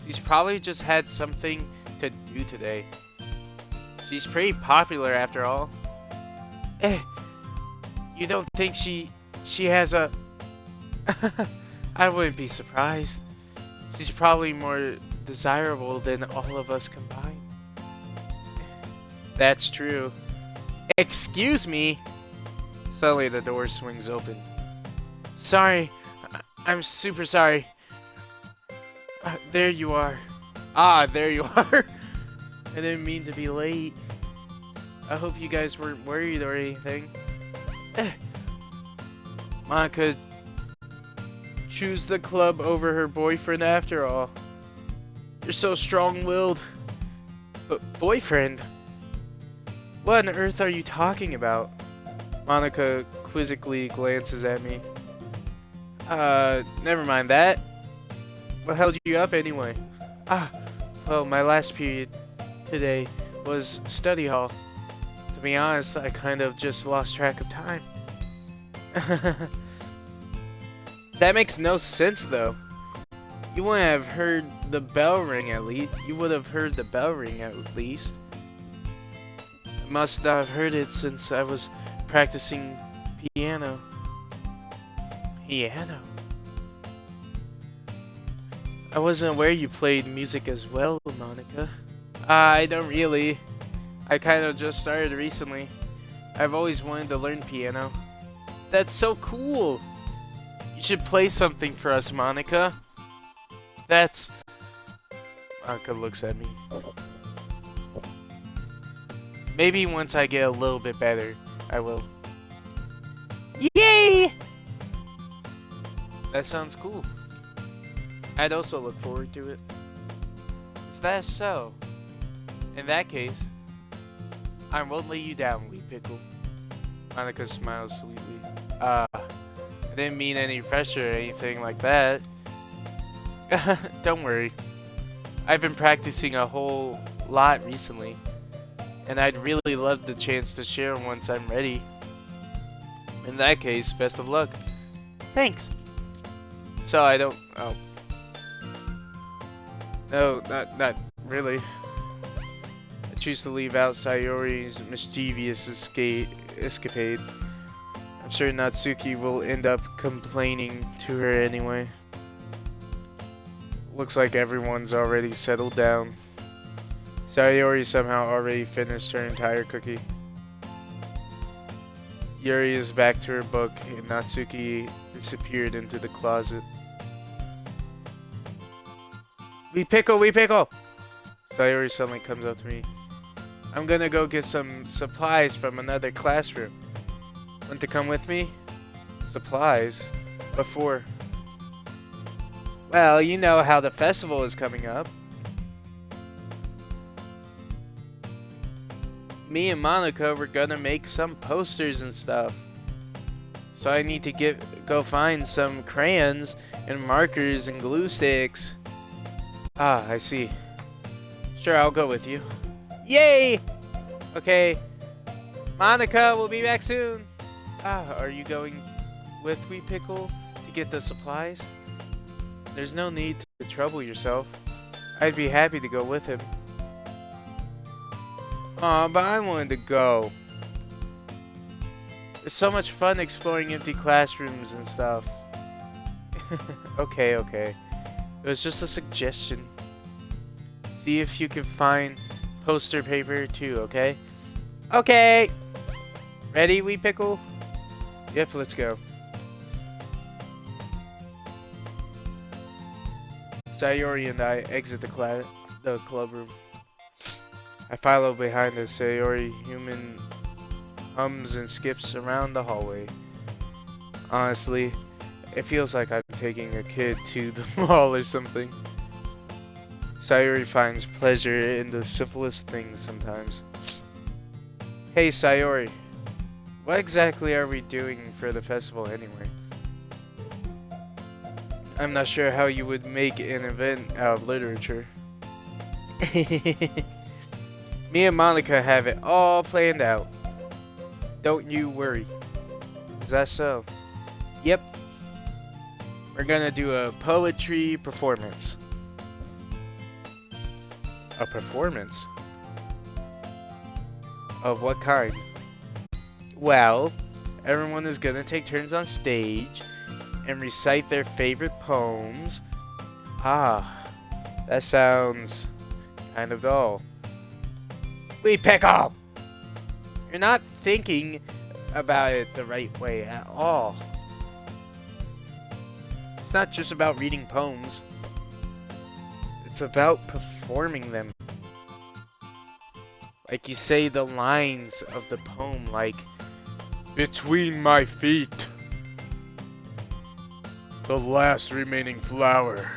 She's probably just had something to do today. She's pretty popular after all. You don't think she has a... I wouldn't be surprised. She's probably more desirable than all of us combined. That's true. Excuse me. Suddenly the door swings open. Sorry. I'm super sorry. There you are. Ah, there you are. I didn't mean to be late. I hope you guys weren't worried or anything. Monica choose the club over her boyfriend after all. You're so strong-willed. But boyfriend? What on earth are you talking about? Monica quizzically glances at me. Never mind that. What held you up anyway? Well, my last period today was study hall. To be honest, I kind of just lost track of time. That makes no sense, though. You wouldn't have heard the bell ring at least. You would have heard the bell ring at least. I must not have heard it since I was practicing piano. Piano? I wasn't aware you played music as well, Monica. I don't really. I kind of just started recently. I've always wanted to learn piano. That's so cool! You should play something for us, Monica. That's... Monica looks at me. Maybe once I get a little bit better, I will. Yay! That sounds cool. I'd also look forward to it. Is that so? In that case, I won't lay you down, wee pickle. Monica smiles sweetly. I didn't mean any pressure or anything like that. Don't worry. I've been practicing a whole lot recently, and I'd really love the chance to share once I'm ready. In that case, best of luck. Thanks. So I don't... Oh. No, not really. I choose to leave out Sayori's mischievous escapade. I'm sure Natsuki will end up complaining to her anyway. Looks like everyone's already settled down. Sayori somehow already finished her entire cookie. Yuri is back to her book, and Natsuki disappeared into the closet. We pickle! Sayori suddenly comes up to me. I'm gonna go get some supplies from another classroom. Want to come with me? Supplies? What for? Well, you know how the festival is coming up. Me and Monica were gonna make some posters and stuff. So I need to go find some crayons and markers and glue sticks. Ah, I see. Sure, I'll go with you. Yay! Okay. Monica, we'll be back soon. Ah, are you going with Wheat Pickle to get the supplies? There's no need to trouble yourself. I'd be happy to go with him. Aw, but I wanted to go. It's so much fun exploring empty classrooms and stuff. Okay. It was just a suggestion. See if you can find poster paper too, okay? Okay! Ready, Wheat Pickle? Yep, let's go. Sayori and I exit the club room. I follow behind as Sayori human hums and skips around the hallway. Honestly, it feels like I'm taking a kid to the mall or something. Sayori finds pleasure in the simplest things sometimes. Hey Sayori, what exactly are we doing for the festival anyway? I'm not sure how you would make an event out of literature. Me and Monica have it all planned out. Don't you worry. Is that so? Yep. We're gonna do a poetry performance. A performance? Of what kind? Well, everyone is gonna take turns on stage and recite their favorite poems. Ah, that sounds kind of dull. We pick up! You're not thinking about it the right way at all. It's not just about reading poems. It's about performing them. Like you say the lines of the poem, like, between my feet, the last remaining flower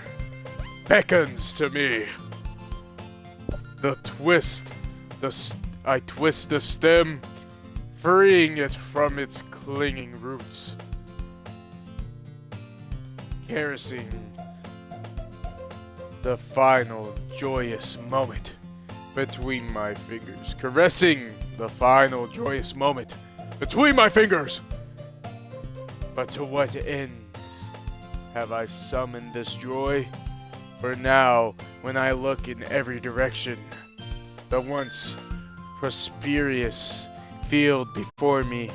beckons to me. I twist the stem, freeing it from its clinging roots. Caressing the final joyous moment between my fingers. Caressing the final joyous moment between my fingers. But to what ends have I summoned this joy? For now, when I look in every direction, the once prosperous field before me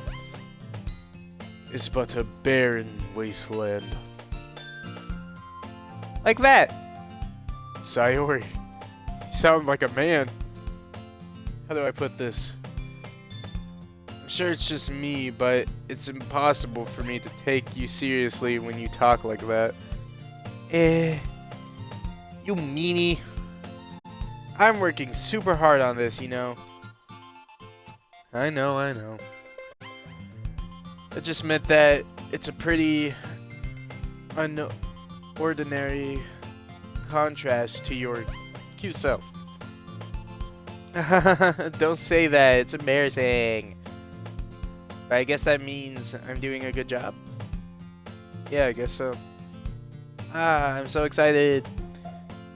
is but a barren wasteland. Like that! Sayori, you sound like a man. How do I put this? I'm sure it's just me, but it's impossible for me to take you seriously when you talk like that. You meanie. I'm working super hard on this, you know. I know. It just meant that it's a pretty unordinary contrast to your cute self. Don't say that, it's embarrassing. But I guess that means I'm doing a good job. Yeah, I guess so. I'm so excited.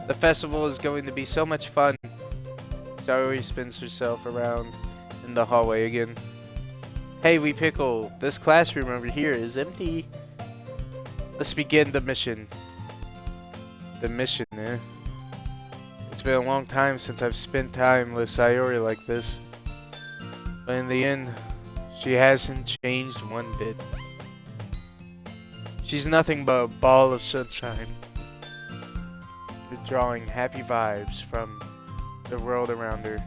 The festival is going to be so much fun. Sayori spins herself around in the hallway again. Hey, Wee Pickle, this classroom over here is empty. Let's begin the mission. The mission, eh? It's been a long time since I've spent time with Sayori like this. But in the end, She hasn't changed one bit. She's nothing but a ball of sunshine, drawing happy vibes from the world around her.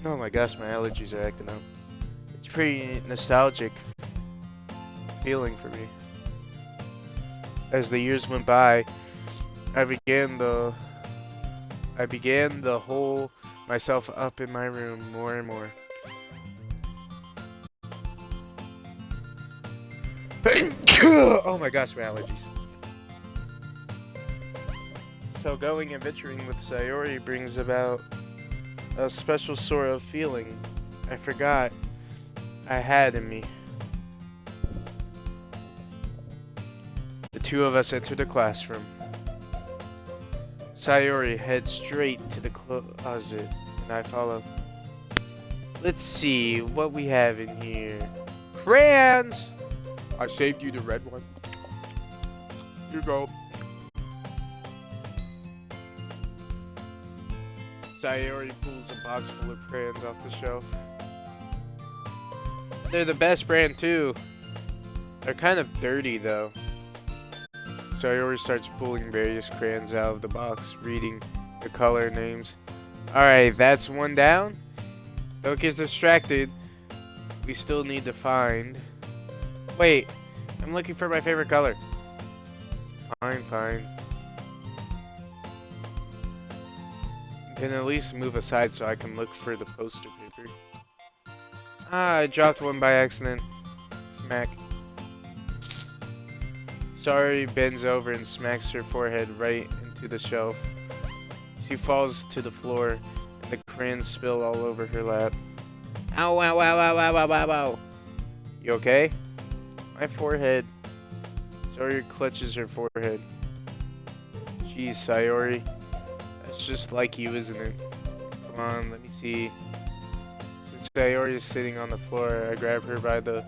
Oh my gosh, my allergies are acting up. It's pretty nostalgic feeling for me. As the years went by, I began to hole myself up in my room more and more. Oh my gosh, my allergies. So going and venturing with Sayori brings about a special sort of feeling I forgot I had in me. The two of us enter the classroom. Sayori heads straight to the closet, and I follow. Let's see what we have in here. Crayons! I saved you the red one. Here you go. Sayori pulls a box full of crayons off the shelf. They're the best brand too. They're kind of dirty though. Sayori starts pulling various crayons out of the box, reading the color names. Alright, that's one down. Don't get distracted. We still need to find... Wait, I'm looking for my favorite color. Fine. Can at least move aside so I can look for the poster paper. Ah, I dropped one by accident. Smack. Sayori bends over and smacks her forehead right into the shelf. She falls to the floor, and the crayons spill all over her lap. Ow, ow, ow, ow, ow, ow, ow, ow. You okay? My forehead. Sayori clutches her forehead. Jeez, Sayori. That's just like you, isn't it? Come on, let me see. Since Sayori is sitting on the floor, I grab her by the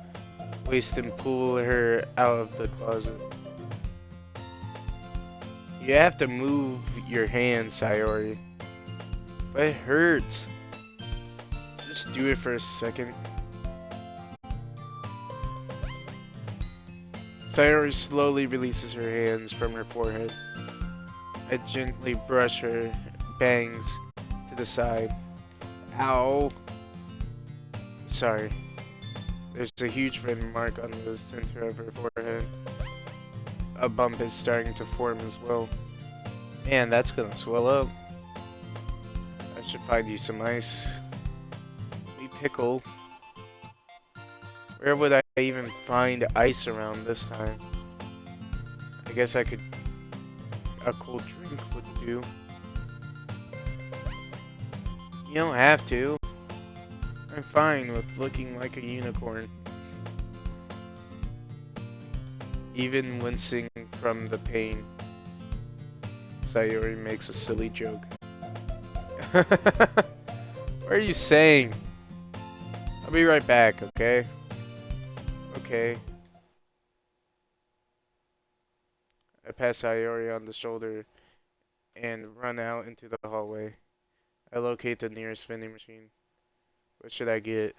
waist and pull her out of the closet. You have to move your hands, Sayori. But it hurts. Just do it for a second. Sayori slowly releases her hands from her forehead. I gently brush her bangs to the side. Ow. Sorry. There's a huge red mark on the center of her forehead. A bump is starting to form as well. Man, that's gonna swell up. I should find you some ice. We pickle. Where would I even find ice around this time? I guess I could... A cold drink would do. You don't have to. I'm fine with looking like a unicorn. Even wincing from the pain, Sayori makes a silly joke. What are you saying? I'll be right back, okay? Okay. I pass Sayori on the shoulder and run out into the hallway. I locate the nearest vending machine. What should I get?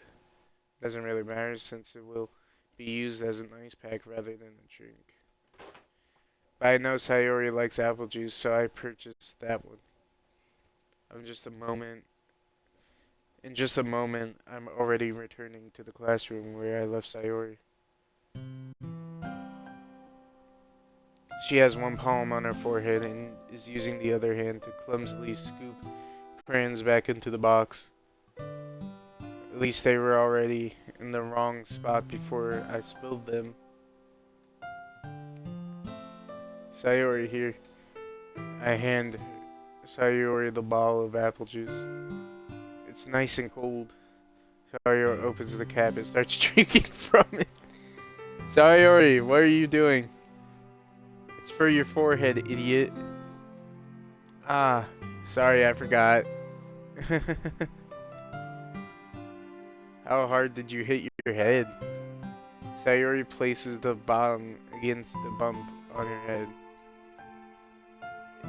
Doesn't really matter since it will be used as an ice pack rather than a drink. But I know Sayori likes apple juice, so I purchased that one. In just a moment, I'm already returning to the classroom where I left Sayori. She has one palm on her forehead and is using the other hand to clumsily scoop crayons back into the box. At least they were already in the wrong spot before I spilled them. Sayori here. I hand Sayori the bottle of apple juice. It's nice and cold. Sayori opens the cap and starts drinking from it. Sayori, what are you doing? It's for your forehead, idiot. Ah, sorry, I forgot. How hard did you hit your head? Sayori places the bottom against the bump on her head.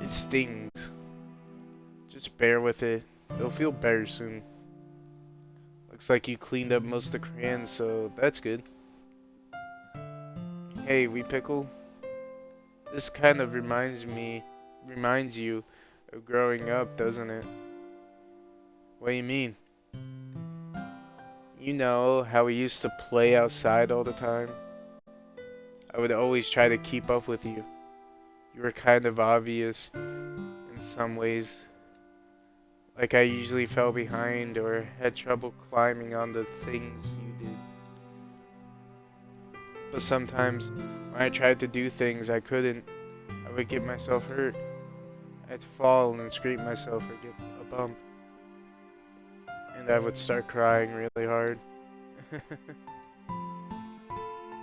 It stings. Just bear with it. It'll feel better soon. Looks like you cleaned up most of the crayons, so that's good. Hey, Wee Pickle. This kind of reminds you of growing up, doesn't it? What do you mean? You know how we used to play outside all the time? I would always try to keep up with you. You were kind of obvious in some ways. Like I usually fell behind or had trouble climbing on the things you did. But sometimes when I tried to do things I couldn't, I would get myself hurt. I'd fall and scrape myself or get a bump. And I would start crying really hard.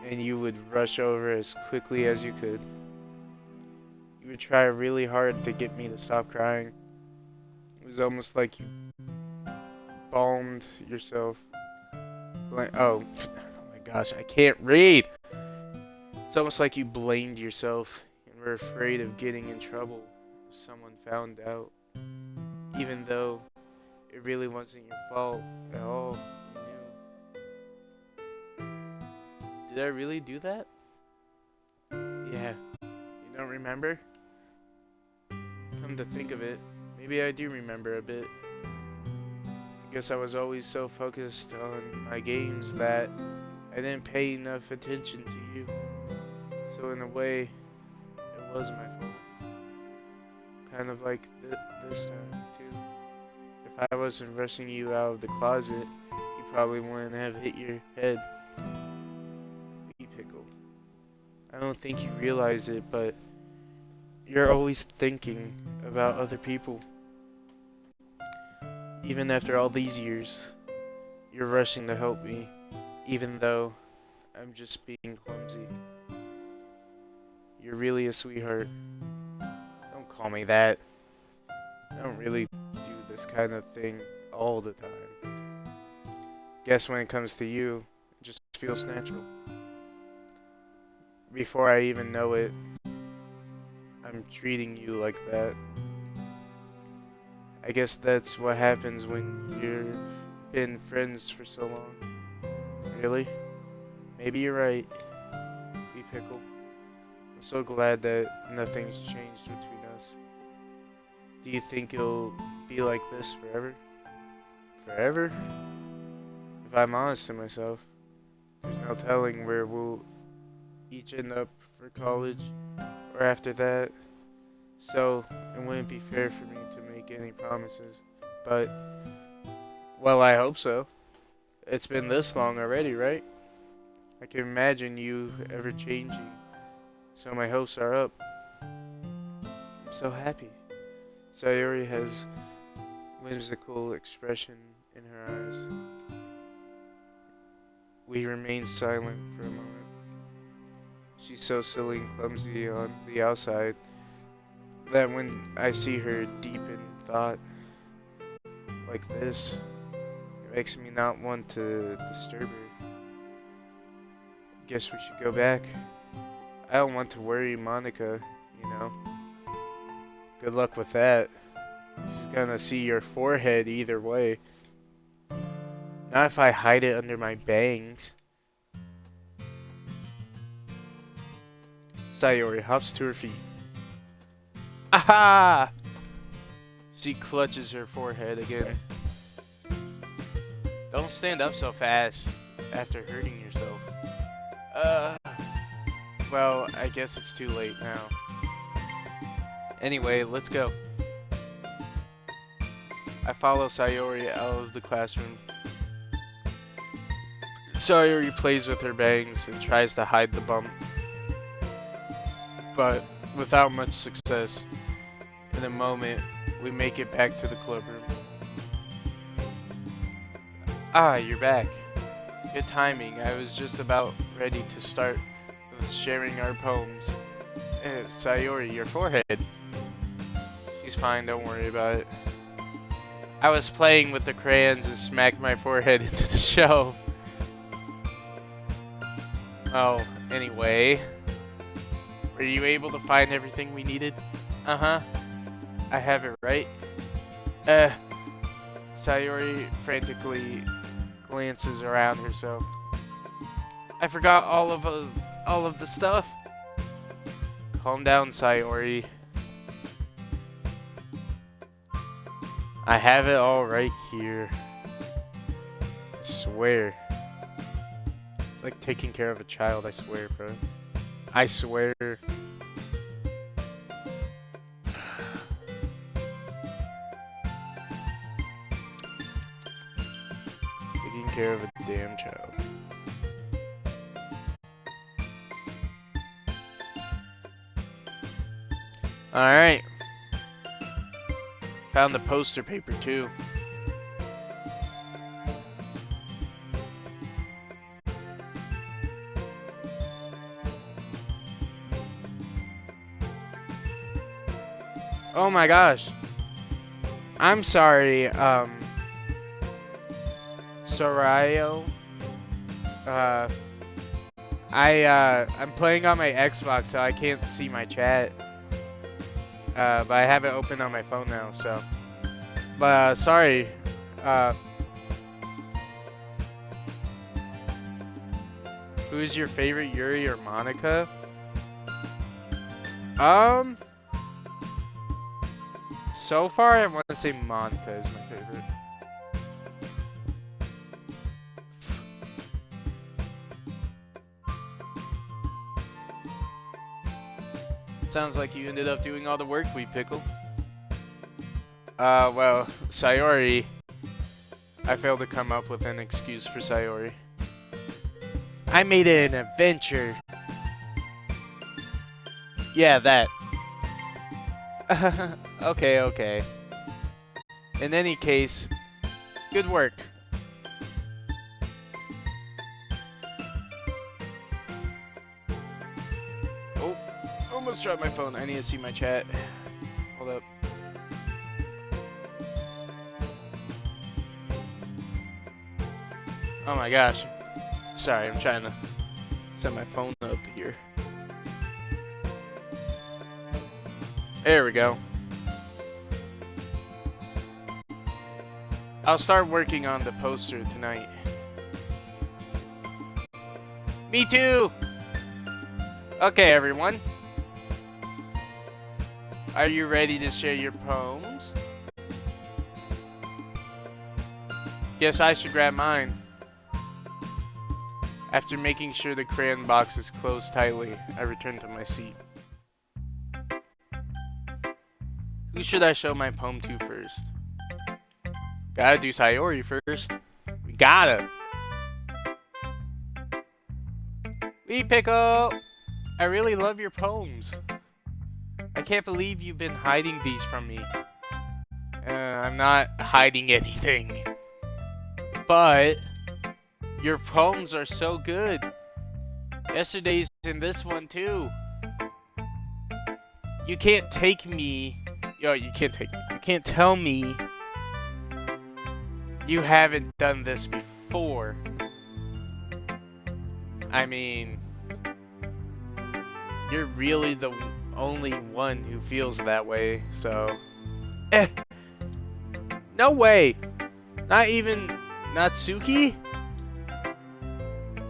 And you would rush over as quickly as you could. You would try really hard to get me to stop crying. It was almost like you balmed yourself. Oh my gosh, I can't read! It's almost like you blamed yourself and were afraid of getting in trouble if someone found out. Even though it really wasn't your fault at all, you knew. Did I really do that? Yeah. You don't remember? Come to think of it, maybe I do remember a bit. I guess I was always so focused on my games that I didn't pay enough attention to you. So in a way, it was my fault. Kind of like this time, too. If I wasn't rushing you out of the closet, you probably wouldn't have hit your head. Wee Pickle. I don't think you realize it, but you're always thinking about other people. Even after all these years, you're rushing to help me, even though I'm just being clumsy. You're really a sweetheart. Don't call me that. I don't really do this kind of thing all the time. Guess when it comes to you, it just feels natural. Before I even know it, I'm treating you like that. I guess that's what happens when you've been friends for so long. Really? Maybe you're right, Wee Pickle. I'm so glad that nothing's changed between us. Do you think it'll be like this forever? Forever? If I'm honest to myself, there's no telling where we'll each end up for college or after that. So, it wouldn't be fair for me to make any promises. But, well, I hope so. It's been this long already, right? I can imagine you ever changing. So my hopes are up. I'm so happy. Sayori has whimsical expression in her eyes. We remain silent for a moment. She's so silly and clumsy on the outside that when I see her deep in thought like this, it makes me not want to disturb her. Guess we should go back. I don't want to worry Monica, you know. Good luck with that. She's gonna see your forehead either way. Not if I hide it under my bangs. Sayori hops to her feet. Aha! She clutches her forehead again. Don't stand up so fast after hurting yourself. Well, I guess it's too late now. Anyway, let's go. I follow Sayori out of the classroom. Sayori plays with her bangs and tries to hide the bump, but without much success. In a moment, we make it back to the club room. Ah, you're back. Good timing. I was just about ready to start with sharing our poems. Sayori, your forehead. She's fine, don't worry about it. I was playing with the crayons and smacked my forehead into the shelf. Oh, anyway. Were you able to find everything we needed? Uh-huh. I have it right. Sayori frantically glances around her, so I forgot all of the stuff. Calm down, Sayori. I have it all right here. I swear. It's like taking care of a child, I swear, bro. I swear. Taking care of a damn child. Alright. Found the poster paper too. Oh my gosh. I'm sorry, Sorayo. I'm playing on my Xbox, so I can't see my chat. But I have it open on my phone now, so. But, sorry. Who's your favorite, Yuri or Monica? So far, I want to say Monica is my favorite. Sounds like you ended up doing all the work, Wee Pickle. Well, Sayori. I failed to come up with an excuse for Sayori. I made it an adventure. Yeah, that. Okay. In any case, good work. Oh, almost dropped my phone. I need to see my chat. Hold up. Oh my gosh. Sorry, I'm trying to set my phone up here. There we go. I'll start working on the poster tonight. Me too! Okay, everyone. Are you ready to share your poems? Guess I should grab mine. After making sure the crayon box is closed tightly, I return to my seat. Who should I show my poem to first? Gotta do Sayori first. We gotta. Wee Pickle! I really love your poems. I can't believe you've been hiding these from me. I'm not hiding anything. But your poems are so good. Yesterday's in this one too. You can't take me. Yo, you can't take me. You can't tell me you haven't done this before. I mean, you're really the only one who feels that way, so. No way! Not even Natsuki?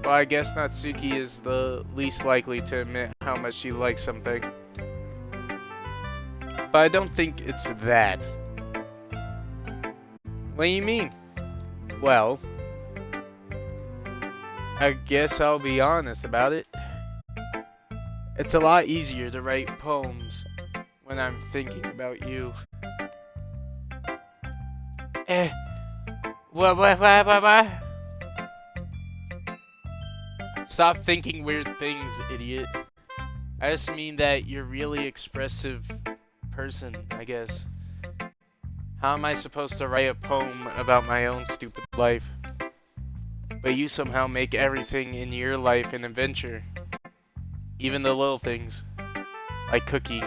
Well, I guess Natsuki is the least likely to admit how much she likes something. But I don't think it's that. What do you mean? Well, I guess I'll be honest about it. It's a lot easier to write poems when I'm thinking about you. What? Stop thinking weird things, idiot. I just mean that you're really expressive person, I guess. How am I supposed to write a poem about my own stupid life? But you somehow make everything in your life an adventure. Even the little things. Like cooking.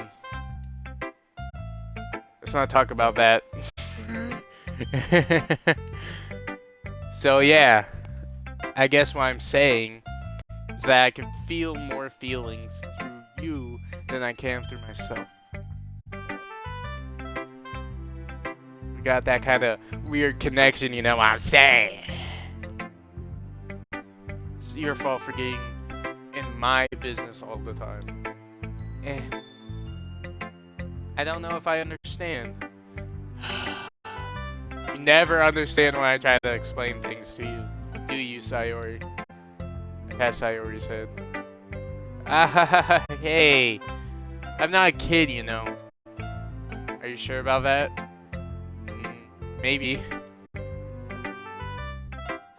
Let's not talk about that. So yeah. I guess what I'm saying is that I can feel more feelings through you than I can through myself. We got that kind of weird connection, you know what I'm saying? your fault for getting in my business all the time. Eh. I don't know if I understand. You never understand when I try to explain things to you. Do you, Sayori? Pat Sayori's head. Ah, hey. I'm not a kid, you know. Are you sure about that? Maybe.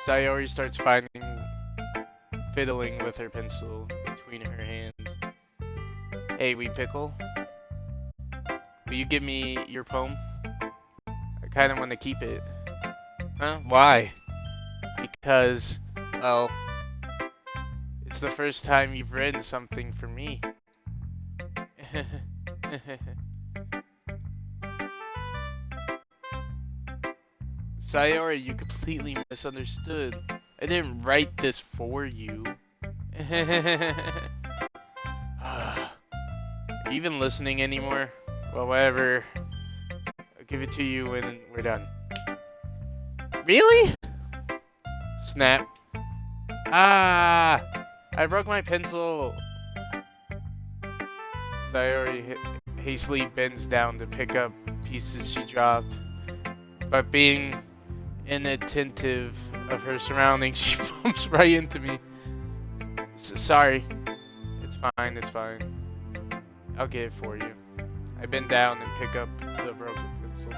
Sayori starts fiddling with her pencil between her hands. Hey, Wee Pickle. Will you give me your poem? I kind of want to keep it. Huh? Why? Because, well, it's the first time you've read something for me. Sayori, you completely misunderstood. I didn't write this for you. Are you even listening anymore? Well, whatever. I'll give it to you when we're done. Really? Snap. Ah! I broke my pencil. Sayori hastily bends down to pick up pieces she dropped. But being inattentive of her surroundings, she bumps right into me. Sorry. It's fine, it's fine. I'll get it for you. I bend down and pick up the broken pencil.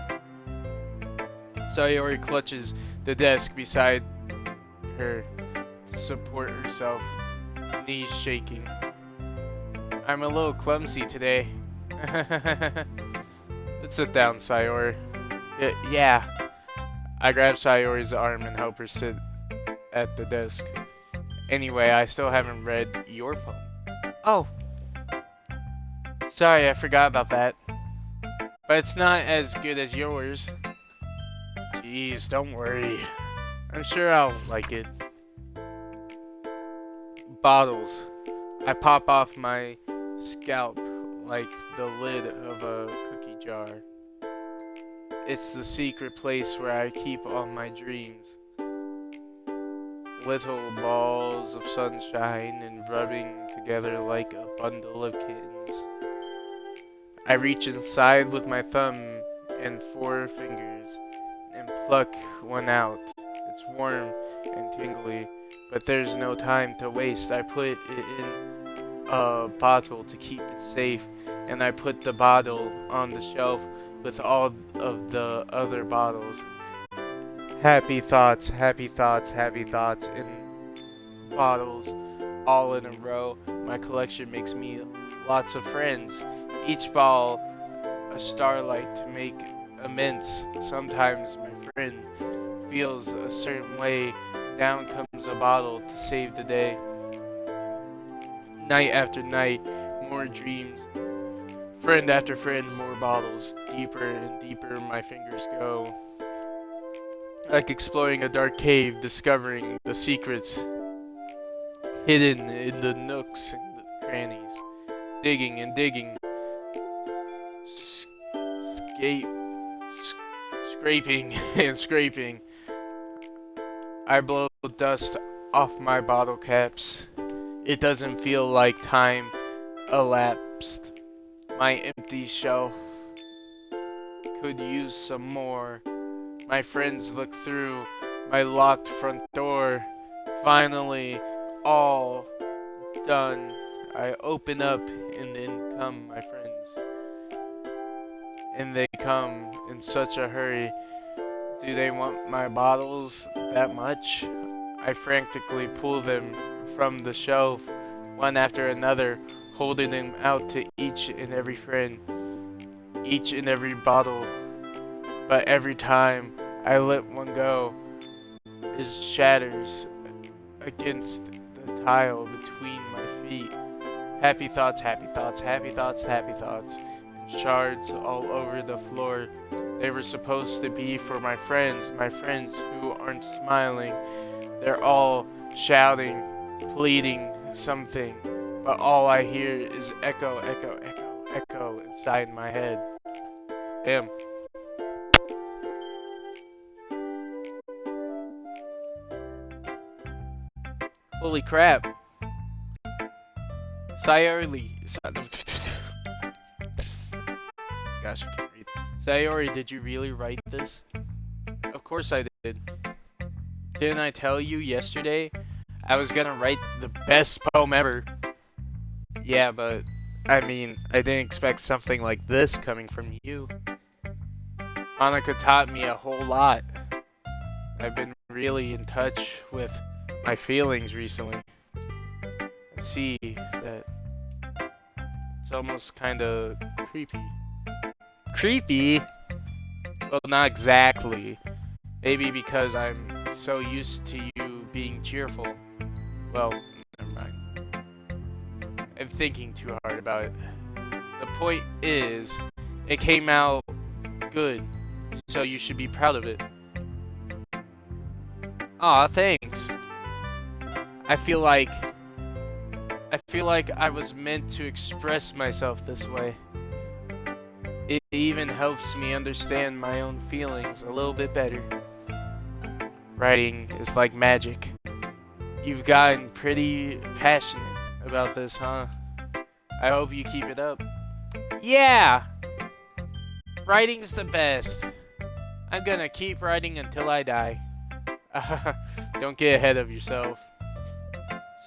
Sayori clutches the desk beside her to support herself, knees shaking. I'm a little clumsy today. Let's sit down, Sayori. Yeah. I grab Sayori's arm and help her sit at the desk. Anyway, I still haven't read your poem. Oh. Sorry, I forgot about that. But it's not as good as yours. Jeez, don't worry. I'm sure I'll like it. Bottles. I pop off my scalp like the lid of a cookie jar. It's the secret place where I keep all my dreams. Little balls of sunshine and rubbing together like a bundle of kittens. I reach inside with my thumb and 4 fingers and pluck one out. It's warm and tingly, but there's no time to waste. I put it in a bottle to keep it safe, and I put the bottle on the shelf with all of the other bottles. Happy thoughts, happy thoughts, happy thoughts in bottles, all in a row. My collection makes me lots of friends. Each ball a starlight to make amends. Sometimes my friend feels a certain way. Down comes a bottle to save the day. Night after night, more dreams. Friend after friend, more bottles. Deeper and deeper my fingers go. Like exploring a dark cave, discovering the secrets hidden in the nooks and the crannies. Digging and digging. Scraping and scraping. I blow dust off my bottle caps. It doesn't feel like time elapsed. My empty shelf could use some more. My friends look through my locked front door. Finally, all done. I open up and in come my friends. And they come in such a hurry. Do they want my bottles that much? I frantically pull them from the shelf, one after another, holding them out to each and every friend, each and every bottle. But every time I let one go, it shatters against the tile between my feet. Happy thoughts, happy thoughts, happy thoughts, happy thoughts, and shards all over the floor. They were supposed to be for my friends who aren't smiling. They're all shouting, pleading something, but all I hear is echo, echo, echo, echo inside my head. Damn. Holy crap. Sayori. Gosh, I can't read. Sayori, did you really write this? Of course I did. Didn't I tell you yesterday I was gonna write the best poem ever? Yeah, but I mean, I didn't expect something like this coming from you. Monica taught me a whole lot. I've been really in touch with my feelings recently. I see that it's almost kind of creepy. Creepy? Well, not exactly. Maybe because I'm so used to you being cheerful. Well, never mind. I'm thinking too hard about it. The point is, it came out good, so you should be proud of it. Aw, thanks. I feel like I was meant to express myself this way. It even helps me understand my own feelings a little bit better. Writing is like magic. You've gotten pretty passionate about this, huh? I hope you keep it up. Yeah! Writing's the best. I'm gonna keep writing until I die. Don't get ahead of yourself.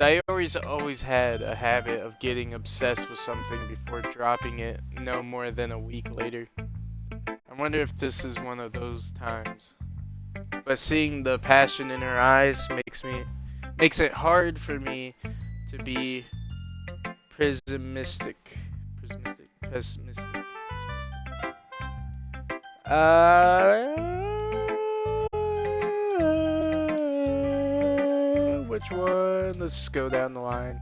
Sayori's always had a habit of getting obsessed with something before dropping it no more than a week later. I wonder if this is one of those times. But seeing the passion in her eyes makes it hard for me to be pessimistic. Which one? Let's just go down the line.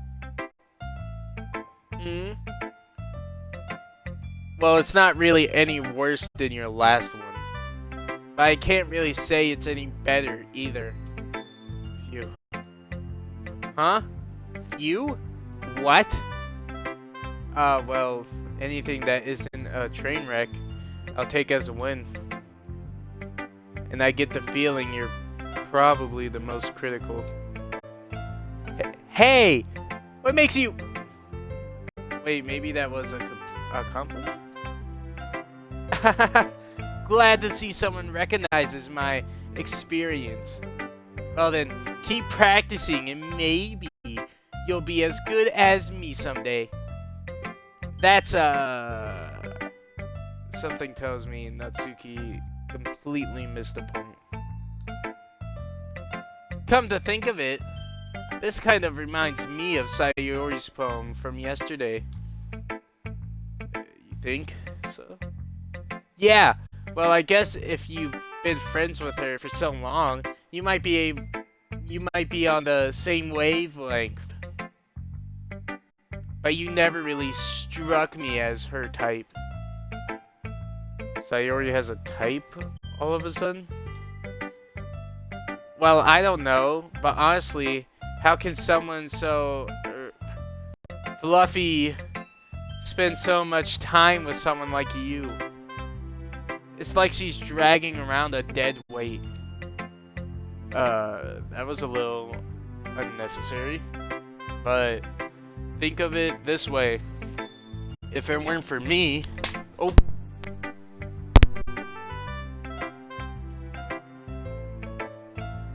Well, it's not really any worse than your last one. But I can't really say it's any better either. Phew. Huh? You? What? Well, anything that isn't a train wreck, I'll take as a win. And I get the feeling you're probably the most critical. Hey! What makes you... Wait, maybe that was a compliment? Glad to see someone recognizes my experience. Well then, keep practicing and maybe you'll be as good as me someday. That's, something tells me Natsuki completely missed the point. Come to think of it, this kind of reminds me of Sayori's poem from yesterday. You think so? Yeah, well I guess if you've been friends with her for so long, you might be on the same wavelength. But you never really struck me as her type. Sayori has a type all of a sudden? Well, I don't know, but honestly, how can someone so fluffy spend so much time with someone like you? It's like she's dragging around a dead weight. That was a little unnecessary. But think of it this way. If it weren't for me... Oh!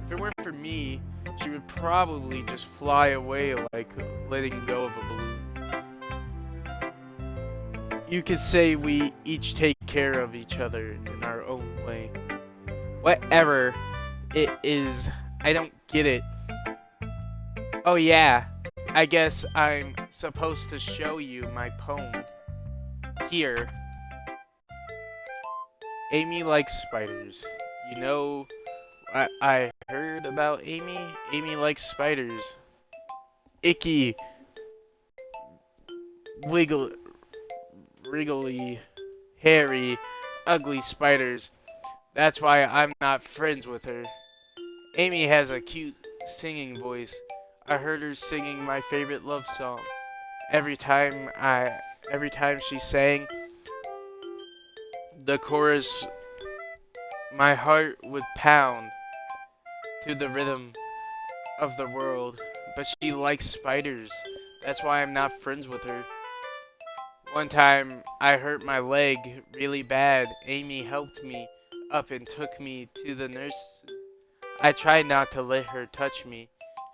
If it weren't for me, she would probably just fly away like letting go of a balloon. You could say we each take care of each other in our own way. Whatever it is, I don't get it. Oh yeah, I guess I'm supposed to show you my poem. Here. Amy likes spiders. You know, I heard about Amy. Amy likes spiders. Icky. Wriggly, hairy, ugly spiders. That's why I'm not friends with her. Amy has a cute singing voice. I heard her singing my favorite love song. Every time she sang the chorus, my heart would pound to the rhythm of the world but she likes spiders. That's why I'm not friends with her. One time, I hurt my leg really bad. Amy helped me up and took me to the nurse. I tried not to let her touch me.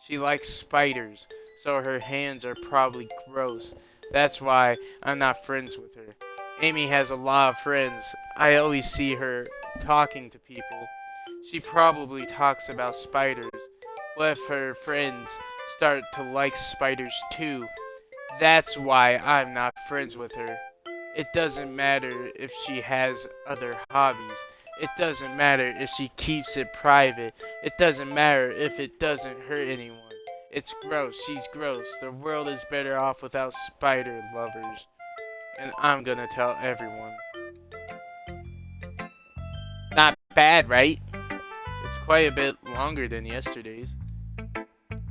She likes spiders, so her hands are probably gross. That's why I'm not friends with her. Amy has a lot of friends. I always see her talking to people. She probably talks about spiders. What if her friends start to like spiders too? That's why I'm not friends with her. It doesn't matter if she has other hobbies. It doesn't matter if she keeps it private. It doesn't matter if it doesn't hurt anyone. It's gross. She's gross. The world is better off without spider lovers. And I'm gonna tell everyone. Not bad, right? It's quite a bit longer than yesterday's.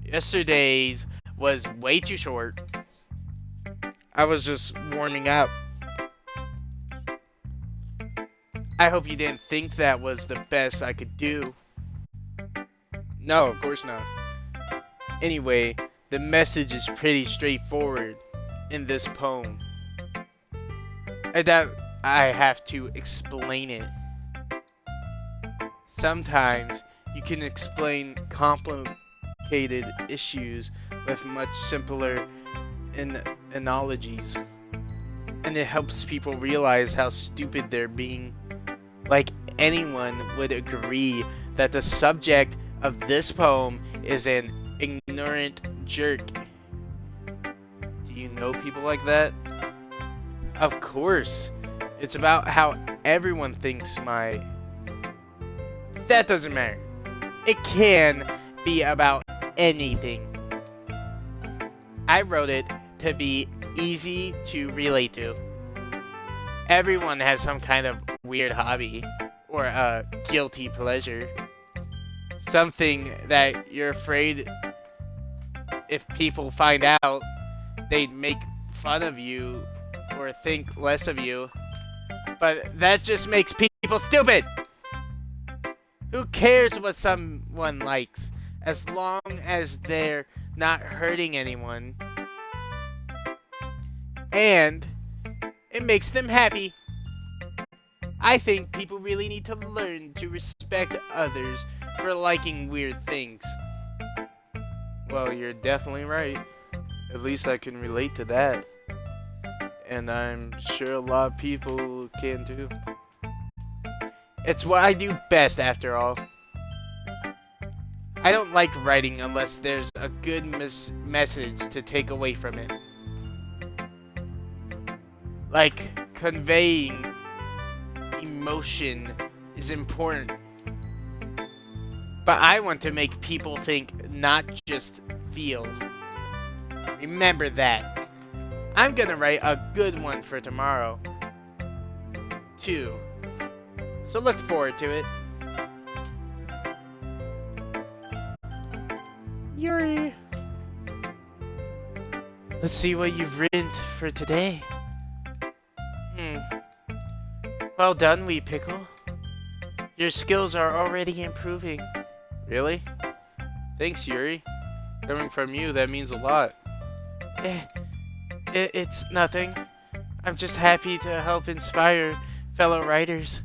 Yesterday's was way too short. I was just warming up. I hope you didn't think that was the best I could do. No, of course not. Anyway, the message is pretty straightforward in this poem. I doubt I have to explain it. Sometimes you can explain complicated issues with much simpler analogies, and it helps people realize how stupid they're being. Like, anyone would agree that the subject of this poem is an ignorant jerk. Do you know people like that? Of course. It's about how everyone thinks my... That doesn't matter. It can be about anything. I wrote it to be easy to relate to. Everyone has some kind of weird hobby or a guilty pleasure. Something that you're afraid if people find out, they'd make fun of you or think less of you. But that just makes people stupid. Who cares what someone likes as long as they're not hurting anyone? And it makes them happy. I think people really need to learn to respect others for liking weird things. Well, you're definitely right. At least I can relate to that. And I'm sure a lot of people can too. It's what I do best, after all. I don't like writing unless there's a good message to take away from it. Like, conveying emotion is important. But I want to make people think, not just feel. Remember that. I'm gonna write a good one for tomorrow, too. So look forward to it. Yuri. Let's see what you've written for today. Well done, wee pickle. Your skills are already improving. Really? Thanks, Yuri. Coming from you, that means a lot. It's nothing. I'm just happy to help inspire fellow writers.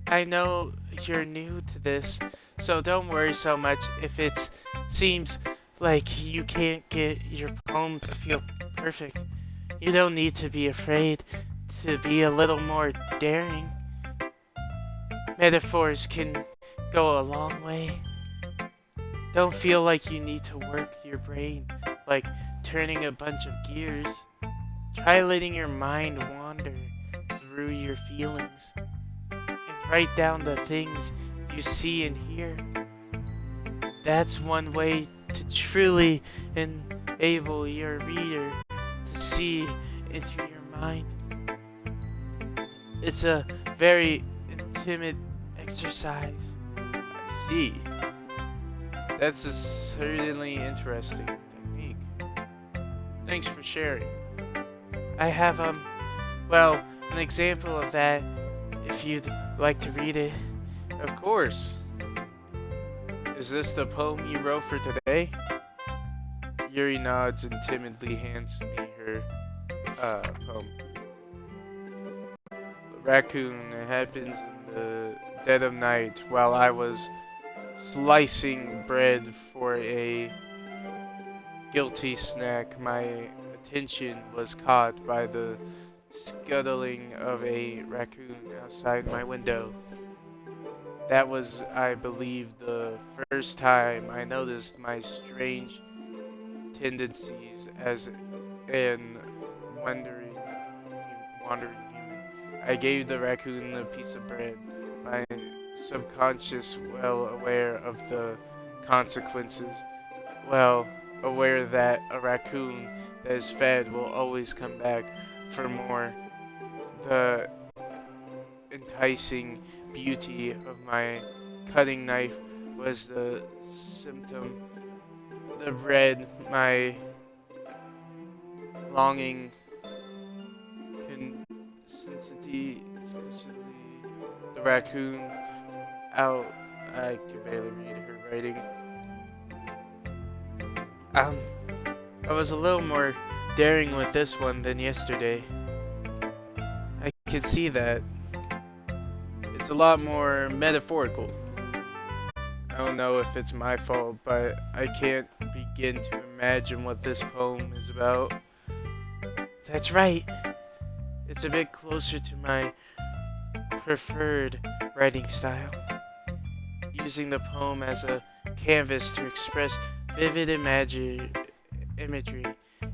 I know you're new to this, so don't worry so much if it seems like you can't get your poem to feel perfect. You don't need to be afraid to be a little more daring. Metaphors can go a long way. Don't feel like you need to work your brain like turning a bunch of gears. Try letting your mind wander through your feelings and write down the things you see and hear. That's one way to truly enable your reader to see into your mind. It's a very intimate exercise. I see. That's a certainly interesting technique. Thanks for sharing. I have, well, an example of that if you'd like to read it. Of course. Is this the poem you wrote for today? Yuri nods and timidly hands me her poem. The raccoon, it happens in the dead of night while I was slicing bread for a guilty snack. My attention was caught by the scuttling of a raccoon outside my window. That was, I believe, the first time I noticed my strange tendencies as an wandering human. I gave the raccoon a piece of bread, my subconscious well aware of the consequences, well aware that a raccoon that is fed will always come back for more. The enticing beauty of my cutting knife was the symptom. The bread, my longing, consistency, the raccoon, out. I can barely read her writing. I was a little more daring with this one than yesterday. I could see that. It's a lot more metaphorical. I don't know if it's my fault, but I can't begin to imagine what this poem is about. That's right. It's a bit closer to my preferred writing style. Using the poem as a canvas to express vivid imagery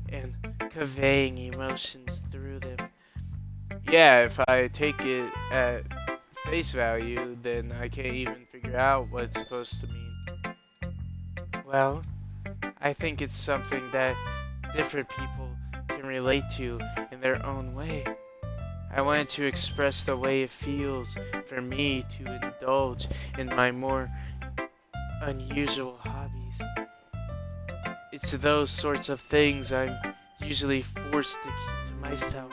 and conveying emotions through them. Yeah, if I take it at face value, then I can't even figure out what it's supposed to mean. Well, I think it's something that different people can relate to in their own way. I wanted to express the way it feels for me to indulge in my more unusual hobbies. It's those sorts of things I'm usually forced to keep to myself,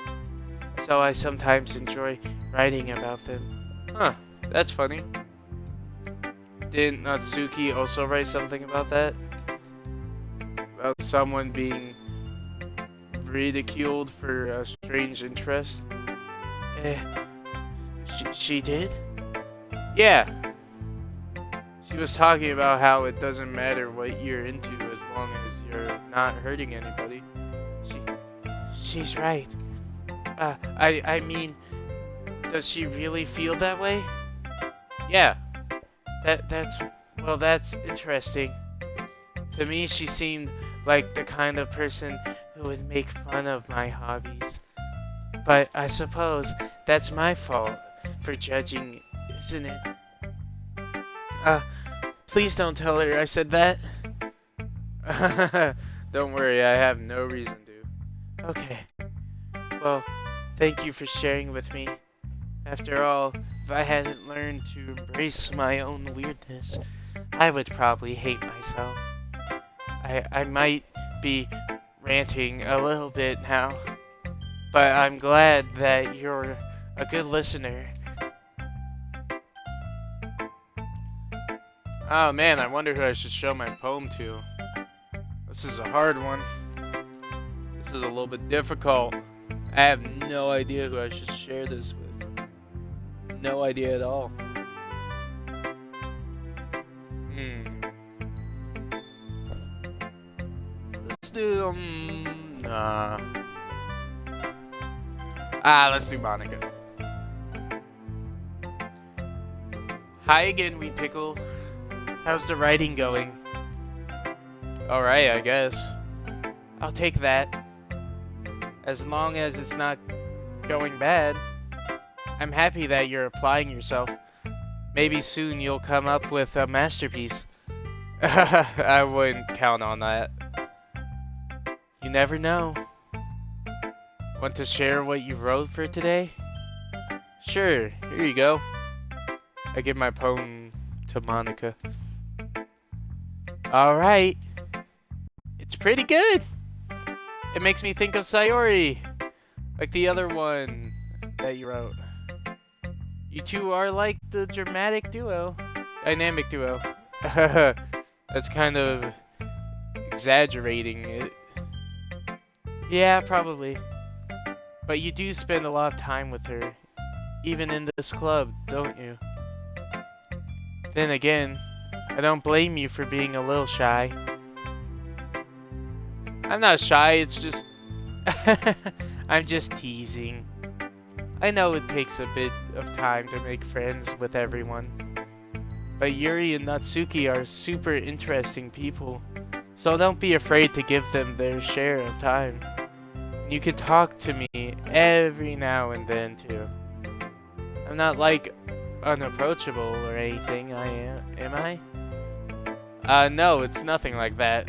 so I sometimes enjoy writing about them. Huh, that's funny. Didn't Natsuki also write something about that? About someone being ridiculed for a strange interest? She did? Yeah. She was talking about how it doesn't matter what you're into as long as you're not hurting anybody. She's right. I mean, does she really feel that way? Yeah. That's interesting. To me, she seemed like the kind of person who would make fun of my hobbies. But I suppose that's my fault for judging, isn't it? Please don't tell her I said that. Don't worry, I have no reason to. Okay. Well, thank you for sharing with me. After all, if I hadn't learned to embrace my own weirdness, I would probably hate myself. I might be ranting a little bit now, but I'm glad that you're a good listener. Oh man, I wonder who I should show my poem to. This is a hard one. This is a little bit difficult. I have no idea who I should share this with. No idea at all. Let's do let's do Monica. Hi again, Wheat Pickle. How's the writing going? Alright, I guess. I'll take that. As long as it's not going bad. I'm happy that you're applying yourself. Maybe soon you'll come up with a masterpiece. I wouldn't count on that. You never know. Want to share what you wrote for today? Sure, here you go. I give my poem to Monica. Alright. It's pretty good. It makes me think of Sayori. Like the other one that you wrote. You two are like the dynamic duo. That's kind of exaggerating it. Yeah, probably. But you do spend a lot of time with her, even in this club, don't you? Then again, I don't blame you for being a little shy. I'm not shy, it's just... I'm just teasing. I know it takes a bit of time to make friends with everyone. But Yuri and Natsuki are super interesting people, so don't be afraid to give them their share of time. You can talk to me every now and then too. I'm not like unapproachable or anything, am I? No, it's nothing like that.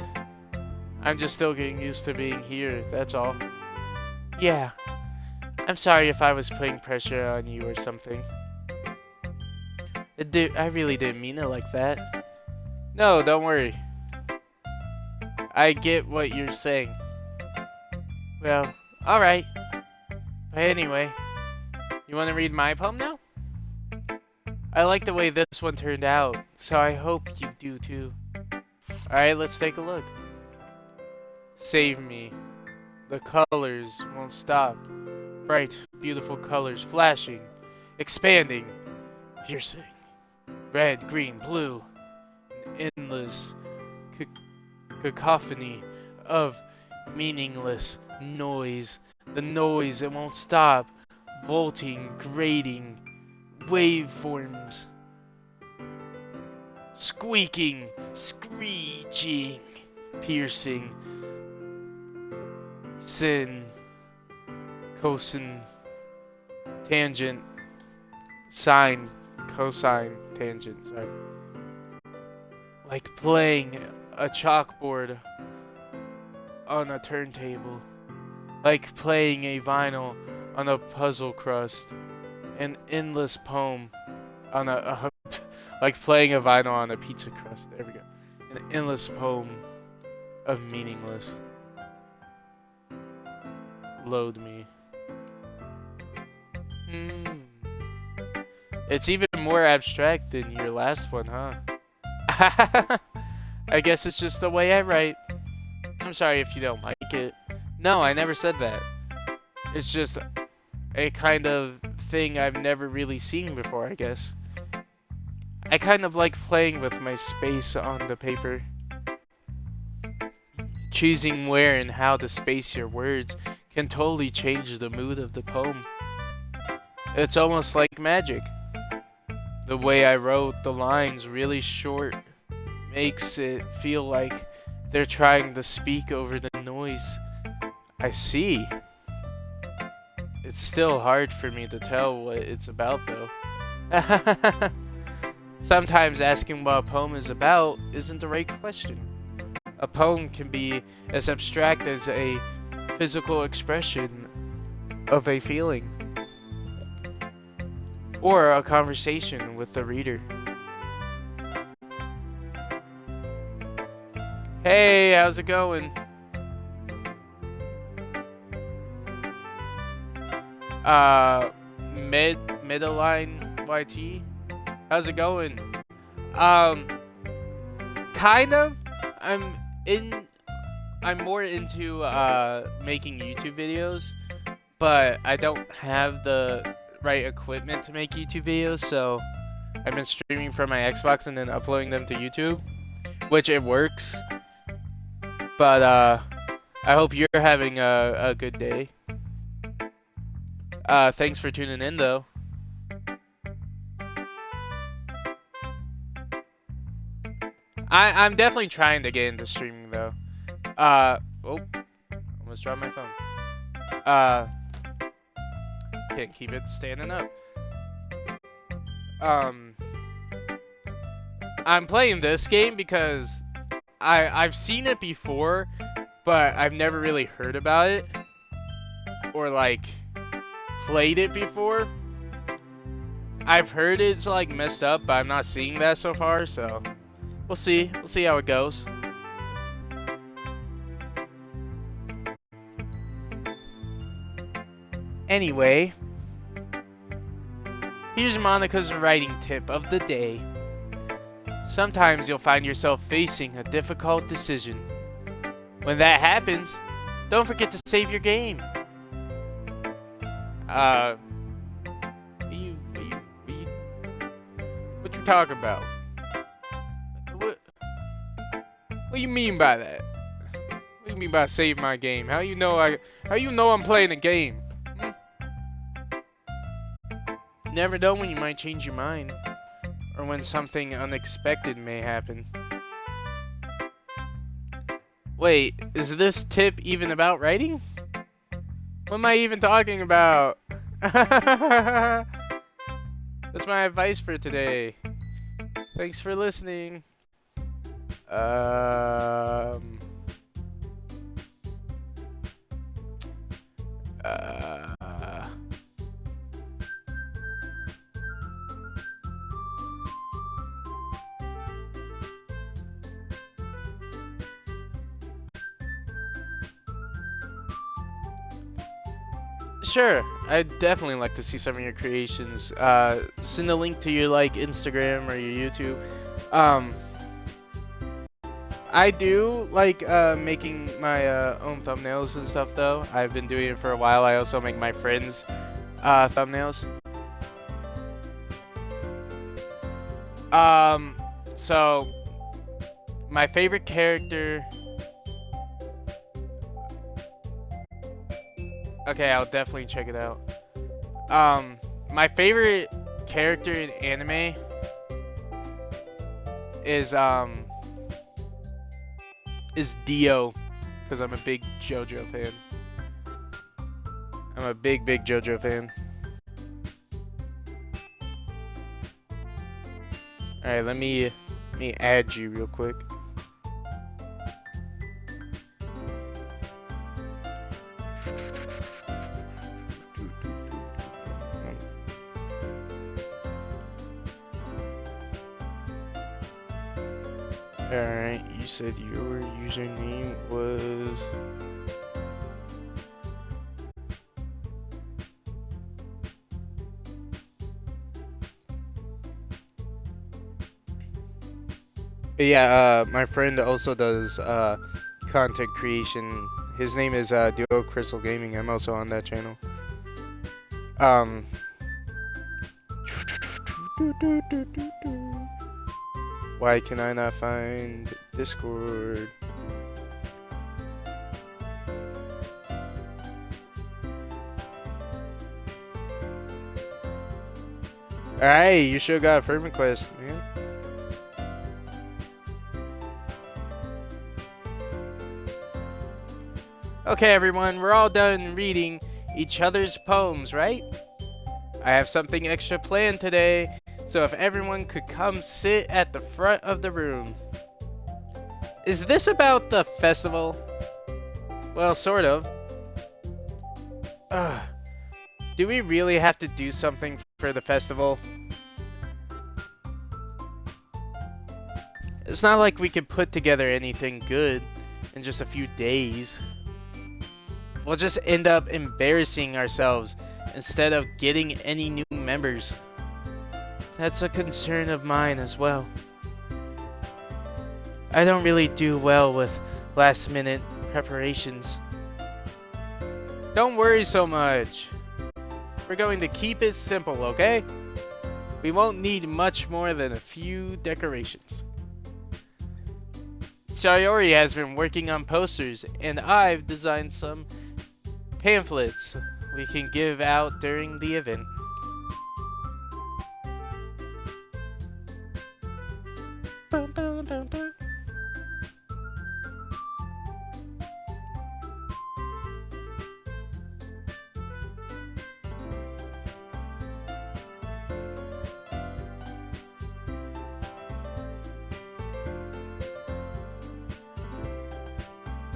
I'm just still getting used to being here, that's all. Yeah. I'm sorry if I was putting pressure on you or something. I really didn't mean it like that. No, don't worry. I get what you're saying. Well, alright. But anyway, you want to read my poem now? I like the way this one turned out, so I hope you do too. Alright, let's take a look. Save me. The colors won't stop. Bright, beautiful colors flashing, expanding, piercing. Red, green, blue. An endless cacophony of meaningless noise. The noise, it won't stop. Vaulting, grating, waveforms. Squeaking, screeching, piercing. Sin, cosine, tangent, sine, cosine, tangent, sorry. Like playing a chalkboard on a turntable. Like playing a vinyl on a puzzle crust. An endless poem on like playing a vinyl on a pizza crust. There we go. An endless poem of meaningless. Load me. It's even more abstract than your last one, huh? I guess it's just the way I write. I'm sorry if you don't like it. No, I never said that. It's just a kind of thing I've never really seen before, I guess. I kind of like playing with my space on the paper. Choosing where and how to space your words can totally change the mood of the poem. It's almost like magic. The way I wrote the lines really short makes it feel like they're trying to speak over the noise. I see. It's still hard for me to tell what it's about though. Sometimes asking what a poem is about isn't the right question. A poem can be as abstract as a physical expression of a feeling, or a conversation with the reader. Hey, how's it going? Midaline YT? How's it going? Kind of. I'm more into making YouTube videos, but I don't have the right equipment to make YouTube videos, so I've been streaming from my Xbox and then uploading them to YouTube, which it works. But I hope you're having a good day. Thanks for tuning in though. I'm definitely trying to get into streaming though. Almost dropped my phone. Can't keep it standing up. I'm playing this game because I've seen it before, but I've never really heard about it or like played it before. I've heard it's like messed up, but I'm not seeing that so far, so we'll see. We'll see how it goes. Anyway, here's Monica's writing tip of the day. Sometimes you'll find yourself facing a difficult decision. When that happens, don't forget to save your game. What you talking about? What you mean by that? What do you mean by save my game? How you know I'm playing a game? Never know when you might change your mind, or when something unexpected may happen. Wait, is this tip even about writing? What am I even talking about? That's my advice for today. Thanks for listening. Sure, I'd definitely like to see some of your creations. Send a link to your Instagram or your YouTube. I do like making my own thumbnails and stuff though. I've been doing it for a while. I also make my friends thumbnails. So my favorite character. Okay, I'll definitely check it out. My favorite character in anime is Dio, because I'm a big JoJo fan. I'm a big JoJo fan. Alright, let me add you real quick. Alright, you said your username was... Yeah, my friend also does content creation. His name is Duo Crystal Gaming. I'm also on that channel. Why can I not find Discord? Alright, you sure got a friend request, man. Okay, everyone, we're all done reading each other's poems, right? I have something extra planned today, so if everyone could come sit at the front of the room. Is this about the festival? Well, sort of. Ugh. Do we really have to do something for the festival? It's not like we could put together anything good in just a few days. We'll just end up embarrassing ourselves instead of getting any new members. That's a concern of mine as well. I don't really do well with last-minute preparations. Don't worry so much. We're going to keep it simple, okay? We won't need much more than a few decorations. Sayori has been working on posters, and I've designed some pamphlets we can give out during the event. Bum, bum, bum, bum.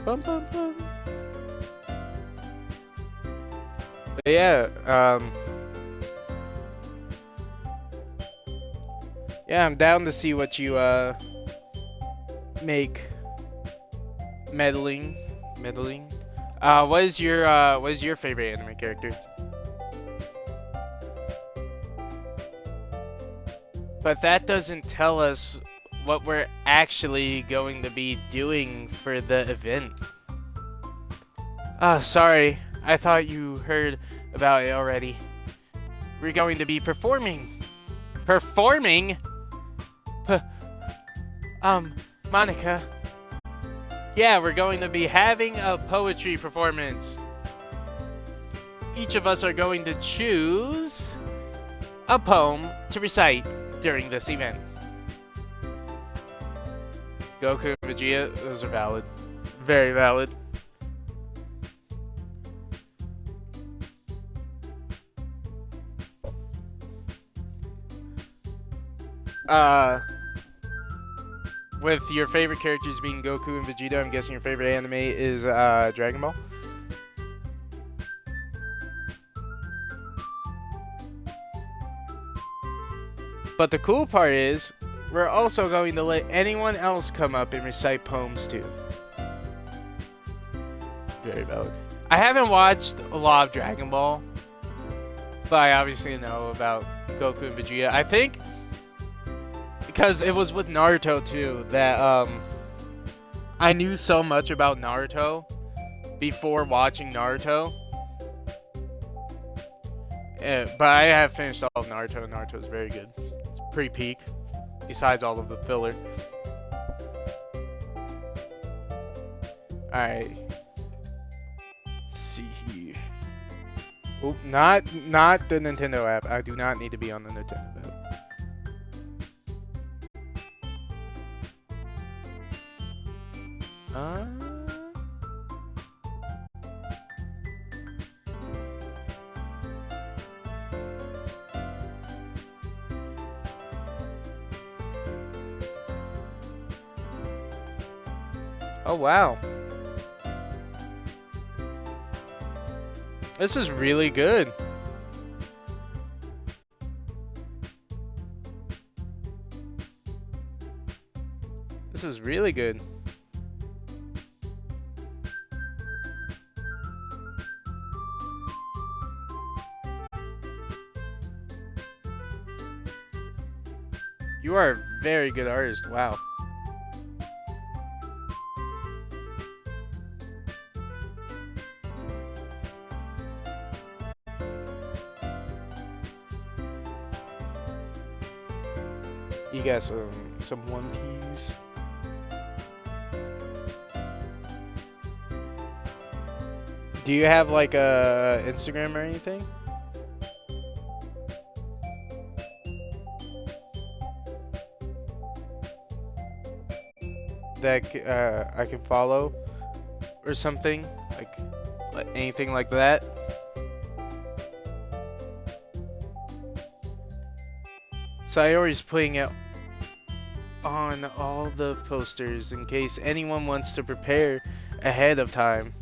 Bum, bum, bum. But yeah, yeah, I'm down to see what you make. Meddling. What is your favorite anime character? But that doesn't tell us what we're actually going to be doing for the event. Sorry. I thought you heard about it already. We're going to be performing. Performing? Monica. Yeah, we're going to be having a poetry performance. Each of us are going to choose a poem to recite during this event. Goku and Vegeta, those are valid. Very valid. With your favorite characters being Goku and Vegeta, I'm guessing your favorite anime is Dragon Ball? But the cool part is, we're also going to let anyone else come up and recite poems too. Very valid. I haven't watched a lot of Dragon Ball, but I obviously know about Goku and Vegeta. I think because it was with Naruto too that I knew so much about Naruto before watching Naruto. But I have finished all of Naruto, and Naruto is very good. It's pretty peak, besides all of the filler. Alright. Let's see here. Oh, not the Nintendo app. I do not need to be on the Nintendo app. Oh wow. This is really good. This is really good. You are a very good artist. Wow. You got some One Piece. Do you have like a Instagram or anything? That I can follow or something, like anything like that? Sayori's putting it on all the posters in case anyone wants to prepare ahead of time.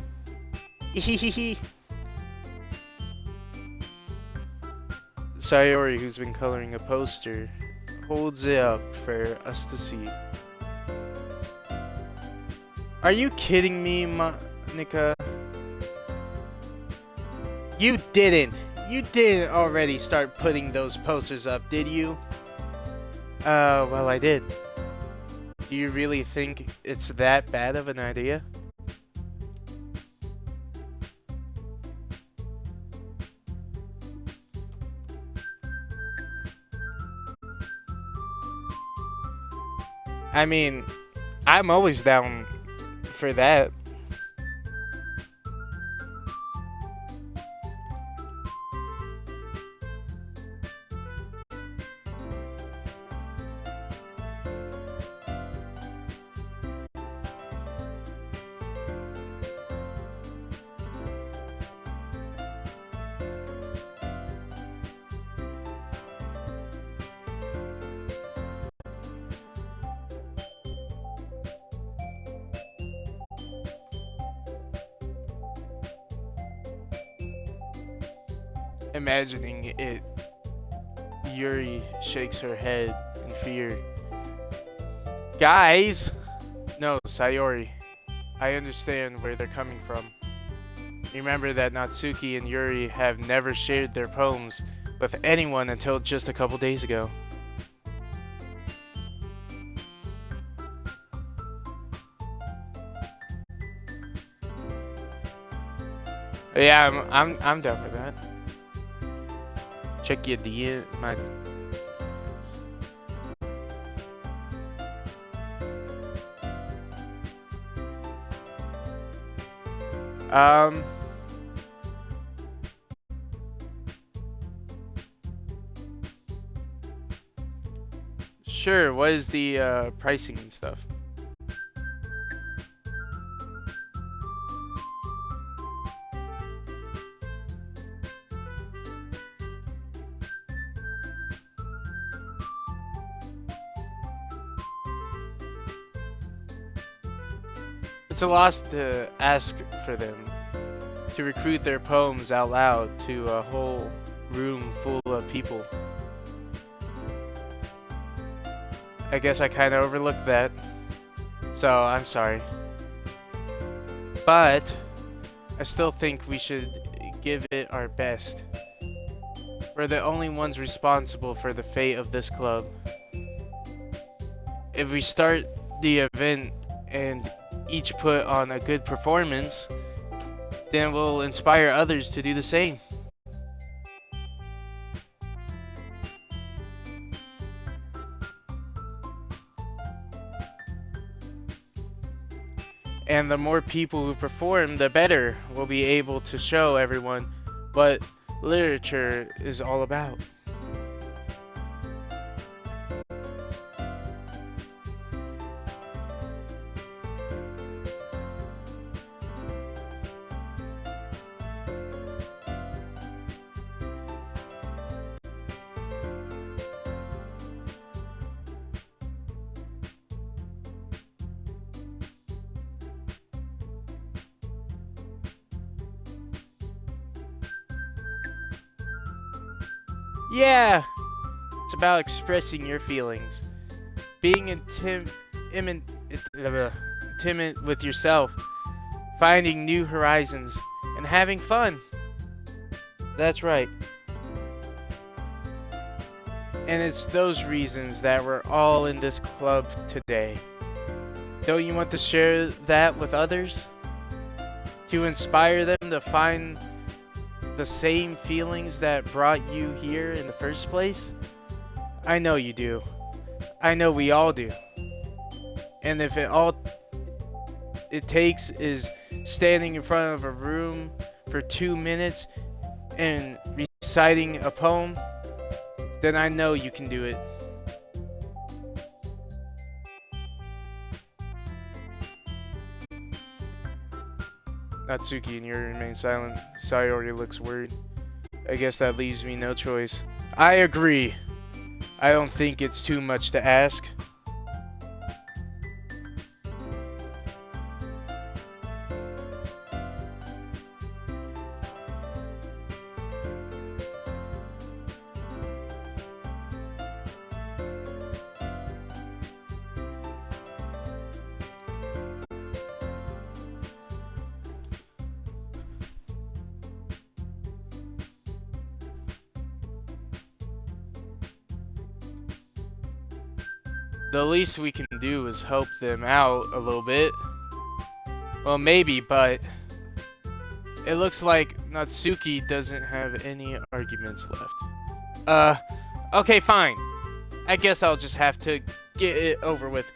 Sayori, who's been coloring a poster, holds it up for us to see. Are you kidding me, Monica? You didn't already start putting those posters up, did you? Well, I did. Do you really think it's that bad of an idea? I mean, I'm always down for that. Imagining it, Yuri shakes her head in fear. Guys! No, Sayori. I understand where they're coming from. Remember that Natsuki and Yuri have never shared their poems with anyone until just a couple days ago. Yeah, I'm done with that. Check your DM. My. Um. Sure. What is the pricing and stuff? It's a loss to ask for them to recruit their poems out loud to a whole room full of people. I guess I kind of overlooked that, so I'm sorry. But I still think we should give it our best. We're the only ones responsible for the fate of this club. If we start the event and each put on a good performance, then we'll inspire others to do the same. And the more people who perform, the better we'll be able to show everyone what literature is all about. Yeah, it's about expressing your feelings, being intimate with yourself, finding new horizons, and having fun. That's right. And it's those reasons that we're all in this club today. Don't you want to share that with others? To inspire them to find the same feelings that brought you here in the first place? I know you do. I know we all do. And if all it takes is standing in front of a room for 2 minutes and reciting a poem, then I know you can do it. Natsuki and Yuri remain silent. Sayori looks worried. I guess that leaves me no choice. I agree. I don't think it's too much to ask. The least we can do is help them out a little bit. Well, maybe, but it looks like Natsuki doesn't have any arguments left. Okay, fine. I guess I'll just have to get it over with.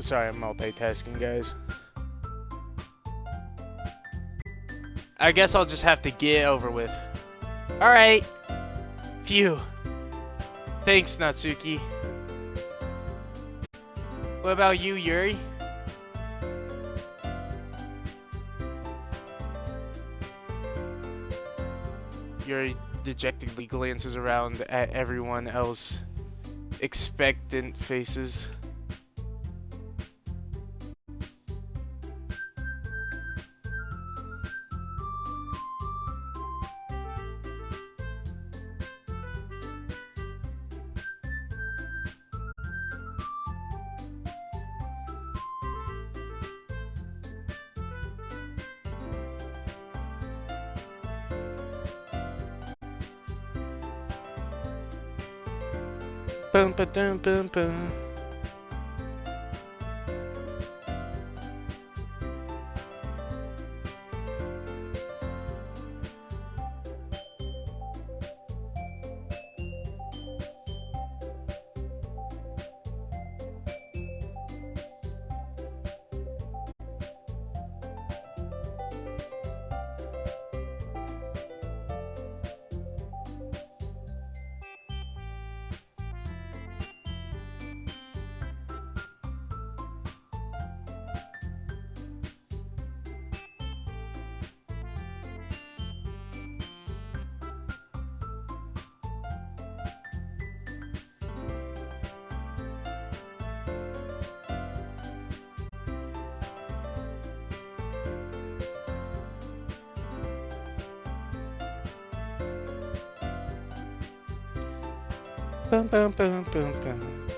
Sorry, I'm multitasking, guys. I guess I'll just have to get it over with. Alright. Phew. Thanks, Natsuki. What about you, Yuri? Yuri dejectedly glances around at everyone else. Expectant faces. Bum ba dum bum bum. Bum bum bum bum bum.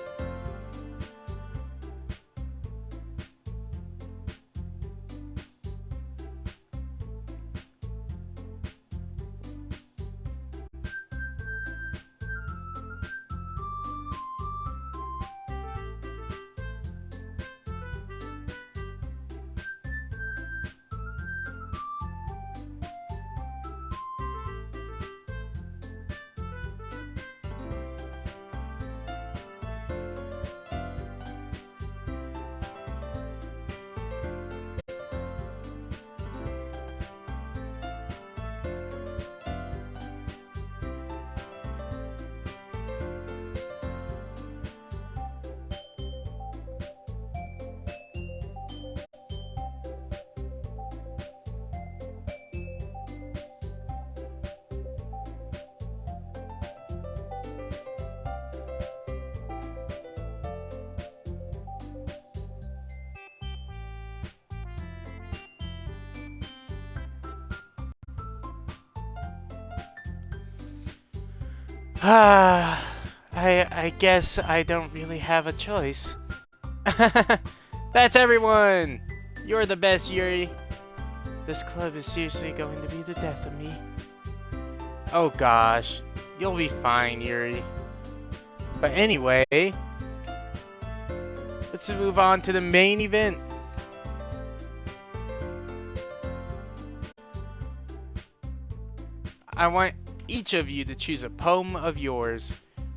I guess I don't really have a choice. That's everyone! You're the best, Yuri. This club is seriously going to be the death of me. Oh gosh, you'll be fine, Yuri. But anyway, let's move on to the main event. I want each of you to choose a poem of yours.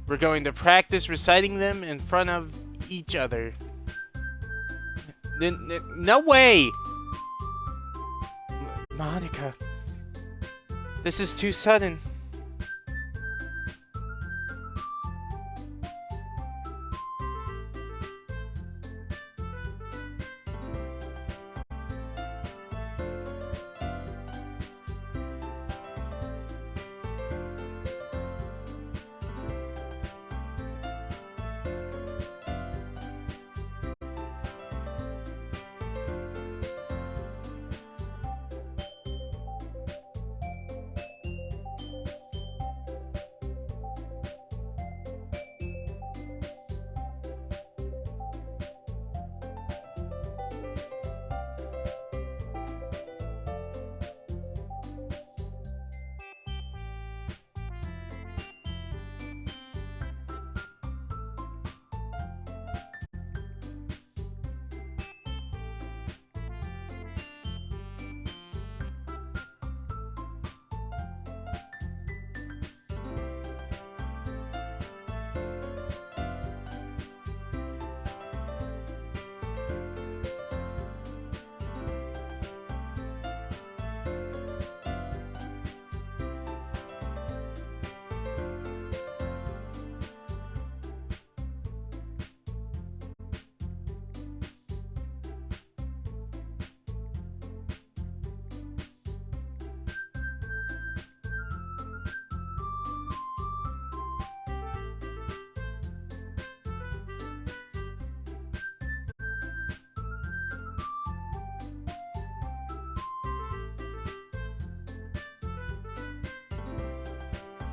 We're going to practice reciting them in front of each other. No way! Monica. This is too sudden.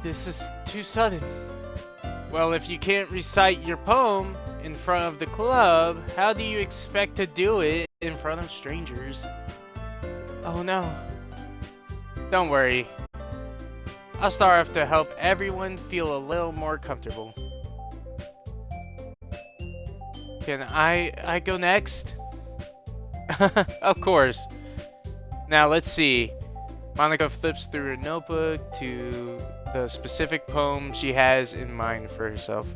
This is too sudden. Well, if you can't recite your poem in front of the club, how do you expect to do it in front of strangers? Oh no. Don't worry. I'll start off to help everyone feel a little more comfortable. Can I go next? Of course. Now let's see. Monica flips through her notebook to the specific poem she has in mind for herself.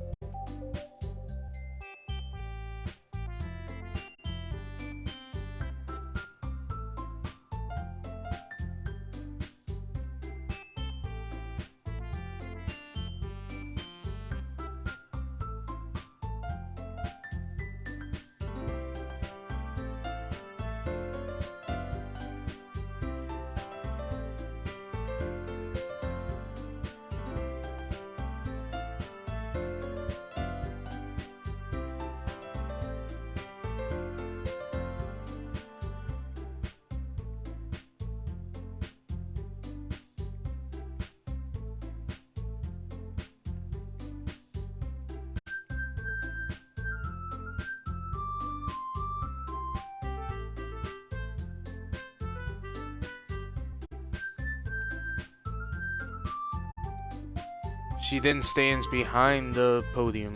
She then stands behind the podium.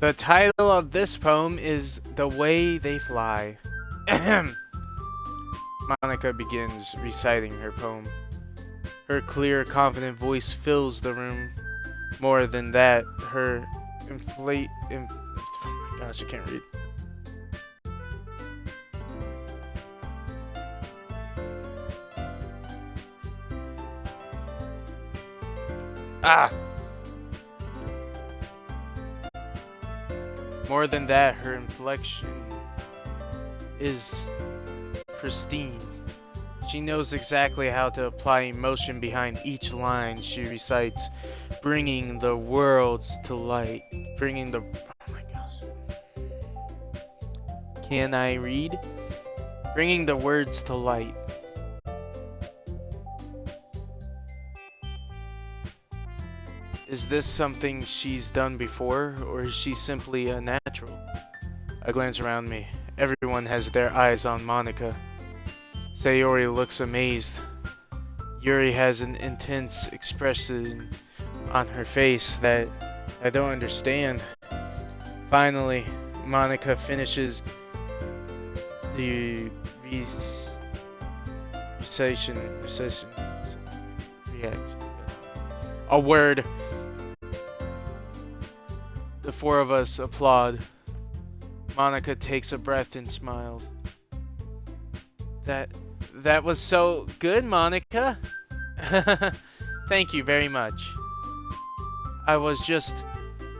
The title of this poem is The Way They Fly. Ahem. Monica begins reciting her poem. Her clear, confident voice fills the room. More than that, her oh my gosh, I can't read. More than that, her inflection is pristine. She knows exactly how to apply emotion behind each line she recites, bringing the worlds to light. Oh my gosh. Can I read? Bringing the words to light. Is this something she's done before, or is she simply a natural? I glance around me. Everyone has their eyes on Monica. Sayori looks amazed. Yuri has an intense expression on her face that I don't understand. Finally, Monica finishes the reaction. A word. The four of us applaud. Monica takes a breath and smiles. That was so good, Monica. Thank you very much. I was just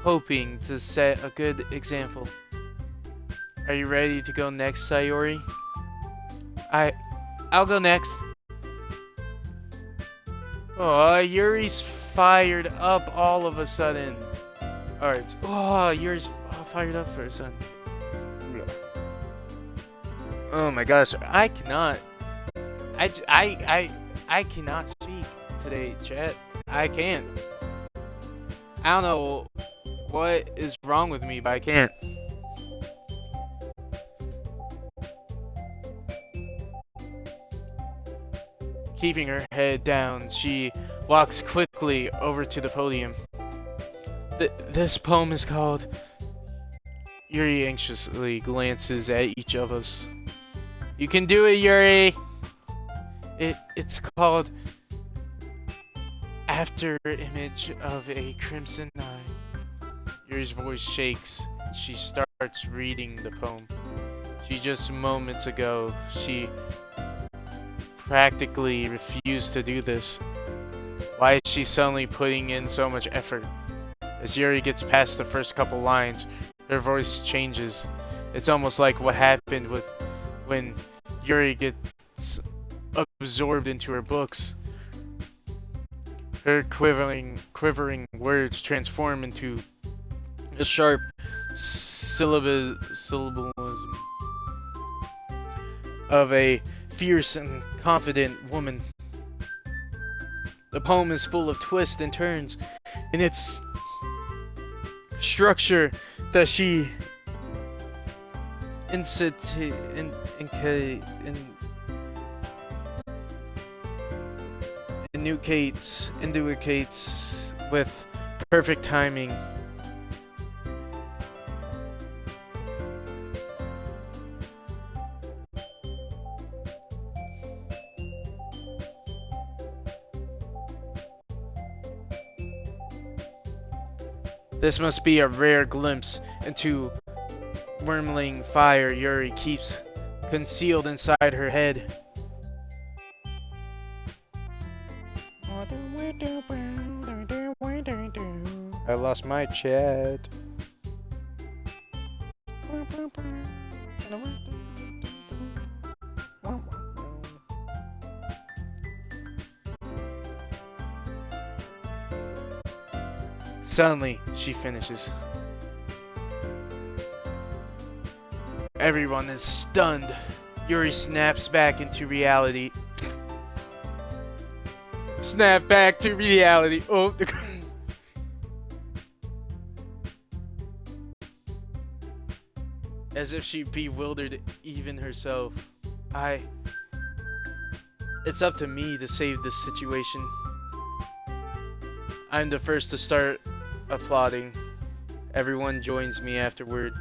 hoping to set a good example. Are you ready to go next, Sayori? I'll go next. Oh, Yuri's fired up all of a sudden. Alright. Oh, Yuri's fired up for a second. Oh my gosh, I cannot. I cannot speak today, chat. I can't. I don't know what is wrong with me, but I can't. Keeping her head down, she walks quickly over to the podium. This poem is called... Yuri anxiously glances at each of us. You can do it, Yuri! It's called After Image of a Crimson Night. Yuri's voice shakes. She starts reading the poem. Just moments ago, she practically refused to do this. Why is she suddenly putting in so much effort? As Yuri gets past the first couple lines, her voice changes. It's almost like what happened when Yuri gets absorbed into her books. Her quivering words transform into a sharp syllabalism of a fierce and confident woman. The poem is full of twists and turns in its structure that she indicates with perfect timing. This must be a rare glimpse into wormling fire Yuri keeps concealed inside her head. I lost my chat. Suddenly, she finishes. Everyone is stunned. Yuri snaps back into reality. Snap back to reality. Oh. As if she bewildered even herself. It's up to me to save this situation. I'm the first to start applauding. Everyone joins me afterward,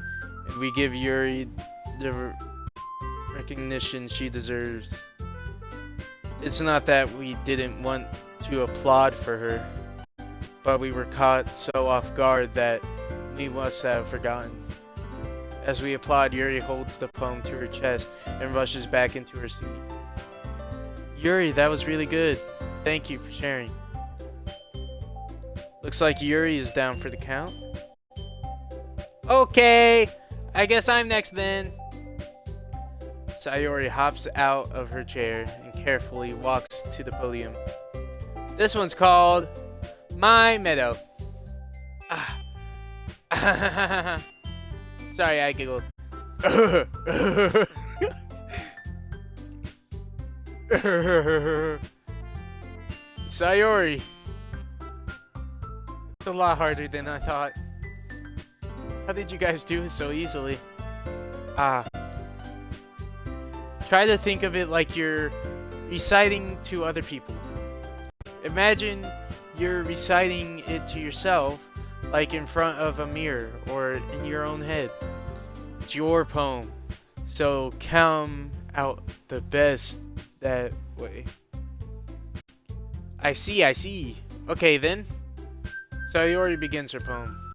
and we give Yuri the recognition she deserves. It's not that we didn't want to applaud for her, but we were caught so off guard that we must have forgotten. As we applaud, Yuri holds the poem to her chest and rushes back into her seat. Yuri, that was really good. Thank you for sharing. Looks like Yuri is down for the count. Okay, I guess I'm next then. Sayori hops out of her chair and carefully walks to the podium. This one's called My Meadow. Sorry, I giggled. Sayori. It's a lot harder than I thought. How did you guys do it so easily? Try to think of it like you're reciting to other people. Imagine you're reciting it to yourself, like in front of a mirror or in your own head. It's your poem, so come out the best that way. I see. Okay then. Sayori begins her poem.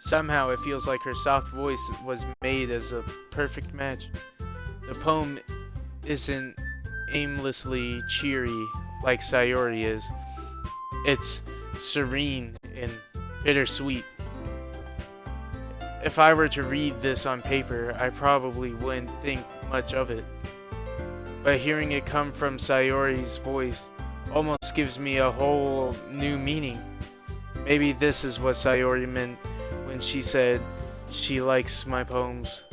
Somehow it feels like her soft voice was made as a perfect match. The poem isn't aimlessly cheery like Sayori is. It's serene and bittersweet. If I were to read this on paper, I probably wouldn't think much of it. But hearing it come from Sayori's voice almost gives me a whole new meaning. Maybe this is what Sayori meant when she said she likes my poems.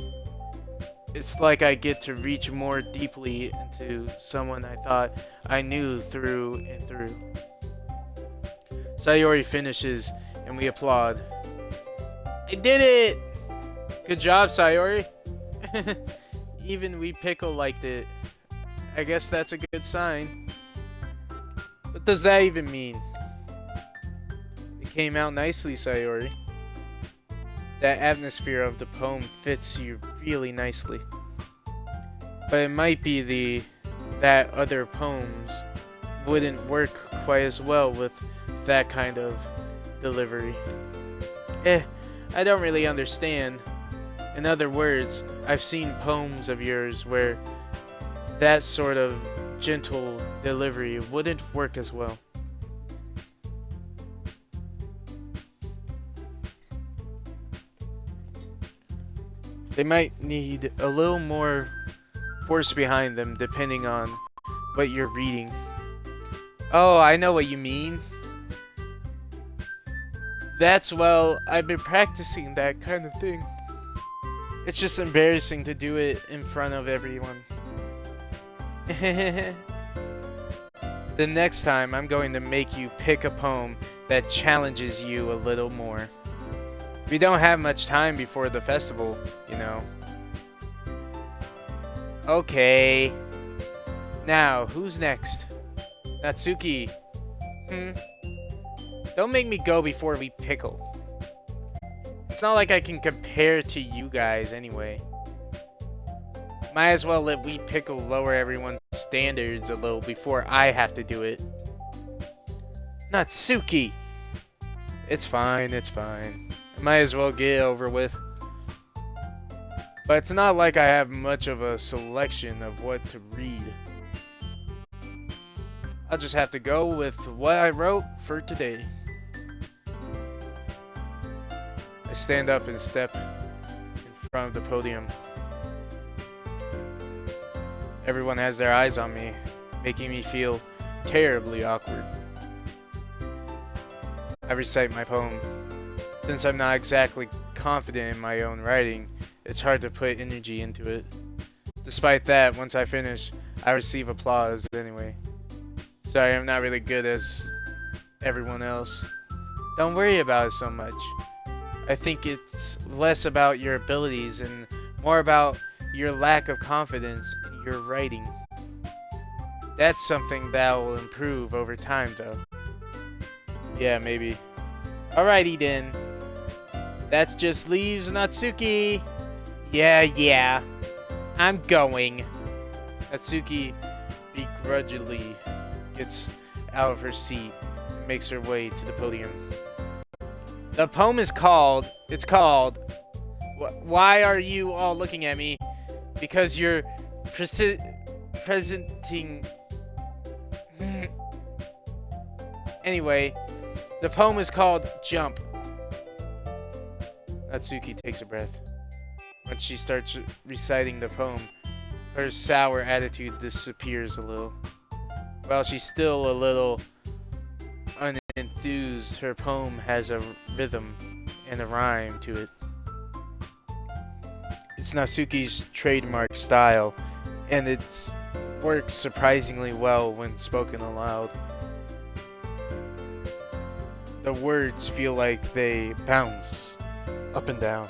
It's like I get to reach more deeply into someone I thought I knew through and through. Sayori finishes, and we applaud. I did it! Good job, Sayori. Even we Pickle liked it. I guess that's a good sign. What does that even mean? It came out nicely, Sayori. That atmosphere of the poem fits you really nicely. But it might be that other poems wouldn't work quite as well with that kind of delivery. I don't really understand. In other words, I've seen poems of yours where that sort of gentle delivery wouldn't work as well. They might need a little more force behind them depending on what you're reading. Oh, I know what you mean. Well, I've been practicing that kind of thing. It's just embarrassing to do it in front of everyone. The next time, I'm going to make you pick a poem that challenges you a little more. We don't have much time before the festival, you know. Okay. Now, who's next? Natsuki. Don't make me go before we Pickle. It's not like I can compare to you guys anyway. Might as well let we Pickle lower everyone's standards a little before I have to do it. Natsuki! It's fine, it's fine. Might as well get it over with. But it's not like I have much of a selection of what to read. I'll just have to go with what I wrote for today. I stand up and step in front of the podium. Everyone has their eyes on me, making me feel terribly awkward. I recite my poem. Since I'm not exactly confident in my own writing, it's hard to put energy into it. Despite that, once I finish, I receive applause anyway. Sorry, I'm not really good as everyone else. Don't worry about it so much. I think it's less about your abilities and more about your lack of confidence in your writing. That's something that will improve over time, though. Yeah, maybe. Alrighty then. That just leaves Natsuki. Yeah. I'm going. Natsuki begrudgingly gets out of her seat and makes her way to the podium. The poem is called... Why are you all looking at me? Because you're presenting... Anyway, the poem is called Jump. Natsuki takes a breath. When she starts reciting the poem, her sour attitude disappears a little. While she's still a little unenthused, her poem has a rhythm and a rhyme to it. It's Natsuki's trademark style, and it works surprisingly well when spoken aloud. The words feel like they bounce up and down,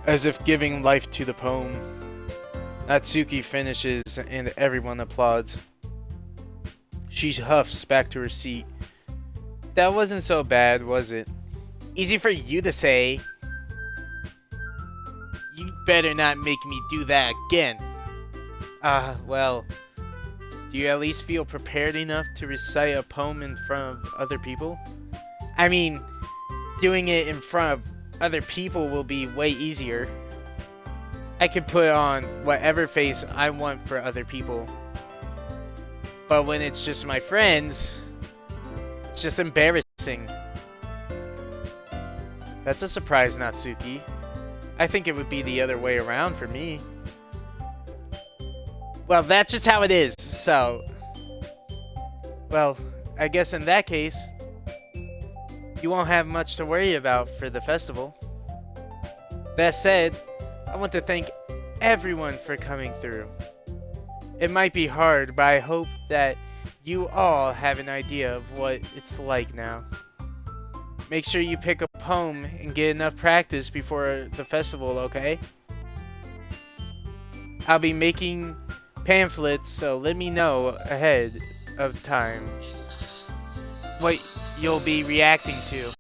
as if giving life to the poem. Natsuki finishes and everyone applauds. She huffs back to her seat. That wasn't so bad, was it? Easy for you to say. You better not make me do that again. Well, do you at least feel prepared enough to recite a poem in front of other people? I mean, doing it in front of other people will be way easier. I can put on whatever face I want for other people. But when it's just my friends, it's just embarrassing. That's a surprise, Natsuki. I think it would be the other way around for me. Well, that's just how it is, so... Well, I guess in that case, you won't have much to worry about for the festival. That said, I want to thank everyone for coming through. It might be hard, but I hope that you all have an idea of what it's like now. Make sure you pick a poem and get enough practice before the festival, okay? I'll be making pamphlets, so let me know ahead of time what you'll be reacting to.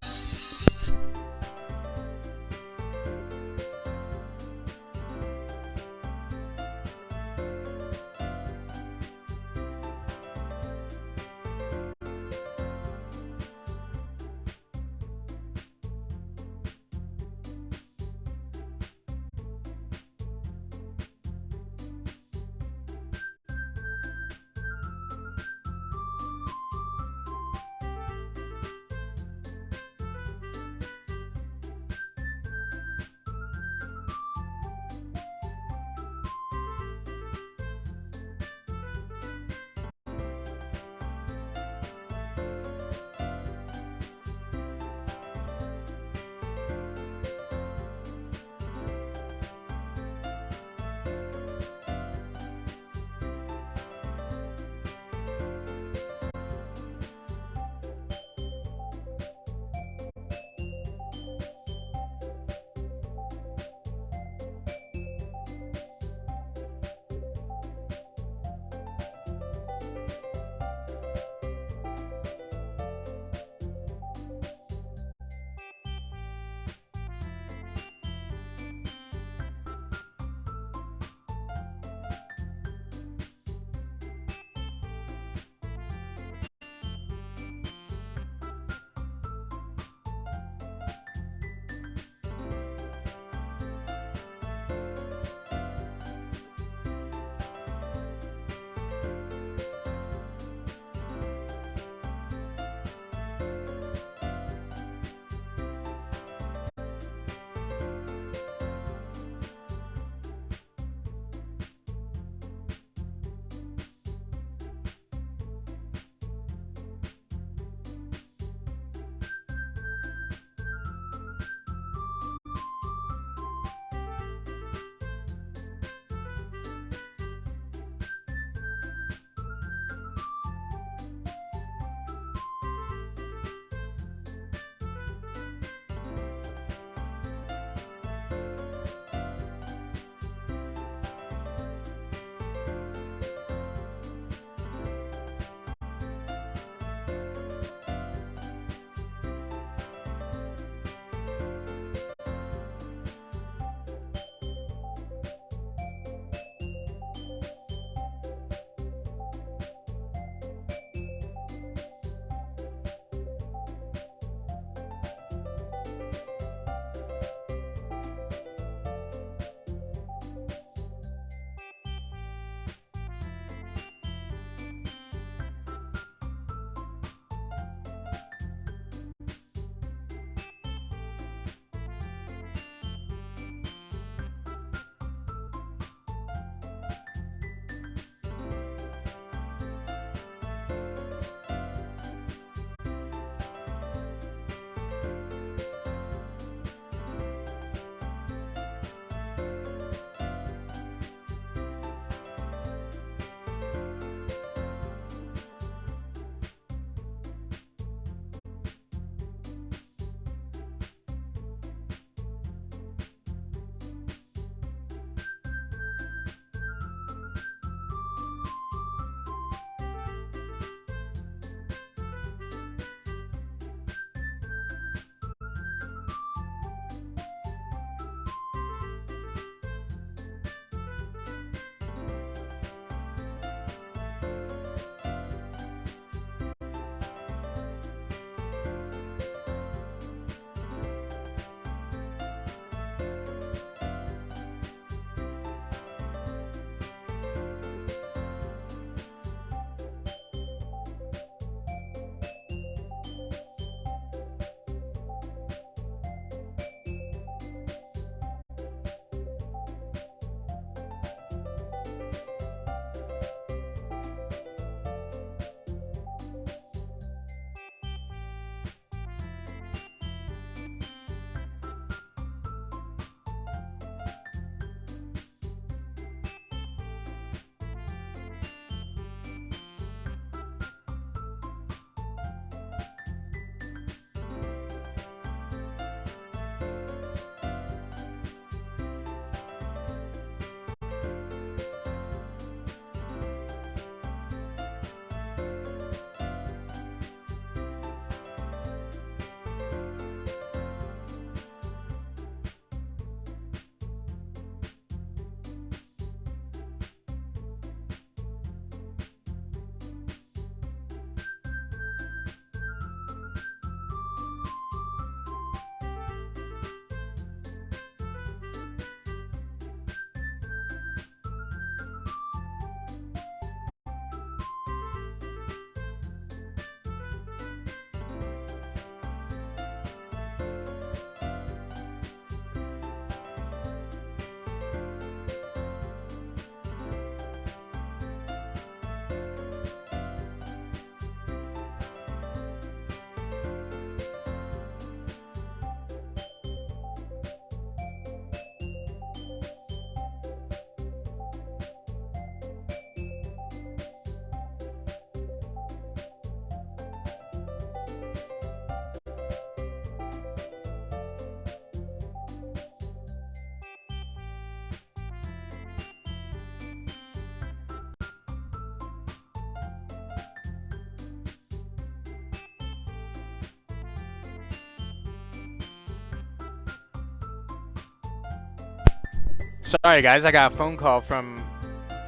Sorry guys, I got a phone call from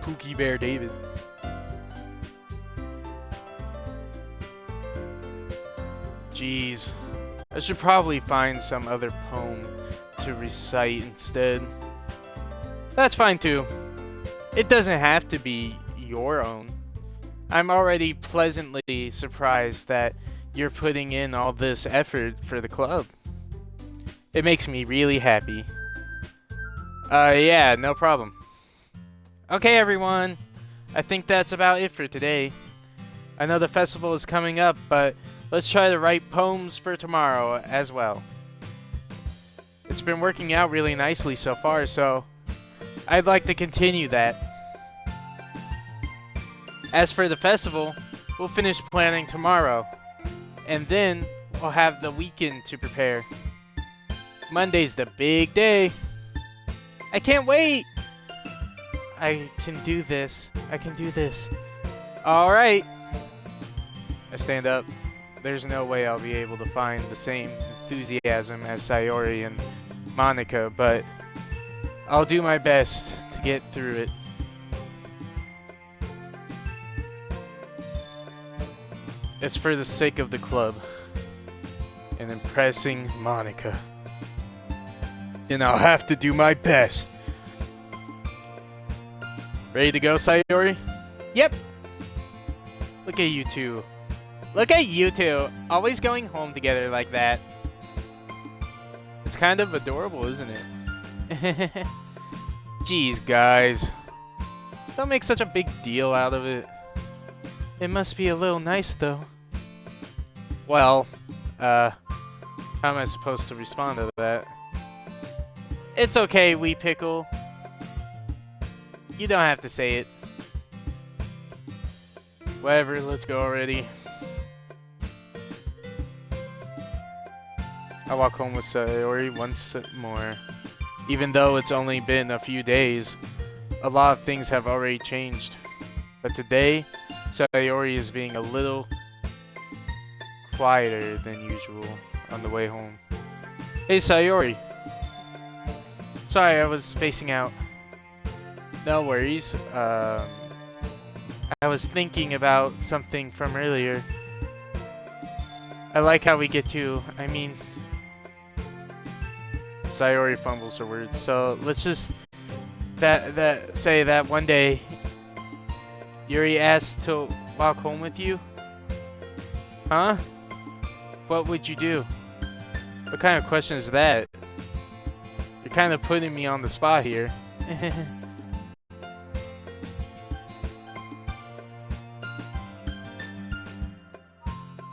Pookie Bear David. Jeez, I should probably find some other poem to recite instead. That's fine too. It doesn't have to be your own. I'm already pleasantly surprised that you're putting in all this effort for the club. It makes me really happy. Yeah, no problem. Okay, everyone. I think that's about it for today. I know the festival is coming up, but let's try to write poems for tomorrow as well. It's been working out really nicely so far, so I'd like to continue that. As for the festival, we'll finish planning tomorrow, and then we'll have the weekend to prepare. Monday's the big day. I can't wait! I can do this. I can do this. Alright. I stand up. There's no way I'll be able to find the same enthusiasm as Sayori and Monica, but I'll do my best to get through it. It's for the sake of the club and impressing Monica. And I'll have to do my best. Ready to go, Sayori? Yep. Look at you two. Look at you two, always going home together like that. It's kind of adorable, isn't it? Jeez, guys. Don't make such a big deal out of it. It must be a little nice, though. Well, how am I supposed to respond to that? It's okay, Wee Pickle. You don't have to say it. Whatever, let's go already. I walk home with Sayori once more. Even though it's only been a few days, a lot of things have already changed. But today, Sayori is being a little quieter than usual on the way home. Hey Sayori. Sorry, I was spacing out. No worries. I was thinking about something from earlier. I like how we get to, Sayori fumbles her words. So let's just say that one day Yuri asked to walk home with you? Huh? What would you do? What kind of question is that? You're kind of putting me on the spot here.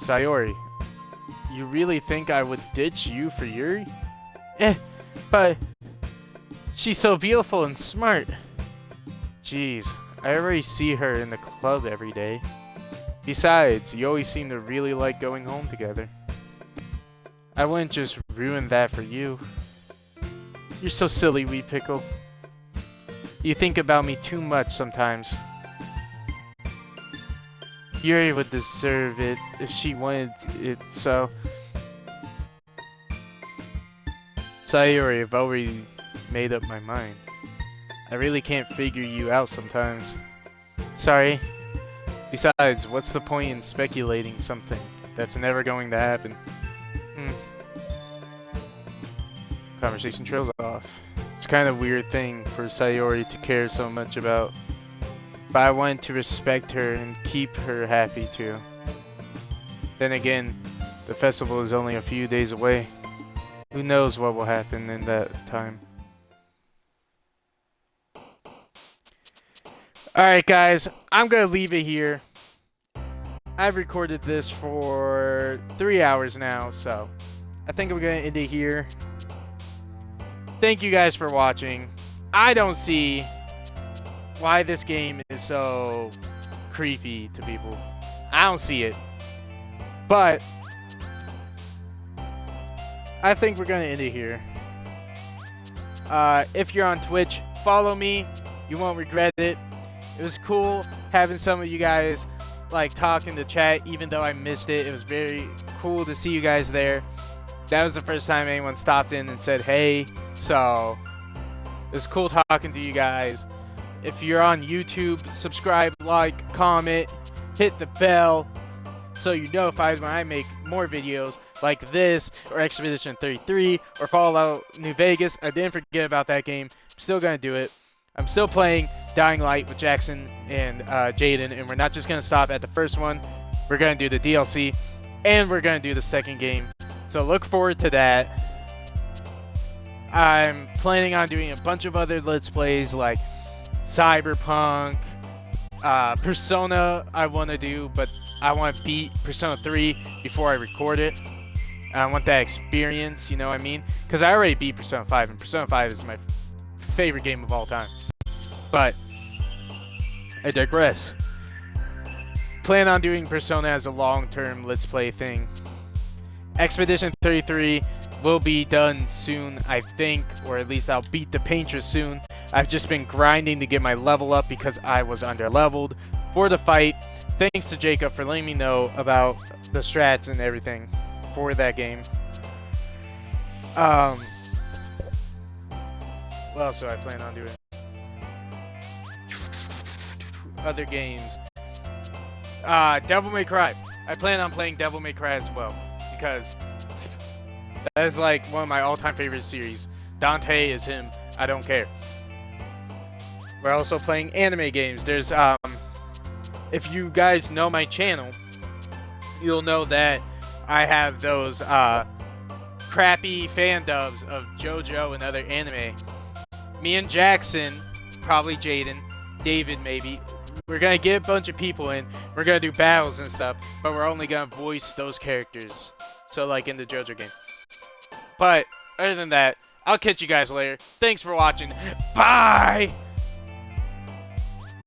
Sayori, you really think I would ditch you for Yuri? But she's so beautiful and smart. Jeez, I already see her in the club every day. Besides, you always seem to really like going home together. I wouldn't just ruin that for you. You're so silly, Wee Pickle. You think about me too much sometimes. Yuri would deserve it if she wanted it, so... Sayori, I've already made up my mind. I really can't figure you out sometimes. Sorry. Besides, what's the point in speculating something that's never going to happen? Conversation trails off. It's kind of a weird thing for Sayori to care so much about. But I wanted to respect her and keep her happy too. Then again, the festival is only a few days away. Who knows what will happen in that time. Alright guys, I'm gonna leave it here. I've recorded this for 3 hours now, so I think I'm gonna end it here. Thank you guys for watching. I don't see why this game is so creepy to people. I don't see it. But I think we're gonna end it here. If you're on Twitch, follow me. You won't regret it. It was cool having some of you guys like talk in the chat, even though I missed it. It was very cool to see you guys there. That was the first time anyone stopped in and said hey. So It's cool talking to you guys. If you're on YouTube, subscribe, like, comment, hit the bell so you're notified when I make more videos like this, or Expedition 33, or Fallout New Vegas. I didn't forget about that game. I'm still gonna do it. I'm still playing Dying Light with Jackson and Jaden, and we're not just gonna stop at the first one. We're gonna do the DLC, and we're gonna do the second game. So look forward to that. I'm planning on doing a bunch of other Let's Plays like Cyberpunk, Persona I want to do, but I want to beat Persona 3 before I record it. I want that experience, you know what I mean? Because I already beat Persona 5, and Persona 5 is my favorite game of all time. But I digress. Plan on doing Persona as a long-term Let's Play thing. Expedition 33 will be done soon, I think, or at least I'll beat the Painter soon. I've just been grinding to get my level up because I was under-leveled for the fight. Thanks to Jacob for letting me know about the strats and everything for that game. What else do I plan on doing? Other games. Devil May Cry. I plan on playing Devil May Cry as well, because that is like one of my all-time favorite series. Dante is him. I don't care. We're also playing anime games. There's if you guys know my channel, you'll know that I have those crappy fan dubs of JoJo and other anime. Me and Jackson, probably Jaden, David maybe, we're gonna get a bunch of people in. We're gonna do battles and stuff, but we're only gonna voice those characters. So like in the JoJo game. But other than that, I'll catch you guys later. Thanks for watching. Bye!